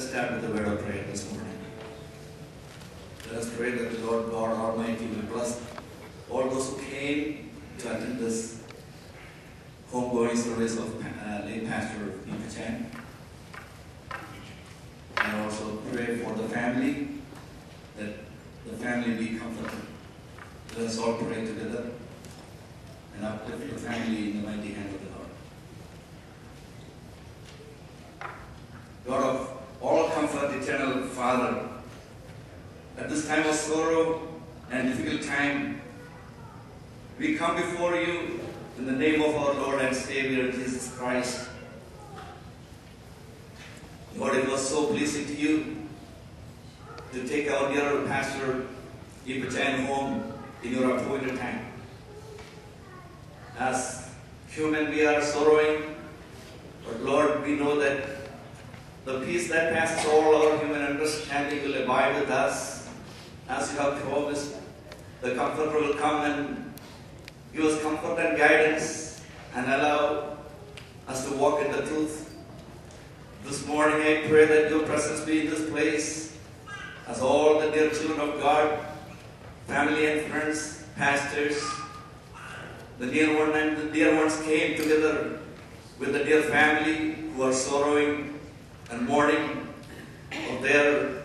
Let's start with the word of prayer this morning. Let us pray that the Lord God Almighty will bless all those who came to attend this homegoing service of late Pastor Eva Chan. And also pray for the family, that the family be comforted. Let us all pray together and uplift the family in the mighty hand of the Lord. God of all comfort, eternal Father, at this time of sorrow and difficult time, we come before you in the name of our Lord and Savior, Jesus Christ. Lord, it was so pleasing to you to take our dear Pastor Eva Chan home in your appointed time. As human, we are sorrowing, but Lord, we know that the peace that passes all our human understanding will abide with us. As you have promised, the Comforter will come and give us comfort and guidance and allow us to walk in the truth. This morning I pray that your presence be in this place as all the dear children of God, family and friends, pastors, the dear one and the dear ones came together with the dear family who are sorrowing and mourning of their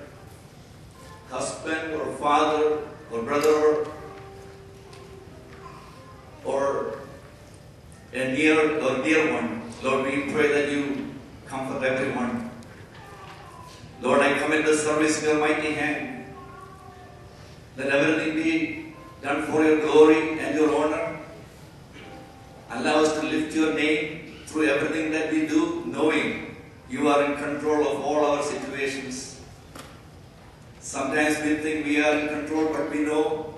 husband or father or brother or a near or dear one. Lord, we pray that you comfort everyone. Lord, I commit this service in your mighty hand. Let everything be done for your glory and your honor. Allow us to lift your name through everything that we do, knowing you are in control of all our situations. Sometimes we think we are in control, but we know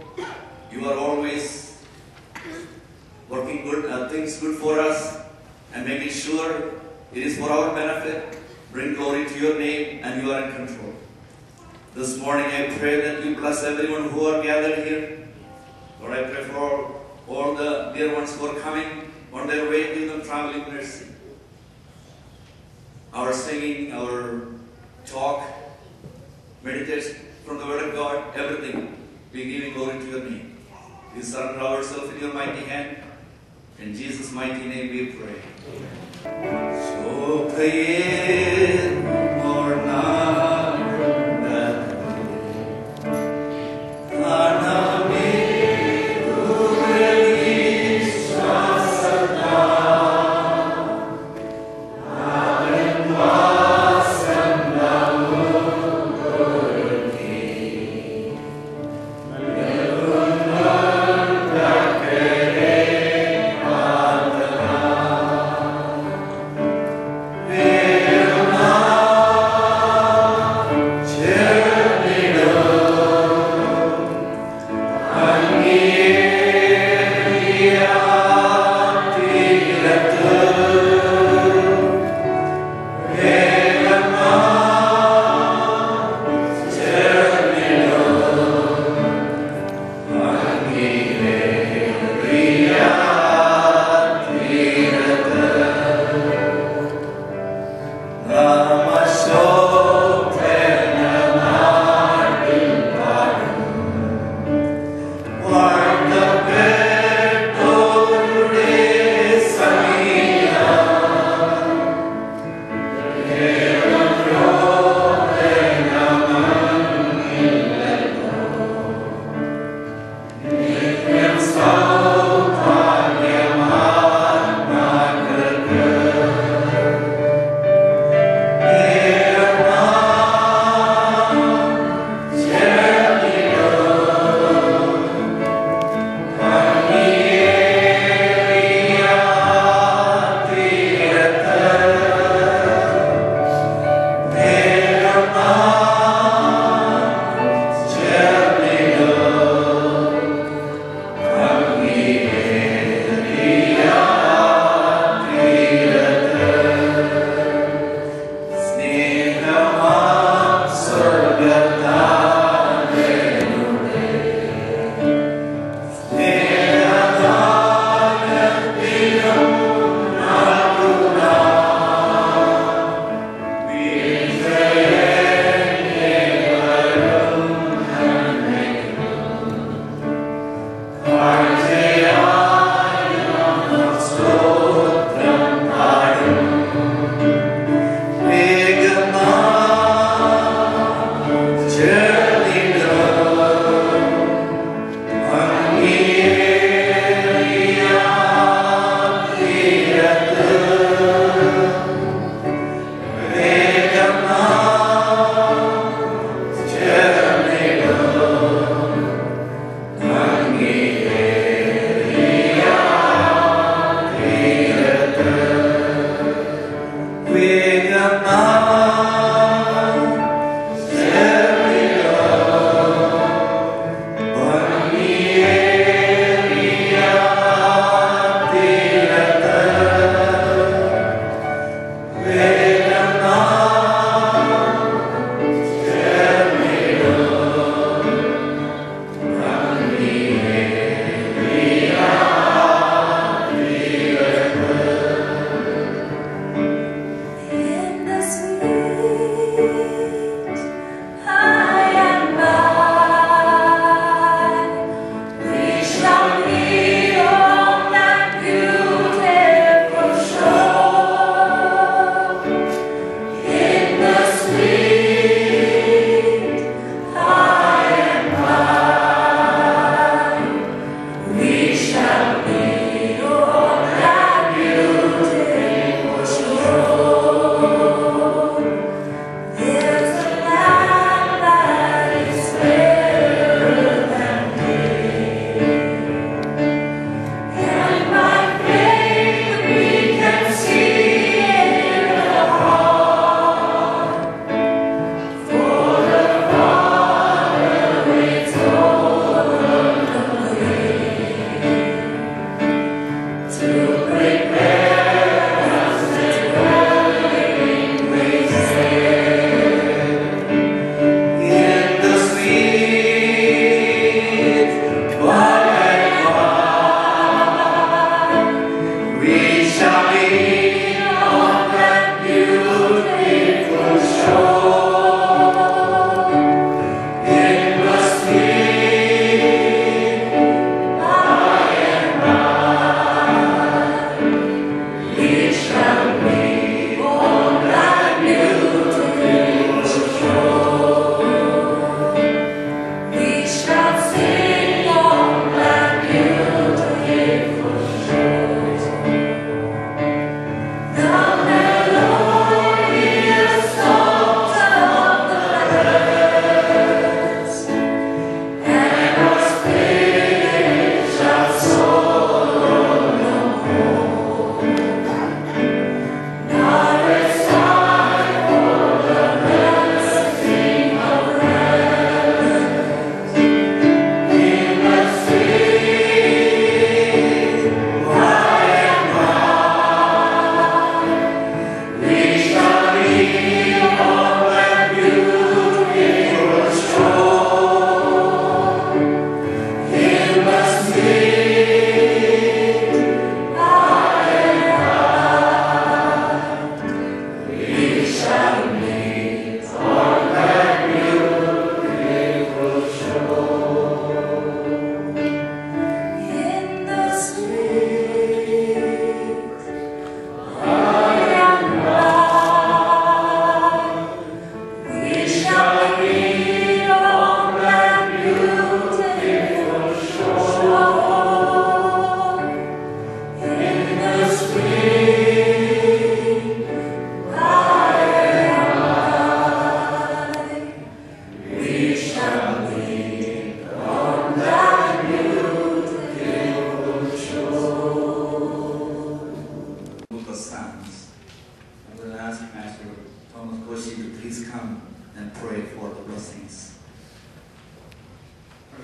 you are always working things good for us and making sure it is for our benefit. Bring glory to your name, and you are in control. This morning I pray that you bless everyone who are gathered here. Lord, I pray for all the dear ones who are coming on their way. Give them traveling mercy. Our singing, our talk, meditation from the Word of God, everything, we give you glory to your name. We surrender ourselves in your mighty hand. In Jesus' mighty name we pray. So pray or not that Will not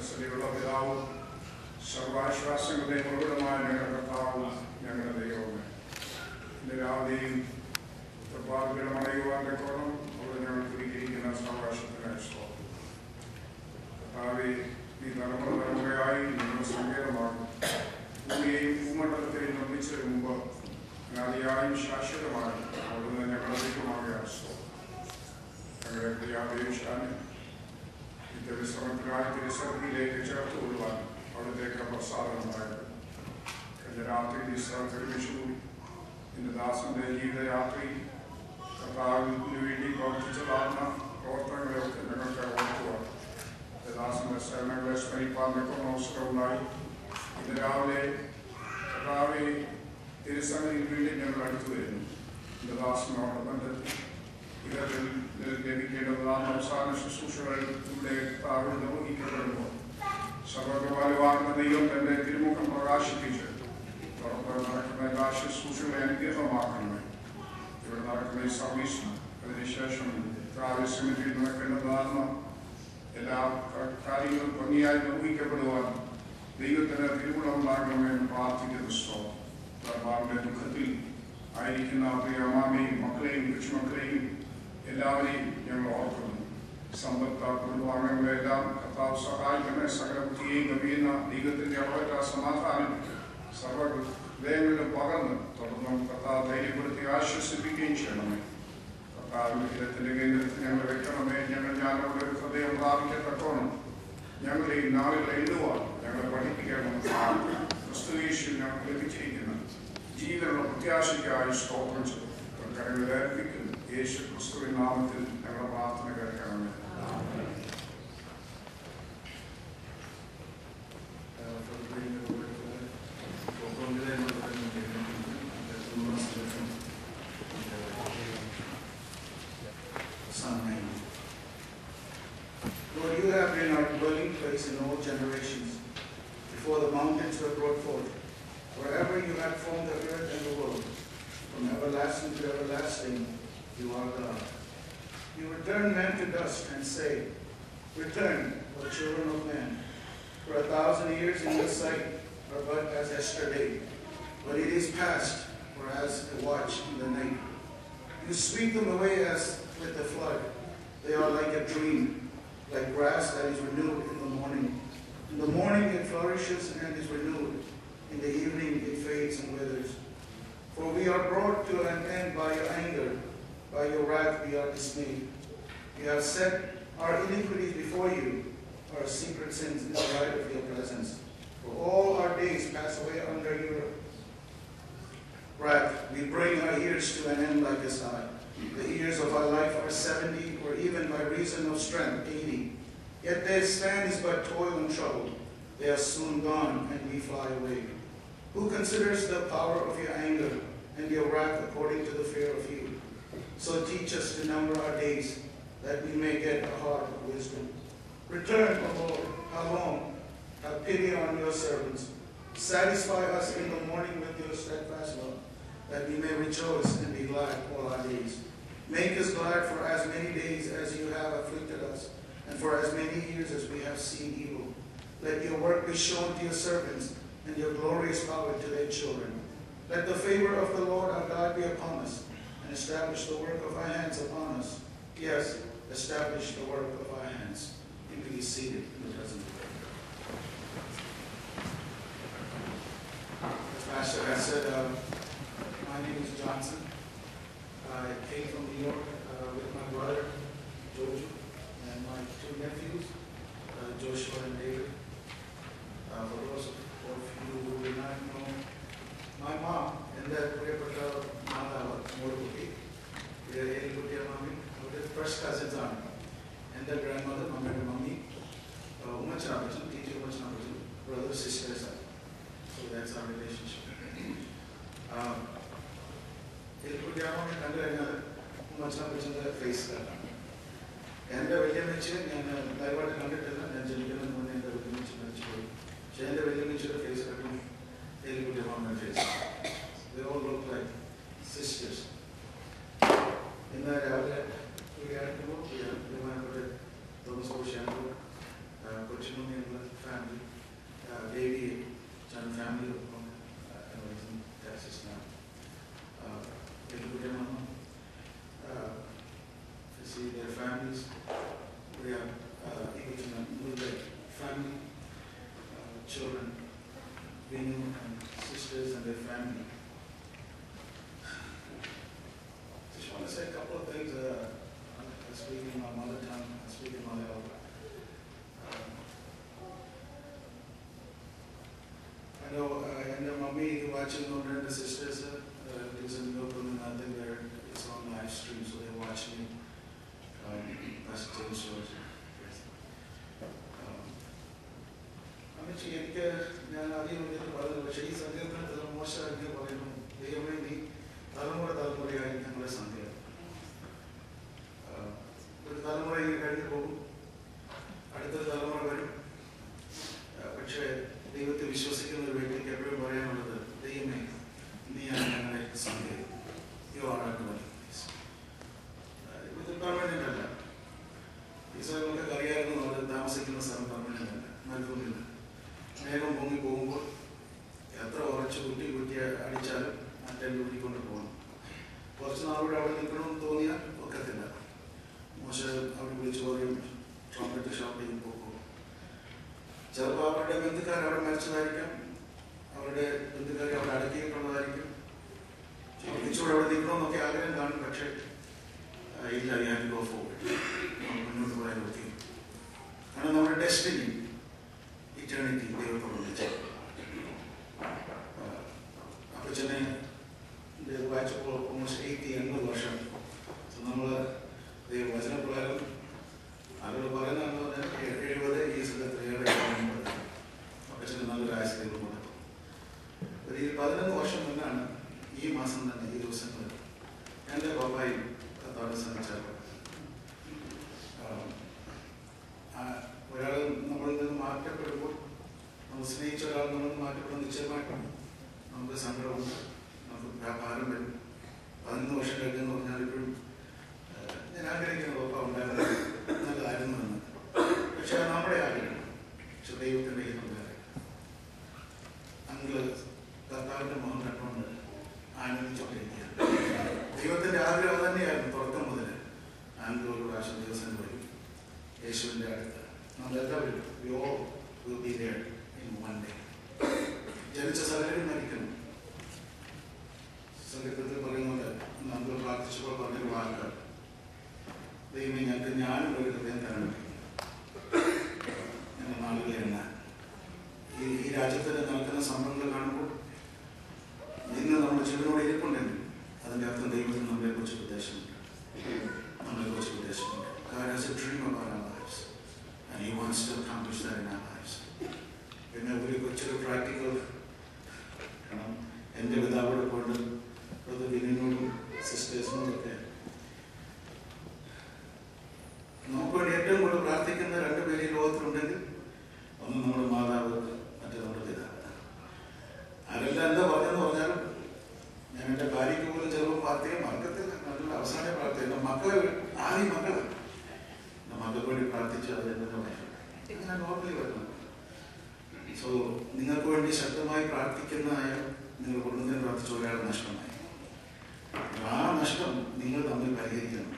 സ്വർഗസ്ഥതയുള്ള പിതാവും സർവാശ്വാസങ്ങളുടെയും ഉറവിടമായ ഞങ്ങളുടെ കർത്താവും ഞങ്ങളുടെ ദൈവമേ, ഇന്ന് രാവിലെയും ഉത്തരവാദികളെ മടയുവാൻ കോണം അവിടെ ഞങ്ങൾ കുടിയിരിക്കുന്ന സാവകാശത്തിനായി സ്തോത്രം. കർത്താവേ, ഈ തലമുറയായി നിങ്ങൾ സങ്കേതമാകും. ഭൂമിയെയും ഭൂമണ്ഡലത്തെയും നിർമ്മിച്ചതിന് മുമ്പ് അനാദിയായും ശാശ്വതമായും അവിടുന്ന് ഞങ്ങളുടെ ദൈവമാകുകയാണ് സ്തോത്രം. ഞങ്ങളുടെ പ്രിയാപേക്ഷാനെ വിശ്രമത്തിനായി തിരുസഭയിലേക്ക് ചേർത്ത് കൊള്ളുവാൻ അവിടത്തേക്ക് പ്രസാദമുണ്ടായത്. കഴിഞ്ഞ രാത്രി വിശ്രമിച്ചു ഇന്ന് ദാസന്റെ ജീവിതയാത്രയിൽ കർത്താവിന് വേണ്ടി പ്രവർത്തിച്ചതാർന്ന പ്രവർത്തനങ്ങളെയൊക്കെ ഞങ്ങൾക്ക് ഓർക്കുക. ദാസന്റെ സേവനങ്ങളെ സ്മരിപ്പാൻ നിൽക്കുന്ന അവസരമുണ്ടായി. ഇന്ന് രാവിലെ കർത്താവെ തിരുസഭയിൽ വീണ്ടും ഞങ്ങൾ അടുത്തു വരുന്നു. ഇന്ന് ദാസനോട് ബന്ധത്തിൽ ഇവരിൽ ലഭിക്കേണ്ടതാണ് അവസാന ശുശ്രൂഷകൾ ഇവിടെ കർത്താവിൽ നിർവഹിക്കപ്പെടുമ്പോൾ സർവ്വകൃപാലുവാകുന്ന ദൈവം തന്റെ തിരുമുഖം പ്രകാശിപ്പിച്ച് പുറത്ത് നടക്കുന്ന എല്ലാ ശുശ്രൂഷകളെ അനുഗ്രഹമാക്കണമേ. ഇവിടെ നടക്കുന്ന ഈ സർവീസ് അതിനുശേഷം പ്രാവശ്യത്തിൽ നടക്കേണ്ടതാകുന്ന എല്ലാ കാര്യങ്ങളും ഭംഗിയായി നിർവഹിക്കപ്പെടുവാൻ ദൈവത്തിന് തിരുവുള്ളമുണ്ടാകണമേ എന്ന് പ്രാർത്ഥിക്കുന്ന സ്തോത്രം. ദുഃഖത്തിൽ ആയിരിക്കുന്ന പ്രിയ അമ്മാമയും മക്കളെയും കൊച്ചുമക്കളെയും എല്ലാവരെയും ഞങ്ങൾ ഓർക്കുന്നു. സമ്പത്ത് കുടുംബാംഗങ്ങളെല്ലാം കർത്താവ് സഹായിക്കണമേ. സകല ബുദ്ധിയെയും കവിയുന്ന ദൈവത്തിന്റെ അളവറ്റ സമാധാനം സർവ്വഹൃദയങ്ങളിലും പകർന്ന് തുടർന്നും കർത്താവ് ധൈര്യപ്പെടുത്തി ആശ്വസിപ്പിക്കുകയും ചെയ്യണമേ. കർത്താവിന്റെ ഹിതത്തിന്റെ കേന്ദ്രത്തിൽ ഞങ്ങൾ വെക്കണമേ. ഞങ്ങളുടെ ഒരു ഹൃദയം പ്രാപിക്കത്തക്കോണം ഞങ്ങളെ ഈ നാളുകളെ എണ്ണുവാൻ ഞങ്ങളെ പഠിപ്പിക്കണമെന്ന് ക്രിസ്തുയേശുവിൽ ഞങ്ങൾക്ക് ലഭിച്ചിരിക്കുന്ന ജീവനുള്ള പ്രത്യാശയ്ക്കായി സ്തോത്രം ചെയ്തു കരങ്ങളിൽ ഏൽപ്പിക്കുന്നു. യേശു ക്രിസ്തുവിൻ നാമത്തിൽ ഞങ്ങളുടെ പ്രാർത്ഥന കേൾക്കണമേ. Lord, you have been our dwelling place in all generations. Before the mountains were brought forth, wherever you had formed the earth and the world, from everlasting to everlasting, you are God. You return men to dust and say, Return, O children of men. For 1,000 years in your sight are but as yesterday, but it is past, or as a watch in the night. You sweep them away as with the flood. They are like a dream, like grass that is renewed in the morning. In the morning it flourishes and is renewed. In the evening it fades and withers. For we are brought to an end by your anger. By your wrath we are dismayed. You have set our iniquities before you, our secret sins in the light of your presence. For all our days pass away under your wrath. We bring our years to an end like a sigh. The years of our life are 70, or even by reason of strength 80. Yet their span is but toil and trouble. They are soon gone, and we fly away. Who considers the power of your anger and your wrath according to the fear of you? So teach us to number our days, that we may get a heart of wisdom. Return, O Lord, how long? Have pity on your servants. Satisfy us in the morning with your steadfast love, that we may rejoice and be glad all our days. Make us glad for as many days as you have afflicted us, and for as many years as we have seen evil. Let your work be shown to your servants, and your glorious power to their children. Let the favor of the Lord our God be upon us, and establish the work of our hands upon us. Yes, establish the work of our hands. You can be seated in the presence of God. As Pastor has said, my name is Johnson. I came from New York with my brother, Jojo, and my two nephews, Joshua and David. For those of you who do not know, my mom and that Priyapata Madhava Morukuti, they are Elikutia Mami, the first cousins are, and their grandmother, Mummy, Umachana Bhajan, teacher Umachana Bhajan, brother, sisters. So that's our relationship. Elikutia Mami, under another, Umachana Bhajan, face. And the William Mitchell and Daivat and Angelica and the William Mitchell. Jane the William Mitchell face, Elikutia Mami face. They all look like sisters. In the outlet, we had to go here. They went to the Thomas Ocean, Coaching family, children, Vinu and sisters and their family. Just want to say a couple of things. I speak in my mother tongue, I speak in Malayalam. I know and mommy watching over the sisters, listen to I think it's on live stream, so they're watching Pastor James George. എനിക്ക് ഞാൻ ആദ്യം പറഞ്ഞു, പക്ഷേ ഈ സന്ധ്യാനത്തിൽ മോശമായിട്ട് പറയുന്നു, ദൈവമേ നീ തലമുറയായി ഞങ്ങളെ സന്ധ്യ. ഒരു തലമുറ കഴിഞ്ഞു പോകും, അടുത്തൊരു തലമുറ വരും. പക്ഷേ ദൈവത്തെ വിശ്വസിക്കുന്ന ഒരു വ്യക്തിക്ക് എപ്പോഴും പറയാനുള്ളത്, ദൈവമേ നീയാണ് ഞങ്ങളെ സന്ധ്യ. യു ആർ ആർ ഇത് പെർമനന്റ് അല്ല. ഈ സ്ഥലങ്ങൾക്ക് അറിയാമായിരുന്നു, അവർ താമസിക്കുന്ന സ്ഥലം പെർമനന്റ് അല്ല, നൽകുന്നില്ല. മേഘം പൊങ്ങി പോകുമ്പോൾ എത്ര ഉറച്ച് കുറ്റി അടിച്ചാലും മറ്റേ ഊരിക്കൊണ്ട് പോകണം. കുറച്ച് നാളുകൂടെ അവിടെ നിൽക്കണമെന്ന് തോന്നിയാൽ ഒക്കത്തില്ല. മോശം അവിടെ വിളിച്ചു പറയും, ചോക്ലേറ്റ് ഷോപ്പിൽ പോകും. ചിലപ്പോൾ അവരുടെ ബന്ധുക്കാർ അവിടെ മരിച്ചതായിരിക്കാം, അവരുടെ ബന്ധുക്കാർ അവിടെ അടക്കിയിട്ടുള്ളതായിരിക്കും. വിളിച്ചുകൂടെ അവിടെ നിൽക്കണമെന്നൊക്കെ ആഗ്രഹം കാണും, പക്ഷേ ഇല്ല, ഞാൻ ഗോ ഫോർവേഡ്, മുന്നോട്ട് പോയാൽ നോക്കി. കാരണം നമ്മുടെ ഡെസ്റ്റിനി ഇറ്റേണിറ്റി ദൈവത്തോട് വിളിച്ചു. അപ്പച്ചനെ വായിച്ചപ്പോൾ ഓൾമോസ്റ്റ് 80 വർഷം. നമ്മൾ വചനപ്രകാരം അവരോട് പറയുന്നതെന്ന് പറഞ്ഞാൽ 70 ഈ സ്ഥലത്ത് 80. അപ്പച്ചന് നല്ലൊരു ആയുസ് ദൈവം കൊടുത്തു. ഒരു 11 വർഷം മുന്നാണ് ഈ മാസം തന്നെ, ഈ ദിവസങ്ങളിൽ എൻ്റെ പപ്പായും കർത്താവിനെ സന്ധിച്ചത്. ഒരാൾ നമ്മളിൽ നിന്ന് മാറ്റപ്പെടുമ്പോൾ, നമ്മൾ സ്നേഹിച്ച ഒരാൾ നമ്മളിൽ നിന്ന് മാറ്റപ്പെടുന്ന നിശ്ചയമായിട്ടും നമുക്ക് സങ്കടമുണ്ട്, നമുക്ക് ഭാരം വരും. 11 വർഷം കഴിഞ്ഞെന്ന് പറഞ്ഞാൽ ഇപ്പോഴും ഞാൻ ആഗ്രഹിക്കുന്ന ഒപ്പം ഉണ്ടായിരുന്നു, നല്ലതായിരുന്നു എന്ന്. പക്ഷെ അത് നമ്മുടെ ആഗ്രഹം, പക്ഷെ ദൈവത്തിൻ്റെ ഇതുണ്ടായിരുന്നു. അങ്കിള് കർത്താവിൻ്റെ മുഖം കണ്ടുകൊണ്ട് ആനന്ദിച്ചുകൊണ്ടിരിക്കുകയാണ്. ദൈവത്തിൻ്റെ ആഗ്രഹം തന്നെയായിരുന്നു തുടക്കം മുതൽ. അങ്കിൾ ഒരു പ്രാവശ്യം ദിവസം വരും യേശുവിൻ്റെ അടുത്ത്. നമ്മളെല്ലാവരും will be there in one day. ജനിച്ച സകലരും മരിക്കണം. സംഗീതത്തിൽ പറയുന്നത് നമ്മൾ പ്രാർത്ഥിച്ചപ്പോൾ പറഞ്ഞൊരു വാക്ക്, ദൈവമേ ഞങ്ങൾക്ക് ഞാനും ഒരു ഹൃദയം തരണം, ഞങ്ങൾ നാളുകളെ എണ്ണാൻ. ഈ രാജ്യത്തിൽ നടക്കുന്ന സംഭവങ്ങൾ കാണുമ്പോൾ ഇന്ന് നമ്മുടെ ജീവനോട് ഇരിപ്പുണ്ടെങ്കിൽ അതിൻ്റെ അർത്ഥം ദൈവത്തിന് നമ്മളെക്കുറിച്ച് ഉദ്ദേശമുണ്ട്. God has a dream about our lives and He wants to accomplish that in our lives. പിന്നെ ഒരു കൊച്ചൊരു പ്രാക്ടിക്കൽ എൻ്റെ പിതാവോട് കൊണ്ട് വിനിനോടും സിസ്റ്റേഴ്സിനോടൊക്കെ നമുക്ക് വേണ്ടി ഏറ്റവും കൂടുതൽ പ്രാർത്ഥിക്കുന്ന 2 പേര് ഈ ലോകത്തിലുണ്ടെങ്കിൽ ഒന്ന് നമ്മുടെ മാതാവ്, മറ്റേ നമ്മുടെ പിതാവ്. ആരെല്ലാം എന്താ പറഞ്ഞെന്ന് പറഞ്ഞാലും ഞാൻ എൻ്റെ ഭാര്യയ്ക്ക് പോലും ചിലപ്പോൾ പ്രാർത്ഥിക്കാൻ മറക്കത്തില്ല. നല്ല അവസാനം പ്രാർത്ഥിക്കുക മക്കളെ, ആദ്യം മക്കളെ മക്കൾക്ക് വേണ്ടി പ്രാർത്ഥിച്ചു. അത് ഇങ്ങനെ നോർമലി വരുന്നത്. സോ നിങ്ങൾക്ക് വേണ്ടി ശക്തമായി പ്രാർത്ഥിക്കുന്നതായ നിങ്ങൾ കുടുംബത്തിന് പ്രാർത്ഥിച്ച ഒരാൾ നഷ്ടമായി. ആ നഷ്ടം നിങ്ങൾ തമ്മിൽ പരിഹരിക്കണം.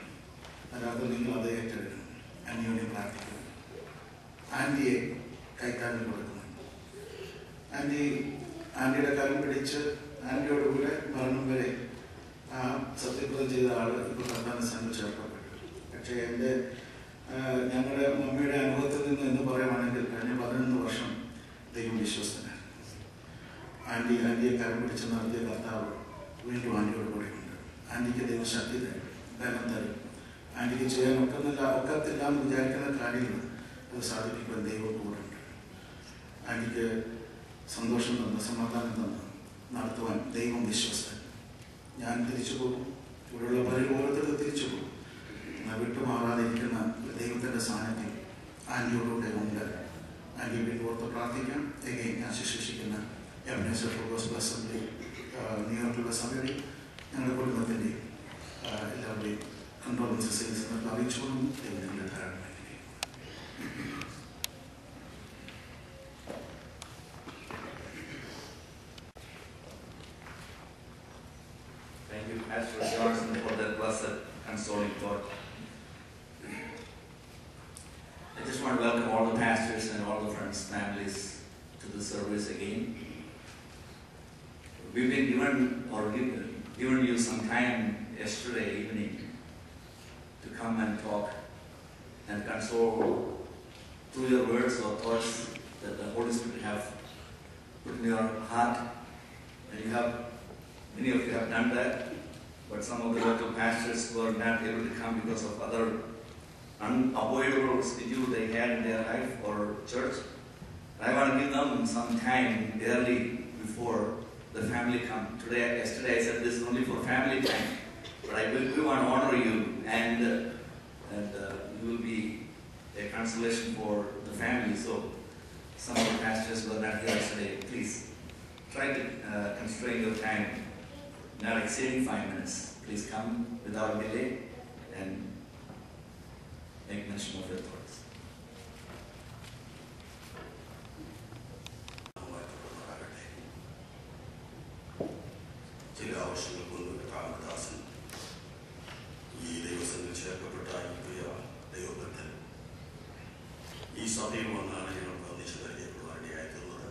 അതിനകത്ത് നിങ്ങൾ അത് ഏറ്റെടുക്കണം. ആൻറ്റിയോടെ പ്രാർത്ഥിക്കണം. ആൻറ്റിയെ കൈക്കാലിൽ കൊടുക്കണം. ആൻറ്റിയുടെ കാലം പിടിച്ച് ആൻറ്റിയോട് കൂടെ മരണം വരെ ആ സത്യപ്രതിജ്ഞ ചെയ്ത ആൾ ഇപ്പോൾ കർത്താവിനെ സംഘം ചേർക്കപ്പെട്ടു. പക്ഷേ ഞങ്ങളുടെ മമ്മിയുടെ അനുഭവത്തിൽ നിന്ന് എന്ന് പറയുവാണെങ്കിൽ കഴിഞ്ഞ 11 വർഷം ദൈവം വിശ്വസ്തനാണ്. ആൻറ്റിയെ കരം പിടിച്ച് നടത്തിയ കർത്താവ് വീണ്ടും ആൻറ്റിയോട് കൂടെയുണ്ട്. ആൻറ്റിക്ക് ദൈവം ശക്തി തരും, ബലം തരും. ആൻറ്റിക്ക് ചെയ്യാൻ ഒക്കത്തില്ല എന്ന് വിചാരിക്കുന്ന കാര്യങ്ങൾ അത് സാധിപ്പിക്കാൻ ദൈവം കൂടെ ഉണ്ട്. ആൻറ്റിക്ക് സന്തോഷം തന്ന് സമാധാനം തന്ന് നടത്തുവാൻ ദൈവം വിശ്വസ്തൻ. ഞാൻ തിരിച്ചു പോകും, ഇവിടെയുള്ള പലരും ഓരോരുത്തരും തിരിച്ചു പോകും. വിട്ടുമാറാതിരിക്കുന്ന ദൈവത്തിൻ്റെ സാന്നിധ്യം ആൻറ്റിയോടുകൂടെ ഉണ്ട്. ആൻറ്റി വേണ്ടി ഓർത്ത് പ്രാർത്ഥിക്കാം. ഞാൻ ശുശ്രൂഷിക്കുന്ന എബനേസർ ഗോസ്ബൽ അസംബ്ലി ന്യൂയോർക്കിലുള്ള സഭയുടെ ഞങ്ങളുടെ കുടുംബത്തിൻ്റെയും എല്ലാവരുടെയും കൺട്രോളൻസസ് അറിയിച്ചുകൊണ്ടും ദൈവത്തിൻ്റെ ധാരാളം. Thank you, Pastor Johnson, for that blessed consoling thought. I just want to welcome all the pastors and all the friends service again. We've been given you some time yesterday evening to come and talk and console through your words or thoughts that the Holy Spirit have put in your heart. And many of you have done that, but some of the local pastors were not able to come because of other unavoidable schedule they had in their life or church. I want to give them some time early before the family come. Yesterday I said this is only for family time, but we want to honor you, and you will be a consolation for the family. So some of the pastors were not here yesterday. Please try to constrain your time, not exceeding 5 minutes. Please come without delay and make mention of your thoughts. ചില ആവശ്യങ്ങൾക്കൊന്നും കാമദാസൻ ഈ ദൈവസന്നിധിയിൽ ചേർക്കപ്പെട്ട ഈ പ്രിയ ദൈവഭക്തൻ ഈ സഭയിൽ വന്നാണ് ഞങ്ങൾക്ക് ഒന്നിച്ചു പരിചയപ്പെടുവാൻ ഇടയായിട്ടുള്ളത്.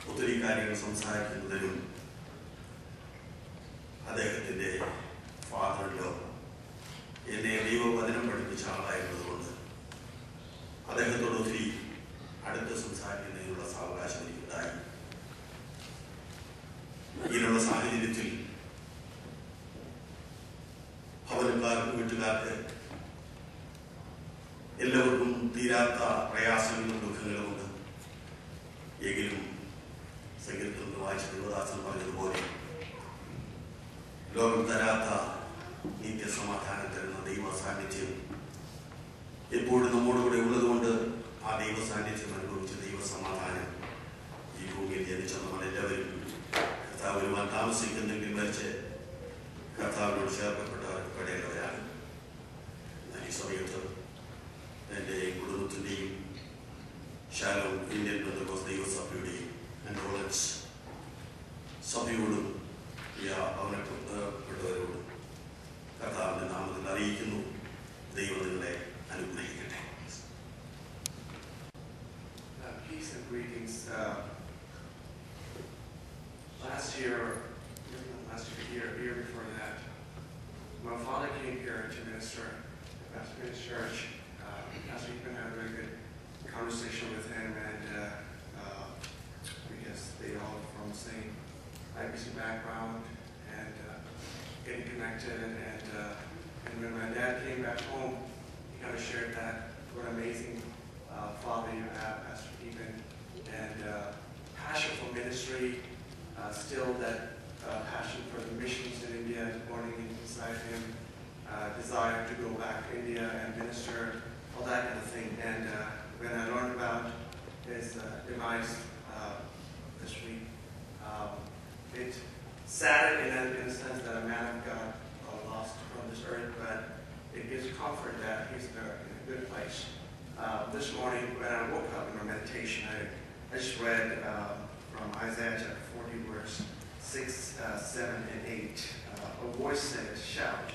ഒത്തിരി കാര്യങ്ങൾ സംസാരിക്കുന്നതിലും അദ്ദേഹത്തിൻ്റെ ഫാദറിലോ എന്നെ ദൈവവചനം പഠിപ്പിച്ച ആളായിരുന്നതുകൊണ്ട് അദ്ദേഹത്തോട് ഒത്തിരി അടുത്ത് സംസാരിക്കുന്നതിനുള്ള സാവകാശം എനിക്കുണ്ടായി. ഇങ്ങനെയുള്ള സാഹചര്യത്തിൽ ഭവനക്കാർക്ക് വീട്ടുകാർക്ക് എല്ലാവർക്കും തീരാത്ത പ്രയാസങ്ങളും ദുഃഖങ്ങളുമുണ്ട്. എങ്കിലും സങ്കീർത്തനത്തിൽ വായിച്ച ദേവദാസൻ പറഞ്ഞതുപോലെ ലോകം തരാത്ത നിത്യസമാധാനം തരുന്ന ദൈവ സാന്നിധ്യം എപ്പോഴും നമ്മോടുകൂടെ ഉള്ളതുകൊണ്ട് ആ ദൈവ സാന്നിധ്യം അനുഭവിച്ച ദൈവ സമാധാനം ഈ ഭൂമിയിൽ ജനിച്ച നമ്മളെല്ലാവരും കർത്താവ് വരുവാൻ താമസിക്കുന്നെങ്കിൽ മരിച്ച് കർത്താവിനോട് ചേർക്കപ്പെട്ടവർക്ക് പെടേണ്ടവരാണ്. ഞാൻ ഈ സമയത്ത് എൻ്റെ കുടുംബത്തിൻ്റെയും ശാലം ഇന്ത്യൻ പെന്തക്കോസ്ത് ദൈവസഭയുടെയും കണ്ടോളൻസ് സഭയോടും ഭവനപ്പെട്ടവരോടും കർത്താവിൻ്റെ നാമത്തിൽ അറിയിക്കുന്നു. ദൈവം നിങ്ങളെ അനുഗ്രഹിക്കട്ടെ. Peace and greetings. Last year, year before that, my father came here to minister at Pastor Church. Pastor Ethan had a very good conversation with him, and because they all are from the same IBC background, and getting connected. And when my dad came back home, he kind of shared that what an amazing father you have, Pastor Ethan, and passion for ministry. Still that passion for the missions in India is burning inside him, desire to go back to India and minister, all that kind of thing. And when I learned about his demise this week, it saddened in a sense that a man of God lost from this earth, but it gives comfort that he's in a good place. This morning when I woke up in my meditation, I just read from Isaiah chapter 40, verse 6, 7, and 8. A voice said, "Shout."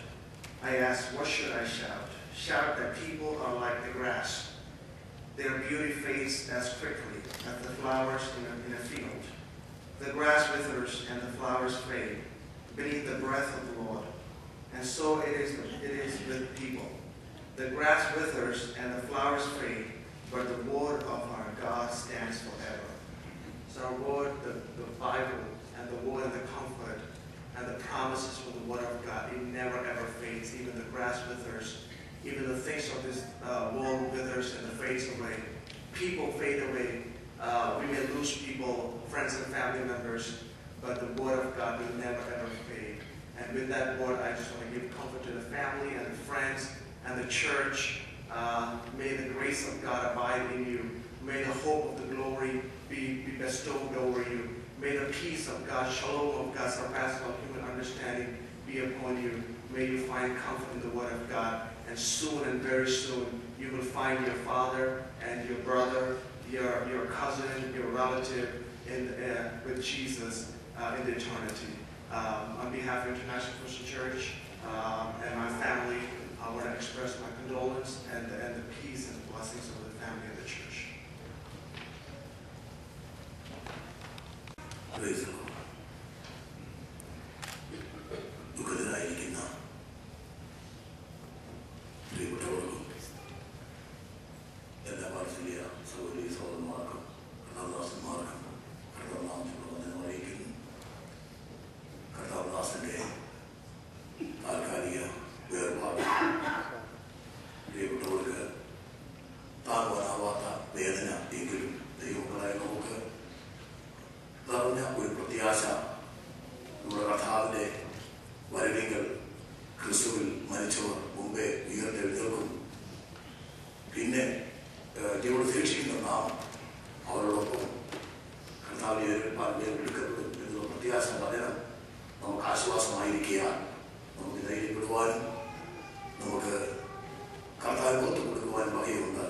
I asked, what should I shout? Shout that people are like the grass. Their beauty fades as quickly as the flowers in a field. The grass withers and the flowers fade beneath the breath of the Lord. And so it is with people. The grass withers and the flowers fade, but the word of our God stands forever. So our word, the Bible, and the word and the comfort and the promises from the word of God, it never ever fades. Even the grass withers, even the things of this world withers and fades away. People fade away. We may lose people, friends and family members, but the word of God will never ever fade. And with that word, I just want to give comfort to the family and the friends and the church. May the grace of God abide in you. May the hope of the glory be bestowed over you. May the peace of God, shalom of God, surpassing all human understanding, be upon you. May you find comfort in the word of God. And soon and very soon, you will find your father and your brother, your cousin, your relative with Jesus in the eternity. On behalf of International Christian Church and my family, I want to express my condolence and the peace and blessings of the family of the church. ശക്തിയോട് തിരിച്ചിരിക്കുന്ന നാം അവരോടൊപ്പം കർത്താവിനെ എടുക്കപ്പെടും എന്നുള്ള പ്രത്യാശ പകരം നമുക്ക് ആശ്വാസമായിരിക്കാൻ നമുക്ക് ധൈര്യപ്പെടുവാനും നമുക്ക് കർത്താവിന് പുറത്തു കൊടുക്കുവാൻ വകയുണ്ട്.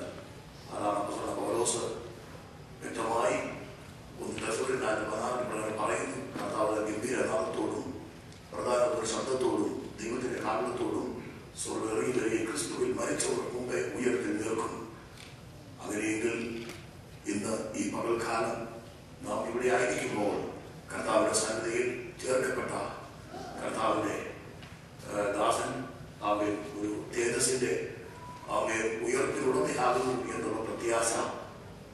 അതാണ് അപ്പോസ്തലനായ പൗലോസ് വ്യക്തമായി 1 പറയുന്നു. കർത്താവ് ഗംഭീരനാദത്തോടും പ്രധാന ശബ്ദത്തോടും ദൈവത്തിന്റെ കാരണത്തോടും സ്വർഗ്ഗറിയിലെ ക്രിസ്തുവിൽ മരിച്ചവർ മുമ്പേ ഉയർത്തി നിൽക്കും. അങ്ങനെയെങ്കിൽ ഇന്ന് ഈ പകൽക്കാലം നാം ഇവിടെ ആയിരിക്കുമ്പോൾ കർത്താവിന്റെ സന്നിധിയിൽ ചേർക്കപ്പെട്ട കർത്താവിന്റെ ദാസൻ അവൻ ഒരു തേജസ്സിന്റെ അവൻ ഉയർത്തിലുടമയാകുന്നു എന്നുള്ള പ്രത്യാശ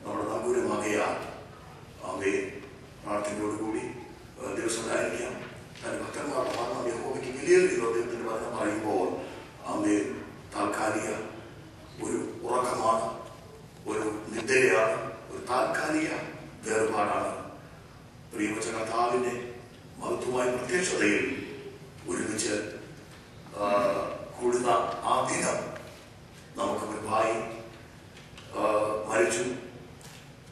നമ്മുടെ നങ്കൂരമാകയാൽ അവയെ പ്രാർത്ഥനയോടുകൂടി ദിവസമായിരിക്കാം. തന്റെ ഭക്തന്മാരുടെ മരണം യഹോവയ്ക്ക് വിലയേറിയ ദൈവത്തിന്റെ വചനം പറയുമ്പോൾ അവയെ താൽക്കാലിക ഒരു ഉറക്കമാണ്, ഒരു നിദ്രയാണ്, ഒരു താൽക്കാലിക വേർപാടാണ്. പ്രിയവച്ച കർത്താവിന്റെ മഹത്വമായ പ്രത്യക്ഷതയിൽ ഒരുമിച്ച് കൂടുന്ന ആ ദിനം നമുക്ക് മുൻപായി മരിച്ചു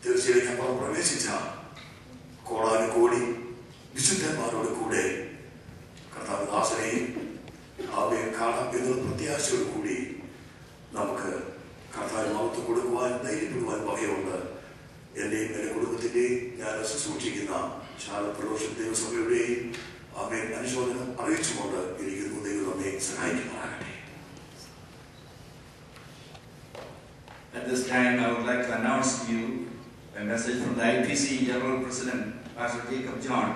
തീർച്ചയായും അപ്പുറം പ്രവേശിച്ച കോടാനുകോടി വിശുദ്ധന്മാരോട് കൂടെ കർത്താവ് ദാസനെയും അവയെ കാണാം എന്നുള്ള പ്രത്യാശയോട് കൂടി നമുക്ക് കർത്താവിന് മഹത്വം കൊടുക്കുവാൻ ധൈര്യപ്പെടുവാൻ വകയുണ്ട്. എന്റെയും എന്റെ കുടുംബത്തിന്റെയും ഞാൻ ശുശ്രൂഷിക്കുന്ന ശാലപ്രദോഷ ദേവസഭയുടെയും അവയെ അനുശോചനം അറിയിച്ചുകൊണ്ട് ഇരിക്കുന്നു. ദൈവം നമ്മെ സഹായിക്കുമാറാകട്ടെ. At this time, I would like to announce to you a message from the IPC General President, Pastor Jacob John.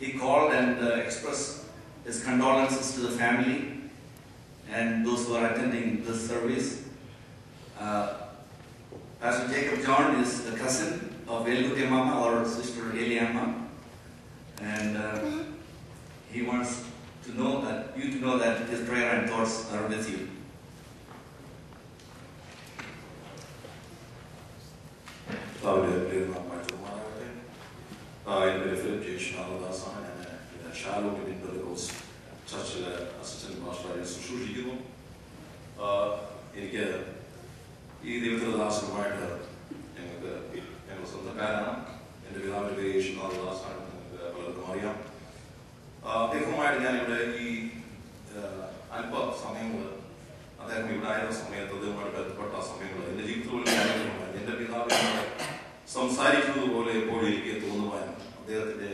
He called and expressed his condolences to the family and those who are attending this service. Pastor Jacob John is the cousin of Elguti Mama or Sister Eliamma, and he wants to know that you to know that his prayer and thoughts are with you. ചർച്ചിലെ assistant മാസ്റ്ററായി ശുശ്രൂഷിക്കുന്നു. എനിക്ക് ഈ ദൈവത്തിൻ്റെ ദാസനുമായിട്ട് ഞങ്ങൾ സ്വന്തക്കാരാണ്. എൻ്റെ പിതാവിൻ്റെ പേര് യേശുനാഥ ദാസാണ്. നിങ്ങൾക്ക് പലർക്കും അറിയാം. ദൈവമായിട്ട് ഞാനിവിടെ ഈ അല്പ സമയങ്ങൾ അദ്ദേഹം ഇവിടെ ആയിരുന്ന സമയത്ത് അദ്ദേഹവുമായിട്ട് ബന്ധപ്പെട്ട സമയങ്ങൾ എൻ്റെ ജീവിതത്തിൽ കാര്യങ്ങളുമാണ്. എൻ്റെ പിതാവിനോട് സംസാരിക്കുന്നത് പോലെ എപ്പോഴും എനിക്ക് തോന്നുവാനും അദ്ദേഹത്തിൻ്റെ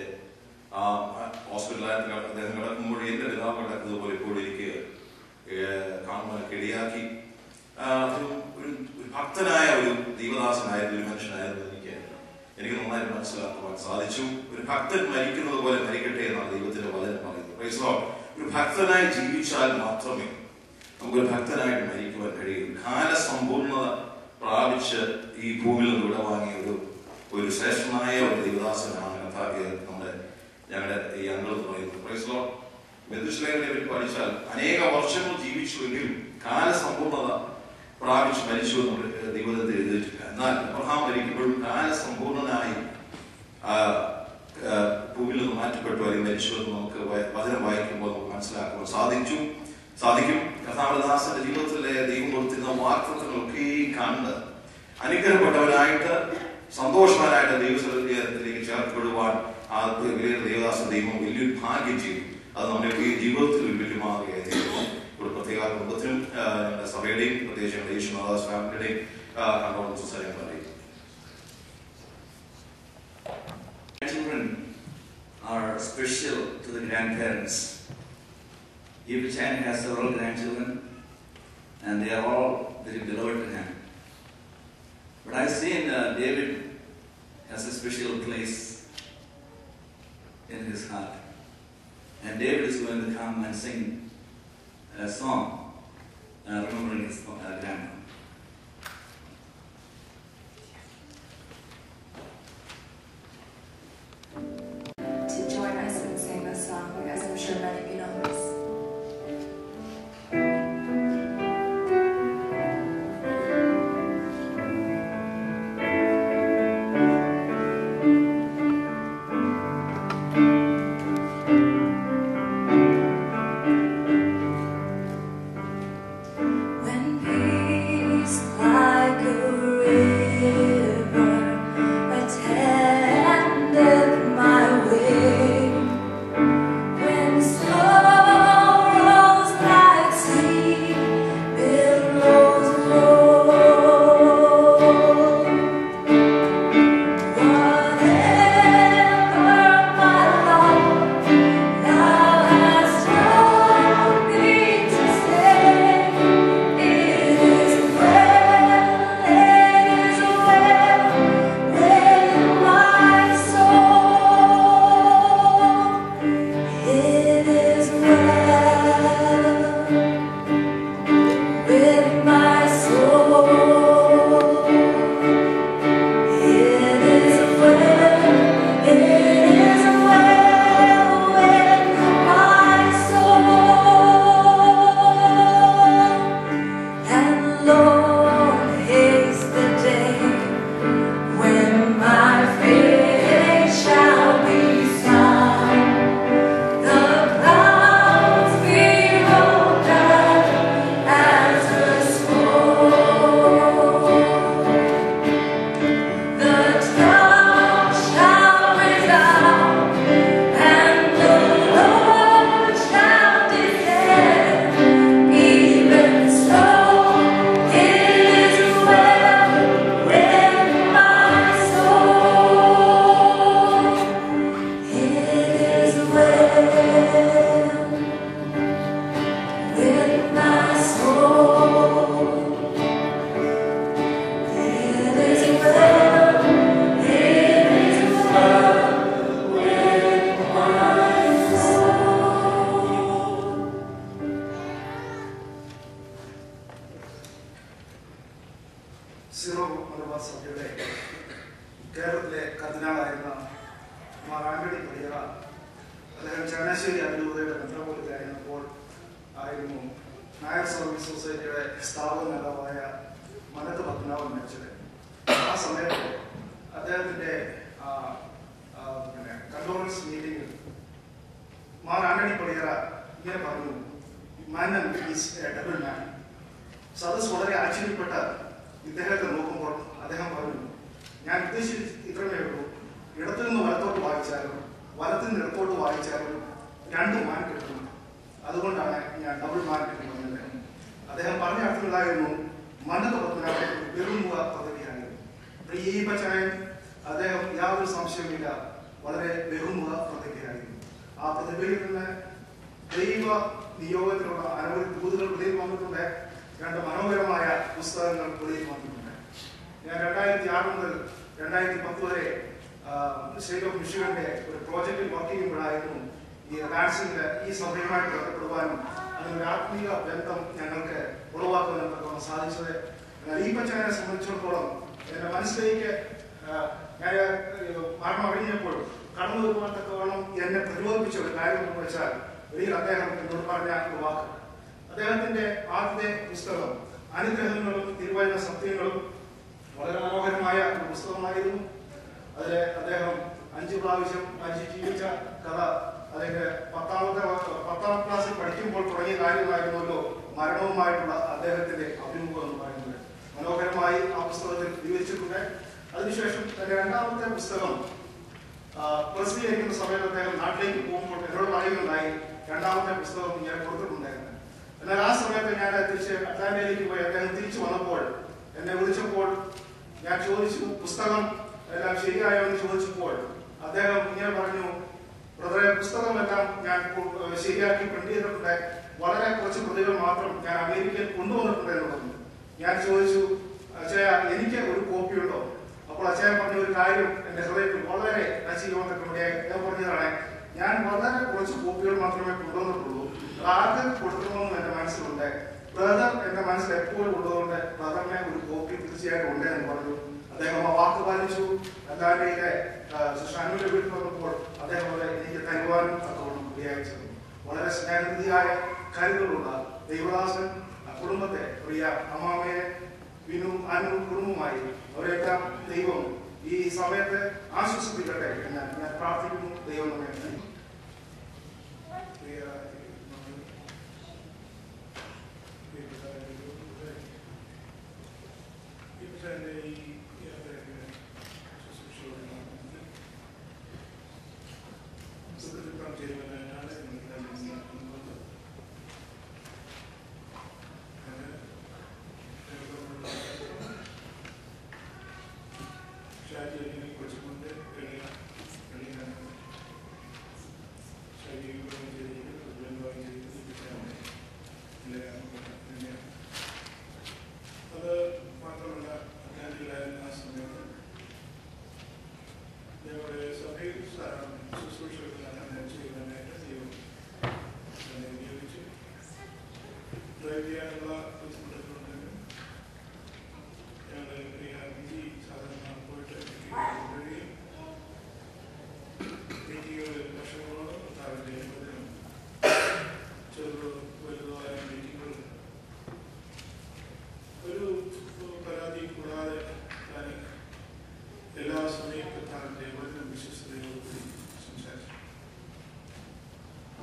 ഹോസ്പിറ്റലായിട്ട് അദ്ദേഹം കിടക്കുമ്പോൾ എൻ്റെ പിതാവ് കിടക്കുന്നത് പോലെ എപ്പോഴും എനിക്ക് കാണുവാനൊക്കെ ഇടയാക്കി. ഒരു ഭക്തനായ ഒരു ദൈവദാസനായിരുന്നു, ഒരു മനുഷ്യനായിരുന്നു. എനിക്ക് നന്നായിട്ട് മനസ്സിലാക്കുവാൻ സാധിച്ചു. ഒരു ഭക്തൻ മരിക്കുന്നത് പോലെ മരിക്കട്ടെ എന്നാണ് ദൈവത്തിന്റെ വചനം പറയുന്നത്. ഒരു ഭക്തനായി ജീവിച്ചാൽ മാത്രമേ നമുക്കൊരു ഭക്തനായിട്ട് മരിക്കുവാൻ കഴിയൂ. കാലസമ്പൂർണത പ്രാപിച്ച് ഈ ഭൂമിയിൽ നിന്ന് വിടവാങ്ങിയ ഒരു ശ്രേഷ്ഠനായ ഒരു ദൈവദാസനാണ് ഞങ്ങളുടെ ഈ അംഗൾ എന്ന് പറയുന്നത്. മെതുശലേഖനെ പറ്റി പഠിച്ചാൽ അനേക വർഷങ്ങൾ ജീവിച്ചുവെങ്കിലും കാലസമ്പൂർണത പ്രാപിച്ച് മരിച്ചു എന്നുള്ള ദൈവത്തെ എഴുതിയിട്ടില്ല. എന്നാൽ അബ്രഹാം മരിക്കുമ്പോഴും കാലസമ്പൂർണനായി ഭൂമിയിൽ നിന്ന് മാറ്റപ്പെട്ടു അല്ലെങ്കിൽ മരിച്ചു എന്ന് നമുക്ക് വചനം വായിക്കുമ്പോൾ നമുക്ക് മനസ്സിലാക്കുവാൻ സാധിക്കും. കർത്താവദാസന്റെ ജീവിതത്തിലെ ദൈവം കൊടുത്തിരുന്ന വാഗ്ദത്തങ്ങളൊക്കെ കണ്ട് അനുഗ്രഹപ്പെട്ടവനായിട്ട് സന്തോഷവാനായിട്ട് ദൈവത്തിലേക്ക് ചേർക്കപ്പെടുവാൻ ആ വലിയ ദേവദാസൻ ദൈവം വലിയൊരു ഭാഗ്യം ചെയ്തു. അത് നമ്മുടെ ഈ ജീവിതത്തിൽ ഒരു വലിയ മാതൃകയായിരുന്നു. ഒരു പ്രത്യേക കുടുംബത്തിനും ഞങ്ങളുടെ സഭയുടെയും പ്രത്യേകിച്ച് ഞങ്ങളുടെ യേശുനാഥാസ് ഫാമിലിയുടെയും കണ്ടോളൻസ് അറിയാൻ പറയും. Children are special to the grandparents. Each child has several grandchildren, and they are all very beloved to him. But I've seen David has a special place in his heart, and David is going to come and sing a song remembering his grandma. To join us and sing this song, as I'm sure many of you know this. When Malabar സഭയുടെ കേരളത്തിലെ കർദിനാളായിരുന്ന മാർ ആന്റണി പടിയറ, അദ്ദേഹം ചങ്ങനാശ്ശേരി അതിരൂപതയുടെ മെത്രാപ്പൊലീത്തയായിരുന്നപ്പോൾ ആയിരുന്നു Nair service സൊസൈറ്റിയുടെ സ്ഥാപക നേതാവായ മനത്ത് പത്മനാഭൻ മരിച്ചത്. ആ സമയത്ത് അദ്ദേഹത്തിന്റെ കണ്ടോളൻസ് മീറ്റിംഗിൽ മാർ ആന്റണി പടിയറ ഇങ്ങനെ പറഞ്ഞു, മാനൻ ഈസ് എ ഡബിൾ മാൻ. സദസ് വളരെ ആശ്ചര്യപ്പെട്ട ഇദ്ദേഹത്തെ നോക്കുമ്പോൾ അദ്ദേഹം പറഞ്ഞു, ഞാൻ ഉദ്ദേശിച്ച് ഇത്രമേ ഉള്ളൂ, ഇടത്തു നിന്ന് വലത്തോട്ട് വായിച്ചാലും വലത്തു നിന്ന് ഇടത്തോട്ട് വായിച്ചാലും 2 മാൻ കിട്ടുന്നു, അതുകൊണ്ടാണ് ഞാൻ ഡബിൾ മാൻ കിട്ടുന്നത്. അദ്ദേഹം പറഞ്ഞ അർത്ഥമുണ്ടായിരുന്നു, മനത്ത് പത്മനാഭൻ വെറുമുഖ പദവിയായിരുന്നു. ഈ പച്ചായൻ അദ്ദേഹം യാതൊരു സംശയമില്ല വളരെ ബഹുമുഖ പ്രതിഭയായിരുന്നു. ആ പ്രതിഭയിൽ നിന്ന് ദൈവ നിയോഗത്തിലുള്ള അനവധി ദൂതുകൾ വെളിയിൽ വന്നിട്ടുണ്ട്. 2 മനോഹരമായ പുസ്തകങ്ങൾ വെളിയിൽ വന്നിട്ടുണ്ട്. ഞാൻ 2006 മുതൽ 2010 വരെ സ്റ്റേറ്റ് ഓഫ് മിഷിഗന്റെ ഒരു പ്രോജക്റ്റിൽ വർക്ക് ചെയ്യുമ്പോഴായിരുന്നു ഈ റാൻസിന്റെ ഈ സഭയുമായിട്ട് ബന്ധപ്പെടുവാനും അതിനൊരു ആത്മീയ ബന്ധം ഞങ്ങൾക്ക് ഉളവാക്കാനും സാധിച്ചത്. എന്നാൽ ഈ പച്ചായനെ സംബന്ധിച്ചിടത്തോളം എന്റെ മനസ്സിലേക്ക് ഞാൻ മരണം കഴിഞ്ഞപ്പോൾ കടന്നു വരുവാൻ തക്കവണ്ണം എന്നെ പ്രചോദിപ്പിച്ച ഒരു കാര്യം എന്ന് വെച്ചാൽ ഒരിക്കൽ അദ്ദേഹം എന്നോട് പറഞ്ഞ ഒരു വാക്ക്, അദ്ദേഹത്തിന്റെ ആദ്യത്തെ പുസ്തകം അനുഗ്രഹങ്ങളും തിരുവചന സത്യങ്ങളും വളരെ മനോഹരമായ ഒരു പുസ്തകമായിരുന്നു. അതിലെ അദ്ദേഹം 5 പ്രാവശ്യം 5 ജീവിച്ച കഥ അതിന്റെ 10ാം ക്ലാസ്സിൽ പഠിക്കുമ്പോൾ തുടങ്ങിയ കാര്യമായിരുന്നല്ലോ മരണവുമായിട്ടുള്ള അദ്ദേഹത്തിന്റെ അഭിമുഖം എന്ന് പറയുന്നത്. മനോഹരമായി ആ പുസ്തകത്തിൽ വിവരിച്ചിട്ടുണ്ട്. അതിനുശേഷം തന്റെ 2ാമത്തെ പുസ്തകം പ്രസിദ്ധീകരിക്കുന്ന സമയത്ത് അദ്ദേഹം നാട്ടിലേക്ക് പോകുമ്പോൾ എന്നോട് പറയുന്നുണ്ടായി, 2ാമത്തെ പുസ്തകം ഞാൻ കൊടുത്തിട്ടുണ്ടായിരുന്നു. എന്നാൽ ആ സമയത്ത് ഞാൻ തിരിച്ച് അറ്റ്ലാന്റയിലേക്ക് പോയി അദ്ദേഹം തിരിച്ചു വന്നപ്പോൾ എന്നെ വിളിച്ചപ്പോൾ ഞാൻ ചോദിച്ചു, പുസ്തകം എല്ലാം ശരിയായോ എന്ന് ചോദിച്ചപ്പോൾ അദ്ദേഹം ഇങ്ങനെ പറഞ്ഞു, ബ്രദറെ, പുസ്തകമെല്ലാം ഞാൻ ശരിയാക്കി പ്രിന്റ് ചെയ്തിട്ടുണ്ട്, വളരെ കുറച്ച് പ്രതികൾ മാത്രം ഞാൻ അമേരിക്കയിൽ കൊണ്ടുവന്നിട്ടുണ്ട് എന്ന് പറഞ്ഞു. ഞാൻ ചോദിച്ചു, അച്ഛയ എനിക്ക് ഒരു കോപ്പി ഉണ്ടോ? അപ്പോൾ അച്ഛൻ പറഞ്ഞ ഒരു കാര്യം എന്റെ ഹൃദയത്തിൽ വളരെ നശിക്കുവാൻ ഞാൻ പറഞ്ഞതാണ്, ഞാൻ വളരെ കുറച്ച് കോപ്പികൾ മാത്രമേ കൊണ്ടുവന്നിട്ടുള്ളൂ, ആർക്കും കൊടുക്കണമെന്ന് എന്റെ മനസ്സിലുണ്ട്. ബ്രദർ എന്റെ മനസ്സിൽ എപ്പോഴും ഉള്ളതുകൊണ്ട് ബ്രദറിനെ ഒരു കോപ്പി തീർച്ചയായിട്ടും ഉണ്ട് എന്ന് പറഞ്ഞു. അദ്ദേഹം ആ വാക്ക് പാലിച്ചു. അല്ലാതെ ഷാനുവിന്റെ വീട്ടിൽ വന്നപ്പോൾ അദ്ദേഹം അത് എനിക്ക് തരുവാനും അതുകൊണ്ട് ഉപയോഗിച്ചത്. വളരെ സ്നേഹനിധിയായ കരുതലുള്ള ദൈവദാസൻ കുടുംബത്തെ, പ്രിയ അമ്മാമയെ, വിനു, അനു കുടുംബമായി അവരെല്ലാം ദൈവം ഈ സമയത്ത് ആശ്വസിപ്പിക്കട്ടെ എന്ന് ഞാൻ പ്രാർത്ഥിക്കുന്നു. ദൈവം നമ്മെ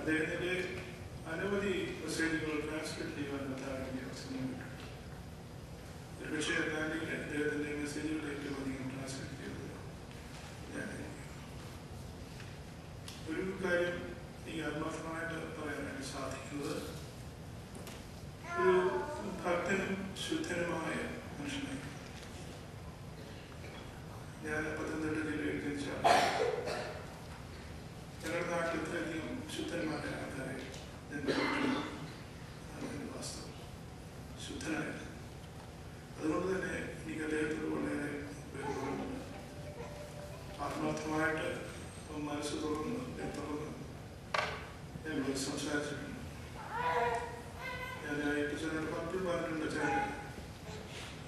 അദ്ദേഹത്തിന്റെ അനവധി മെസ്സേജുകൾ ട്രാൻസ്ക്രിപ്റ്റ് ചെയ്യുവാൻ പക്ഷേ അദ്ദേഹത്തിന്റെ മെസ്സേജുകൾ ഏറ്റവും അധികം ട്രാൻസ്ക്രിപ്റ്റ് ചെയ്തത് ഒരു കാര്യം ഈ ആത്മാർത്ഥമായിട്ട് പറയാനായിട്ട് സാധിക്കുന്നത്, ഒരു ഭക്തനും ശുദ്ധനുമായ മനുഷ്യനായി ഞാൻ പത്തനംതിട്ട ജില്ലയിൽ ജനിച്ച ഞങ്ങളുടെ നാട്ടിൽ ഇത്രയധികം ശുദ്ധന്മാരെ ആൾക്കാരെ വാസ്തവം ശുദ്ധനായത്. അതുകൊണ്ട് തന്നെ എനിക്ക് അദ്ദേഹത്തോട് വളരെ ബഹുമാനമുണ്ട്. ആത്മാർത്ഥമായിട്ട് മനസ്സ് തുറന്ന് ഞങ്ങൾ സംസാരിച്ചിട്ടുണ്ട്. ഞാൻ പലപ്പോഴും പറഞ്ഞിട്ടുണ്ട്,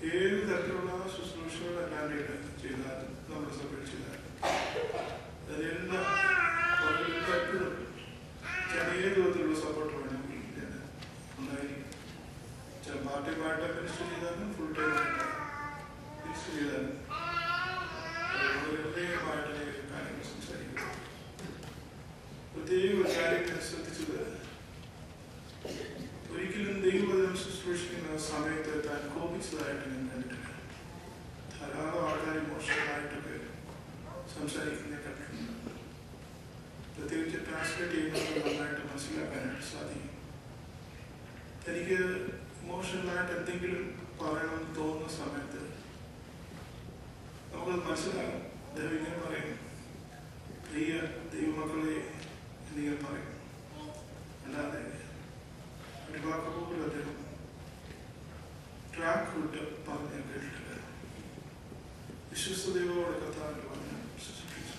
ഏത് തരത്തിലുള്ള ശുശ്രൂഷകൾ എല്ലാവരും ചെയ്താലും നമ്മുടെ സഭയിൽ ചെയ്താലും അതിലെല്ലാം എപ്പോഴും ചെറിയ തോതിലുള്ള സപ്പോർട്ട് വേണമെങ്കിൽ ഉണ്ടായിരിക്കും. ചില പാർട്ടിയുമായിട്ട് മിനിസ്റ്റർ ചെയ്താലും ഫുൾ ടൈം മിനിസ്റ്റർ ചെയ്താലും ഹൃദയമായിട്ട് കാര്യങ്ങൾ സംസാരിക്കുക. പ്രത്യേക ഒരു കാര്യം ശ്രദ്ധിച്ചത്, ഒരിക്കലും ദൈവവചനം ശുശ്രൂഷിക്കുന്ന സമയത്ത് താൻ കോപിച്ചതായിട്ട് ഞാൻ കണ്ടിട്ടില്ല. ധാരാളം ആൾക്കാർ ഇമോഷണലായിട്ടൊക്കെ സംസാരിക്കുന്ന കണ്ടിട്ടുണ്ട്. പ്രത്യേകിച്ച് ട്രാൻസ്ലേറ്റ് ചെയ്യുന്നത് നന്നായിട്ട് മനസ്സിലാക്കാനായിട്ട് സാധിക്കും. തനിക്ക് ഇമോഷണലായിട്ട് എന്തെങ്കിലും പറയണമെന്ന് തോന്നുന്ന സമയത്ത് നമുക്കത് മനസ്സിലാകും. ദൈവം ഇങ്ങനെ പറയും, പ്രിയ ദൈവമക്കളെ എന്നിങ്ങനെ പറയും. അല്ലാതെ ഒരു വാക്ക് പോലും അദ്ദേഹം ട്രാക്ക് വിട്ട് പറഞ്ഞ് കേട്ടിട്ടില്ല. വിശ്വസ്തയോടെ കർത്താവിന്റെ വചനം വിശ്വസിപ്പിച്ചു.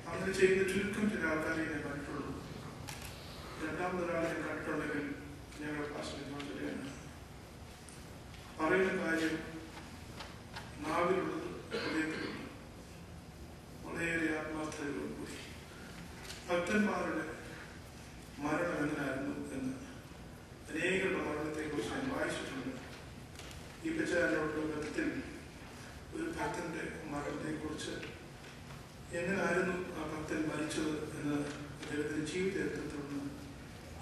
അങ്ങനെ ചെയ്യുന്ന ചുരുക്കം ചില ആൾക്കാരെ ഞാൻ കണ്ടിട്ടുള്ളൂ. രണ്ടാമതൊരാളെ ഞാൻ കണ്ടിട്ടുണ്ടെങ്കിൽ ഞങ്ങളുടെ പാസ്റ്ററിയാണ്. പറയുന്ന കാര്യം നാവിലുള്ളത് ഹൃദയത്തിലുണ്ട്. വളരെയേറെ ആത്മാർത്ഥതയോടുകൂടി ഭക്തന്മാരുടെ മരണം എങ്ങനായിരുന്നു എന്ന് അനേകരുടെ മരണത്തെക്കുറിച്ച് ഞാൻ വായിച്ചിട്ടുണ്ട്. ഈ പച്ചാരോടുള്ള ബന്ധത്തിൽ ഒരു ഭക്തന്റെ മരണത്തെക്കുറിച്ച് എങ്ങനായിരുന്നു ആ ഭക്തൻ മരിച്ചത് എന്ന് അദ്ദേഹത്തിന്റെ ജീവിതത്തിൽ നിന്ന്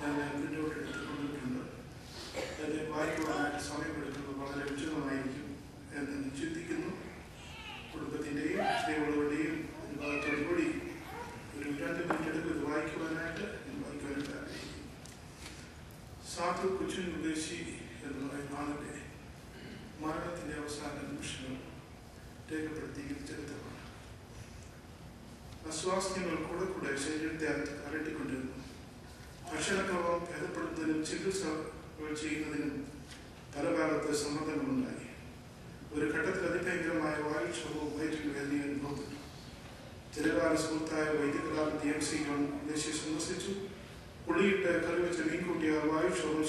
ഞാൻ മുന്നോട്ട് എടുത്തുകൊണ്ടിട്ടുണ്ട്. അത് വായിക്കുവാനായിട്ട് സമയമെടുക്കുന്നത് വളരെ ഉചിതമായിരിക്കും എന്ന് ഞാൻ ചിന്തിക്കുന്നു. കുടുംബത്തിൻ്റെയും സ്ത്രീകളുടെയും ഭാഗത്തോടുകൂടി ഒരു 2 മിനിറ്റ് എടുക്കും ഇത് വായിക്കുവാനായിട്ട് വായിക്കുവാനായിട്ട് ആഗ്രഹിക്കും. സാധു കൊച്ചിൻ ഉദ്ദേശി എന്ന് പറയുന്ന ആളിന്റെ മരണത്തിന്റെ അവസാന നിമിഷങ്ങൾ രേഖപ്പെടുത്തിയിരിക്കുന്ന ചരിത്രമാണ്. അസ്വാസ്ഥ്യങ്ങൾ കൂടെ ശരീരത്തെ അലട്ടിക്കൊണ്ടിരുന്നു. ഭക്ഷണക്രമം ഭേദപ്പെടുത്തുന്നതിനും ചികിത്സകൾ ചെയ്യുന്നതിനും പല ഭാഗത്ത് സമ്മർദ്ദങ്ങളുണ്ടായി. ഒരു ഘട്ടത്തിൽ അതിഭയങ്കരമായ വായുക്ഷോഭവും വയറ്റിൽ വേദനയും അനുഭവപ്പെട്ടു. ചിലകാല സുഹൃത്തായ വൈദ്യകലാൽ DMC ദേശീയ സന്ദർശിച്ചു. പുളിയിട്ട് കറിവെച്ച് മീൻകൂട്ടിയ വായുക്ഷോഭം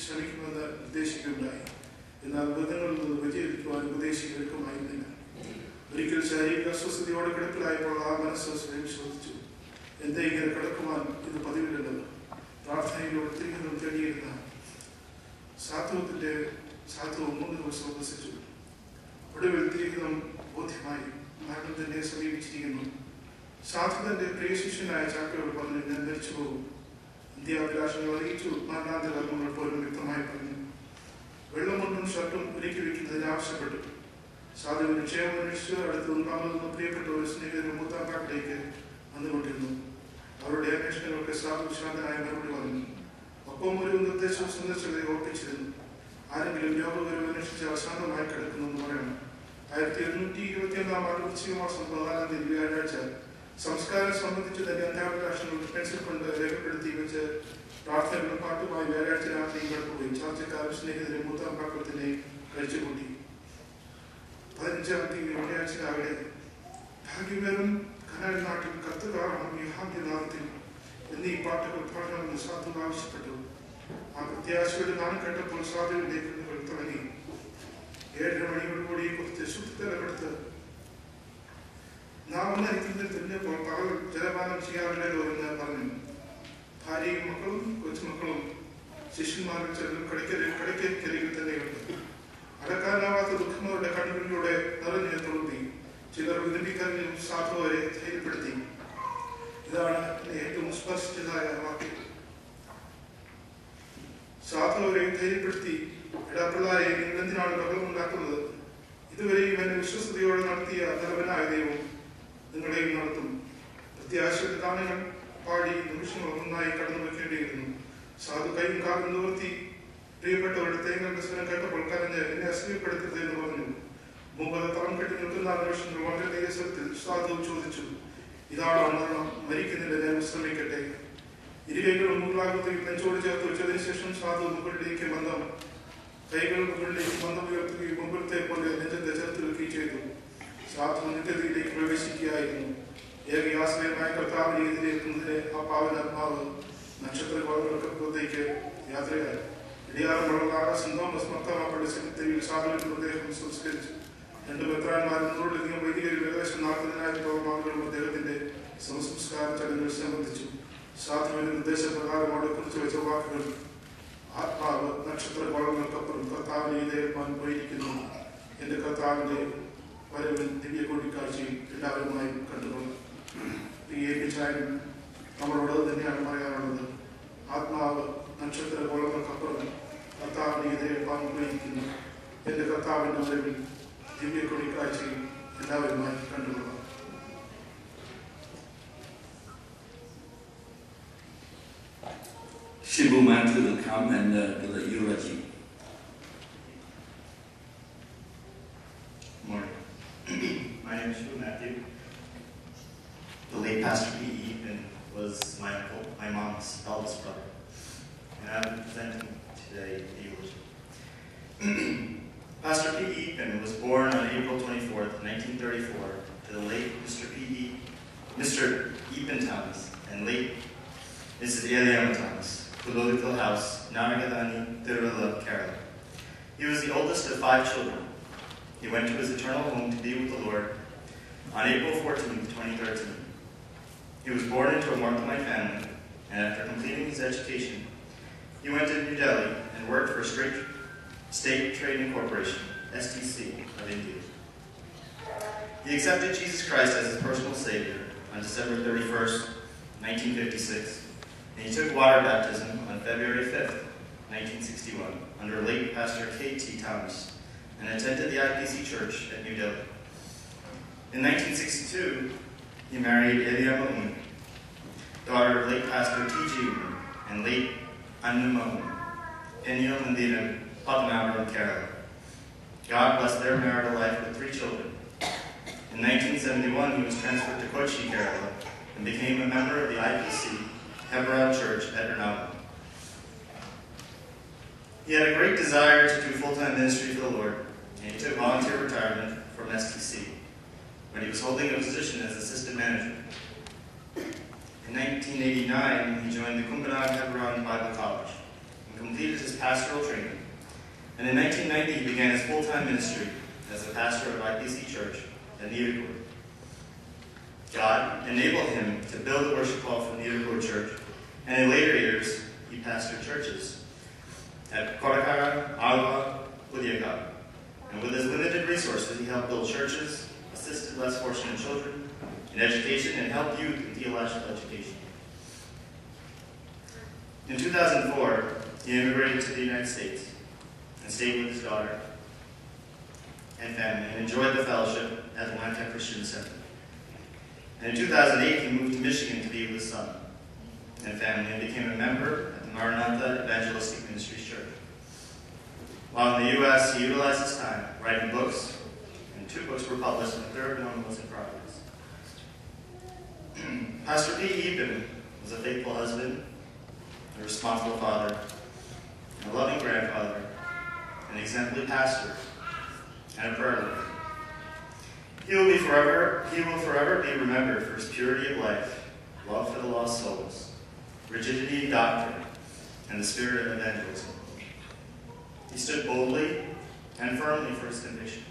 ശമിക്കുമെന്ന് നിർദ്ദേശിക്കുകയുണ്ടായി. എന്നാൽ ബന്ധങ്ങളിൽ നിന്ന് വ്യതിചലിക്കുവാൻ ഉപദേശിക്ക് എളുപ്പമായിരുന്നില്ല. ഒരിക്കൽ ശാരീരിക അസ്വസ്ഥതയോടെ കിടപ്പിലായപ്പോൾ ആ മനസ്സ് സ്വയം ചോദിച്ചു, എന്തേ ഇങ്ങനെ കിടക്കുവാൻ ഇത് പതിവില്ലല്ലോ. പ്രാർത്ഥനയിലൂടെ തിരികെ തേടിയിരുന്ന സാധുവും 3 ദിവസം ഉപസിച്ചു. ഒടുവിൽ തിരികെ ബോധ്യമായി മരണം തന്നെ സമീപിച്ചിരിക്കുന്നു. സാധു തന്റെ പ്രിയ ശിഷ്യനായ ചാക്കയോട് പറഞ്ഞു, ഞാൻ മരിച്ചു പോകും. അന്ത്യാഭിലാഷങ്ങൾ അറിയിച്ചു. മരണാന്ത കർമ്മങ്ങൾ പോലും വ്യക്തമായി പറഞ്ഞു. വെള്ളമുണ്ടും ഷർട്ടും ഒരുക്കി വയ്ക്കുന്നതിന് ആവശ്യപ്പെട്ടു. സാധുവിന് ക്ഷേമം അന്വേഷിച്ചു. അടുത്ത് ഉണ്ടാകുന്ന പ്രിയപ്പെട്ട ഒരു സ്നേഹിതരും മൂത്താക്കാട്ടിലേക്ക് വന്നുകൊണ്ടിരുന്നു. അവരുടെ അന്വേഷണങ്ങൾക്ക് സാധു വിശ്രാന്തനായ മറുപടി പറഞ്ഞു. ഒപ്പം ഒരു നിർദ്ദേശം സന്ദർശകരെ ഓർപ്പിച്ചിരുന്നു. ആരെങ്കിലും രോഗവിവരം അന്വേഷിച്ച് അശാന്തമായി കിടക്കുന്നു എന്ന് പറയണം. 1821 ആണ്ട് വൃശ്ചികമാസം 14-ാം തീയതി വ്യാഴാഴ്ച സംസ്കാരം സംബന്ധിച്ച് തന്നെ അന്ത്യാഭിലാഷങ്ങൾ പെൻസിൽ കൊണ്ട് രേഖപ്പെടുത്തി വെച്ച് പ്രാർത്ഥനകളും പാട്ടുമായി വ്യാഴാഴ്ച രാത്രി കിടക്കുകയും ചാർച്ചക്കാരും സ്നേഹിതരും മൂത്താമ്പാക്കത്തിനെ കഴിച്ചുകൂട്ടി. 15-ാം തീയതി വെള്ളിയാഴ്ച രാവിലെ ഭാഗ്യവരും കനൽ നാട്ടിൽ കത്തുകാരണം യാഹാദ്യനാഥത്തിൽ എന്നീ പാട്ടുകൾ പാടണമെന്ന് സാധു ആവശ്യപ്പെട്ടു. ആ പ്രത്യാശയുടെ നാം കേട്ടപ്പോൾ സാധുവിന്റെ കണ്ണുകൾ തുടങ്ങി. 7 മണിയോടുകൂടി കുറച്ച് ശുദ്ധതലപ്പെടുത്ത് നാം ഒന്നരിക്കുന്നതിൽ തിരിഞ്ഞപ്പോൾ പകൽ ജലപാനം ചെയ്യാറില്ലല്ലോ എന്ന് പറഞ്ഞു. ഭാര്യയും മക്കളും കൊച്ചുമക്കളും ശിഷ്യന്മാരും ചെല്ലും കടയ്ക്കരികിൽ തന്നെയുണ്ട്. അടക്കാനാവാത്ത ദുഃഖം അവരുടെ കണ്ണുകളിലൂടെ നിറഞ്ഞു തുളുമ്പി. ചിലർ വിനിപ്പിക്കാനും സാധു വരെ ധൈര്യപ്പെടുത്തി. ഇതാണ് ഏറ്റവും സ്പർശിച്ചതായ വാക്യം. സാധു അവരെ ധൈര്യപ്പെടുത്തി, എടാ പിള്ളാരെ, നിങ്ങൾ എന്തിനാണ് ബഹളമുണ്ടാക്കുന്നത്? ഇതുവരെയും എന്നെ വിശ്വസ്തയോടെ നടത്തിയ നല്ലവനായ ദൈവം നിങ്ങളെയും നടത്തും. പ്രത്യാശയുടെ ഗാനങ്ങൾ പാടി നിമിഷങ്ങൾ ഒന്നായി കടന്നു വയ്ക്കേണ്ടിയിരുന്നു. സാധു കൈയും കാലും നിവർത്തി പ്രിയപ്പെട്ടവരുടെ തേങ്ങളുടെ സ്വരം കേട്ടപ്പോൾ കരഞ്ഞ്, എന്നെ അസൂയപ്പെടുത്തരുത് എന്ന് പറഞ്ഞു. മുമ്പ് തളം കെട്ടി നിൽക്കുന്ന അന്വേഷണങ്ങൾ വളരെ ദേവസ്വത്തിൽ സാധു ചോദിച്ചു, ഇതാണോ മരണം? മരിക്കുന്നില്ല, ഞാൻ വിശ്രമിക്കട്ടെ. ഇരുകൈകളും മുകളാകൃതിയിൽ നെഞ്ചോട് ചേർത്ത് വെച്ചതിന് ശേഷം സാധു മുകളിലേക്ക് കൈകൾ മുകളിലേക്ക് മന്ദം ഉയർത്തുകയും മുമ്പിലത്തെ പോലെ നെഞ്ചത്തെ ചേർത്ത് വെക്കുകയും ചെയ്തു. സാധു നിത്യതയിലേക്ക് പ്രവേശിക്കുകയായിരുന്നു. ഏകയാശ്രയമായ കർത്താവിനെ എതിരേൽക്കുന്നതിന് ആ പാവനാത്മാവ് നക്ഷത്രകോളങ്ങൾക്കപ്പുറത്തേക്ക് യാത്രയായി. ഇടിയാറും വളർന്നാറ് സെന്റ് തോമസ് മർത്താമപ്പള്ളി സെമിത്തേരിയിൽ സാധനത്തിൽ അദ്ദേഹം സംസ്കരിച്ചു. 2 മെത്രാന്മാരും 100-ലധികം വൈദികരിൽ ഏകദേശം 40,000-ഓളം ആളുകളും അദ്ദേഹത്തിന്റെ സംസ്കാര ചടങ്ങുകൾ സംബന്ധിച്ചു. സാധുവിന്റെ നിർദ്ദേശപ്രകാരം അവിടെ കുറിച്ച് വെച്ച വാക്കുകൾ: ആത്മാവ് നക്ഷത്രകോളങ്ങൾക്കപ്പുറം കർത്താവിനെ ഇതേൽപ്പാൻ പോയിരിക്കുന്നു. എന്റെ കർത്താവിന്റെ വരവിൽ ദിവ്യ കൂടിക്കാഴ്ചയിൽ എല്ലാവരുമായും കണ്ടുകൊള്ളു. ഏൽപ്പിച്ചാലും നമ്മളോട് തന്നെയാണ് പറയാനുള്ളത്. ആത്മാവ് നക്ഷത്രകോളങ്ങൾക്കപ്പുറം കർത്താവിനെ ഇതേൽപ്പാൻ പോയിരിക്കുന്നു. എന്റെ കർത്താവിന്റെ വരവിൽ ദിവ്യ കൂടിക്കാഴ്ചയിൽ എല്ലാവരുമായി കണ്ടുകൊള്ളാം. Shibu Matthew will come and do the eulogy. Good morning. My name is Shibu Matthew. The late Pastor P.E. Eapen was my uncle, my mom's eldest brother. And I will present him today the eulogy. Pastor P.E. Eapen was born on April 24th, 1934, to the late Mr. Eapen Thomas and late Mrs. Eliana Thomas, Kulodikal House, Naragadani, Tirula, Kerala. He was the oldest of 5 children. He went to his eternal home to be with the Lord on April 14th, 2013. He was born into a Marthamite family, and after completing his education, he went to New Delhi and worked for State Trading Corporation, STC, of India. He accepted Jesus Christ as his personal Savior on December 31st, 1956, and he took water baptism on February 5th, 1961, under late Pastor K.T. Thomas, and attended the IPC Church at New Delhi. In 1962, he married Eliama Uman, daughter of late Pastor T.G. Uman and late Annuma Uman, Enyo Mandiram, Padmanabharam, Kerala. God blessed their marital life with 3 children. In 1971, he was transferred to Kochi, Kerala, and became a member of the IPC Hebron Church at Ernakulam. He had a great desire to do full-time ministry for the Lord, and he took volunteer retirement from STC when he was holding a position as assistant manager. In 1989, he joined the Kumbanag Hebron Bible College and completed his pastoral training. And in 1990, he began his full-time ministry as a pastor of IPC Church at Neerakur. God enabled him to build a worship hall for Neerakur Church, and in later years, he pastored churches at Korakara, Alva, Udyaka. And with his limited resources, he helped build churches, assisted less fortunate children in education, and helped youth in theological education. In 2004, he immigrated to the United States and stayed with his daughter and family and enjoyed the fellowship at the Atlanta Christian Center. And in 2008, he moved to Michigan to be with his son and family and became a member at the Maranatha Evangelistic Ministries Church. While in the U.S., he utilized his time writing books, and 2 books were published, and the 3rd one was in progress. Pastor P. Eapen was a faithful husband, a responsible father, and a loving grandfather, an exemplary pastor, and a prayer leader. He will forever be remembered for his purity of life, love for the lost souls, rigidity in doctrine, and the spirit of evangelism. He stood boldly and firmly for his conviction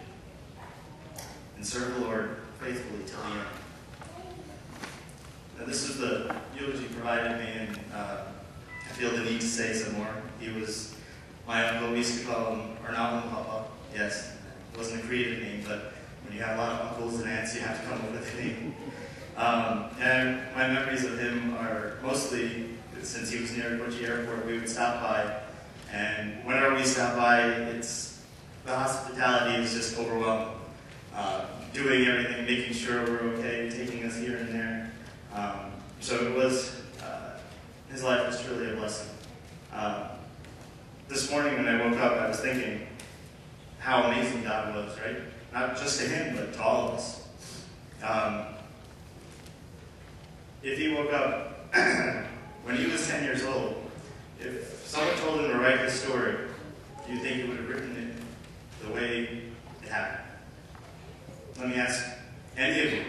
and served the Lord faithfully till the end. Now, this is the eulogy provided me, and I feel the need to say some more. He was my uncle. We used to call him Ernakulam Papa. Yes, it wasn't a creative name, but when you have a lot of uncles and aunts, you have to come up with a name. And my memories of him are mostly, since he was near Kochi Airport, we would stop by, and whenever we stop by, the hospitality is just overwhelming. Doing everything, making sure we're okay, taking us here and there. So it was, his life was truly a blessing. This morning when I woke up, I was thinking how amazing God was, right? Not just to him, but to all of us. If he woke up when he was 10 years old, if someone told him to write this story, do you think he would have written it the way it happened? Let me ask any of you.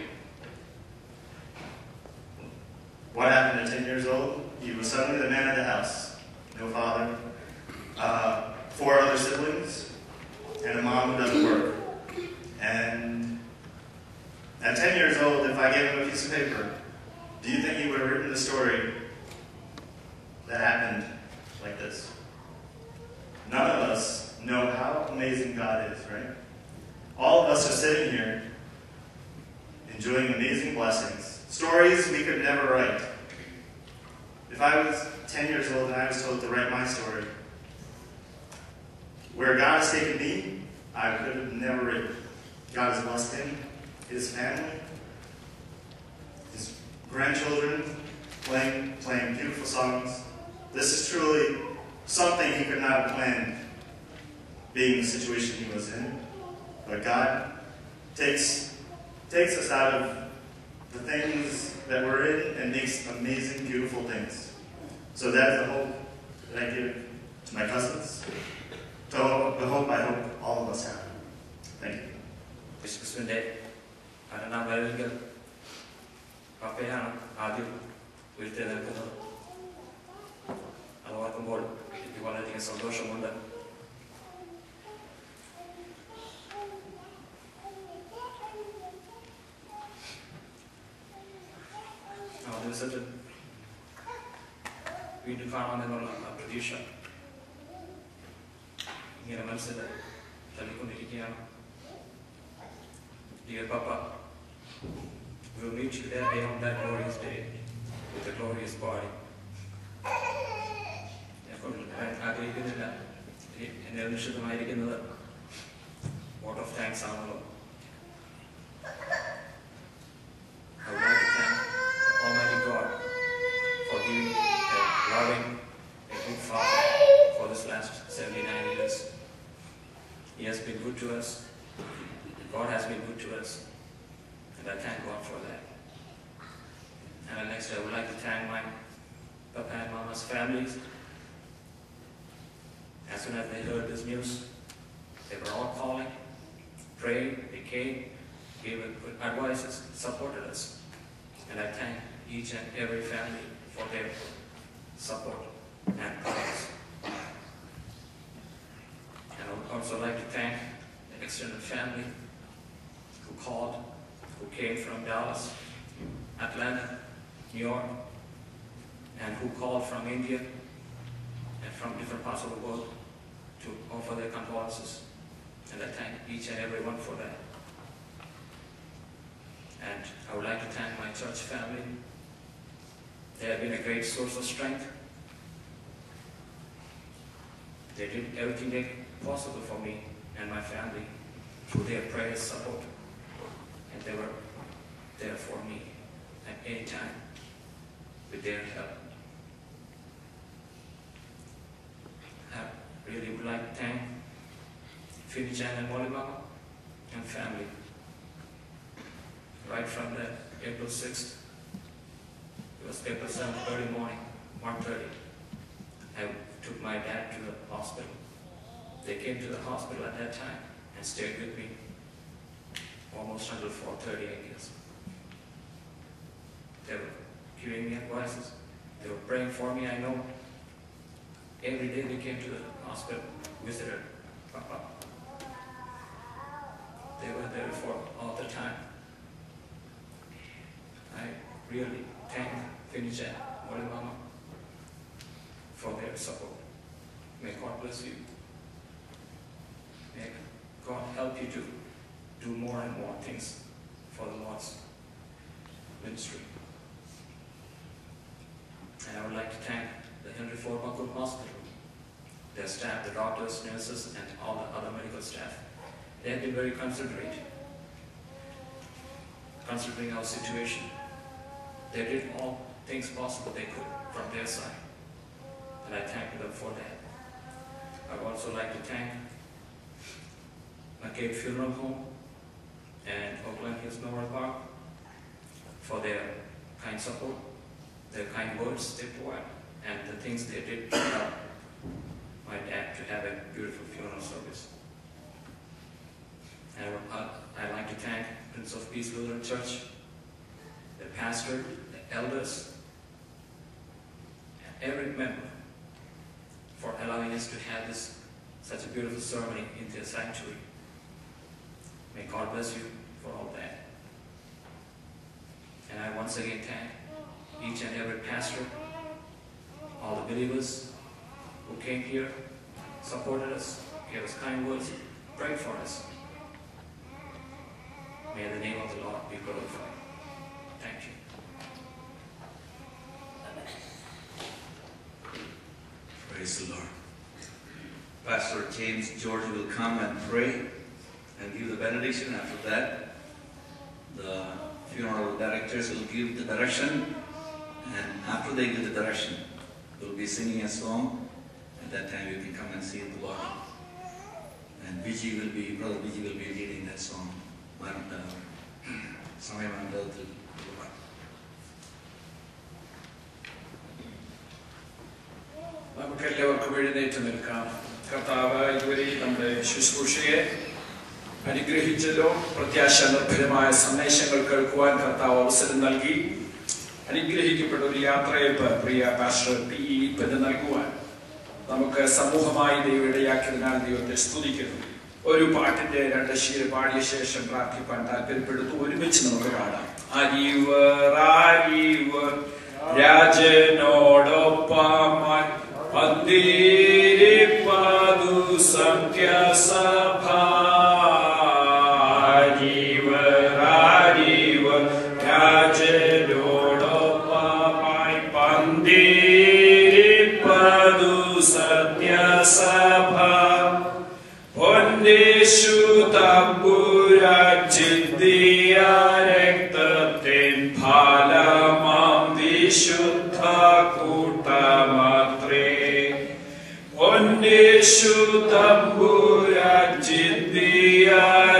What happened at 10 years old? He was suddenly the man of the house. No father, 4 other siblings, and a mom who doesn't work. And at 10 years old, if I gave him a piece of paper, do you think he would have written the story that happened like this? None of us know how amazing God is, right? All of us are sitting here enjoying amazing blessings, stories we could never write. If I was 10 years old and I was told to write my story, where God has taken me, I could have never written. God has blessed him, his family, his grandchildren, playing beautiful songs. This is truly something he could not have planned, being the situation he was in. But God takes us out of the things that we're in and makes amazing, beautiful things. So that's the hope that I give to my cousins, the hope I hope all of us have. Thank you. ക്രിസ്തുവിൻ്റെ മരണവേളയിൽ പപ്പയാണ് ആദ്യം ഉയർത്തെഴുന്നേൽക്കുന്നത്. അത് ഓർക്കുമ്പോൾ എനിക്ക് വളരെയധികം സന്തോഷമുണ്ട്. ആ ദിവസത്തിൽ വീണ്ടും കാണാമെന്നുള്ള പ്രതീക്ഷ ഇങ്ങനെ മനസ്സിൽ തള്ളിക്കൊണ്ടിരിക്കുകയാണ്. Dear Papa, we'll meet you there beyond that glorious day with a glorious body. ഞാൻ ആഗ്രഹിക്കുന്നില്ല എന്നെ നിശ്ചിതമായിരിക്കുന്നത് വോട്ട് ഓഫ് താങ്ക്സ് ആണല്ലോ. I would like to thank Almighty God for giving a loving, a good Father for this last 79 years. He has been good to us. God has been good to us, and I thank God for that. And next, I would like to thank my Papa and Mama's families. As soon as they heard this news, they were all calling, praying, they came, gave good advices, supported us. And I thank each and every family for their support and prayers. And I would also like to thank the extended family who called, who came from Dallas, Atlanta, New York, and who called from India and from different parts of the world to offer their condolences. And I thank each and every one for that. And I would like to thank my church family. They have been a great source of strength. They did everything they possible for me and my family through their prayers, support. And they were there for me at any time with their help. I really would like to thank Finichan and Molimama and family. Right from the April 6th, it was April 7th, early morning, 1:30. I took my dad to the hospital. They came to the hospital at that time and stayed with me almost until 4:30, I guess. They were giving me advices. They were praying for me, I know. Every day they came to the hospital, visited Papa. They were there for all the time. I really thank Finichan, Molimama for their support. May God bless you. May God help you to do more and more things for the Lord's ministry. And I would like to thank the Henry Ford Buckle Hospital, their staff, the doctors, nurses, and all the other medical staff. They have been very considerate, considering our situation. They did all things possible they could from their side, and I thank them for that. I would also like to thank McCabe Funeral Home and Oakland Hills Memorial Park for their kind support, their kind words they provide, and the things they did to help my dad to have a beautiful funeral service. And I'd like to thank Prince of Peace Lutheran Church, the pastor, the elders, and every member for allowing us to have such a beautiful ceremony in the sanctuary. May God bless you for all that. And I once again thank each and every pastor, all the believers who came here, supported us, gave us kind words, prayed for us. May the name of the Lord be glorified. Thank you. Praise the Lord. Pastor James George will come and pray and give the benediction. After that, the funeral directors will give the direction, and after they give the direction, they will be singing a song. At that time, you can come and see the Lord. And Brother Vijay will be leading that song. നമുക്കെല്ലാവർക്കും എഴുന്നേറ്റ് നിൽക്കാം. കർത്താവ് ഇതുവരെ നമ്മുടെ ശുശ്രൂഷയെ അനുഗ്രഹിച്ചല്ലോ. പ്രത്യാശ നിർഭരമായ സന്ദേശങ്ങൾ കേൾക്കുവാൻ കർത്താവ് അവസരം നൽകി. അനുഗ്രഹിക്കപ്പെട്ട ഒരു യാത്രയപ്പ് പ്രിയ പാസ്റ്റർ P.E. നൽകുവാൻ നമുക്ക് സമൂഹമായി ദൈവം ഇടയാക്കിയതിനാൽ ദൈവത്തെ സ്തുതിക്കുന്നു. ഒരു പാട്ടിന്റെ 2 ശീലം പാടിയ ശേഷം പ്രാർത്ഥിക്കാൻ താല്പര്യപ്പെടുന്നു. ഒരുമിച്ച് നമുക്ക് പാടാം. അരിവർ രാജനോടൊപ്പമായി പന്തിരിപ്പതു സന്ധ്യാസഭ. അരിവർ രാജനോടൊപ്പമായി പന്തിരിപ്പതു സന്ധ്യാസഭ. പൊന്നേശു തമ്പുരാജിദ്ധിയ രക്തത്തിൻ ഫലമാം വിശുദ്ധ കൂട്ടമത്രേ. പൊന്നേശു തമ്പുരാജിദ്ധിയ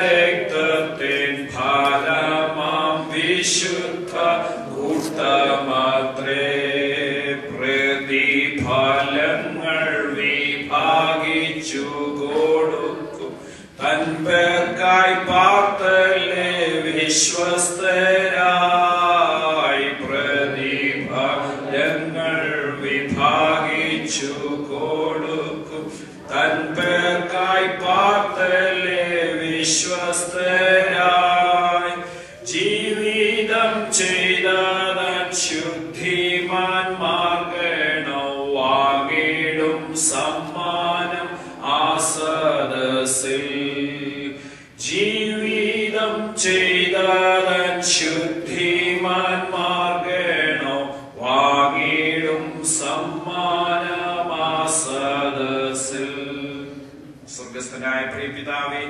രക്തത്തിൻ ഫലമാം വിശുദ്ധ കൂട്ടമത്രേ. പ്രതിഫലങ്ങൾ വിഭാഗിച്ചു കൊടുക്കും തൻപേർക്കായി പാർത്തലെ വിശ്വസ്തരായി. പ്രതിഫലങ്ങൾ വിഭാഗിച്ചു കൊടുക്കും തൻപേർക്കായി പാർത്തലെ വിശ്വസ്തരായി. ജീവിതം ചെയ്തതൻ ശുദ്ധിമാന്മാർ ഗണവാകിടും സമ്മാനം ആസദസിൽ. ജീവിതം ചെയ്തതൻ ശുദ്ധിമാന്മാർ ഗണവാകിടും സമ്മാനം ആസദസിൽ. സ്വർഗസ്ഥനായ പ്രിയ പിതാവേ,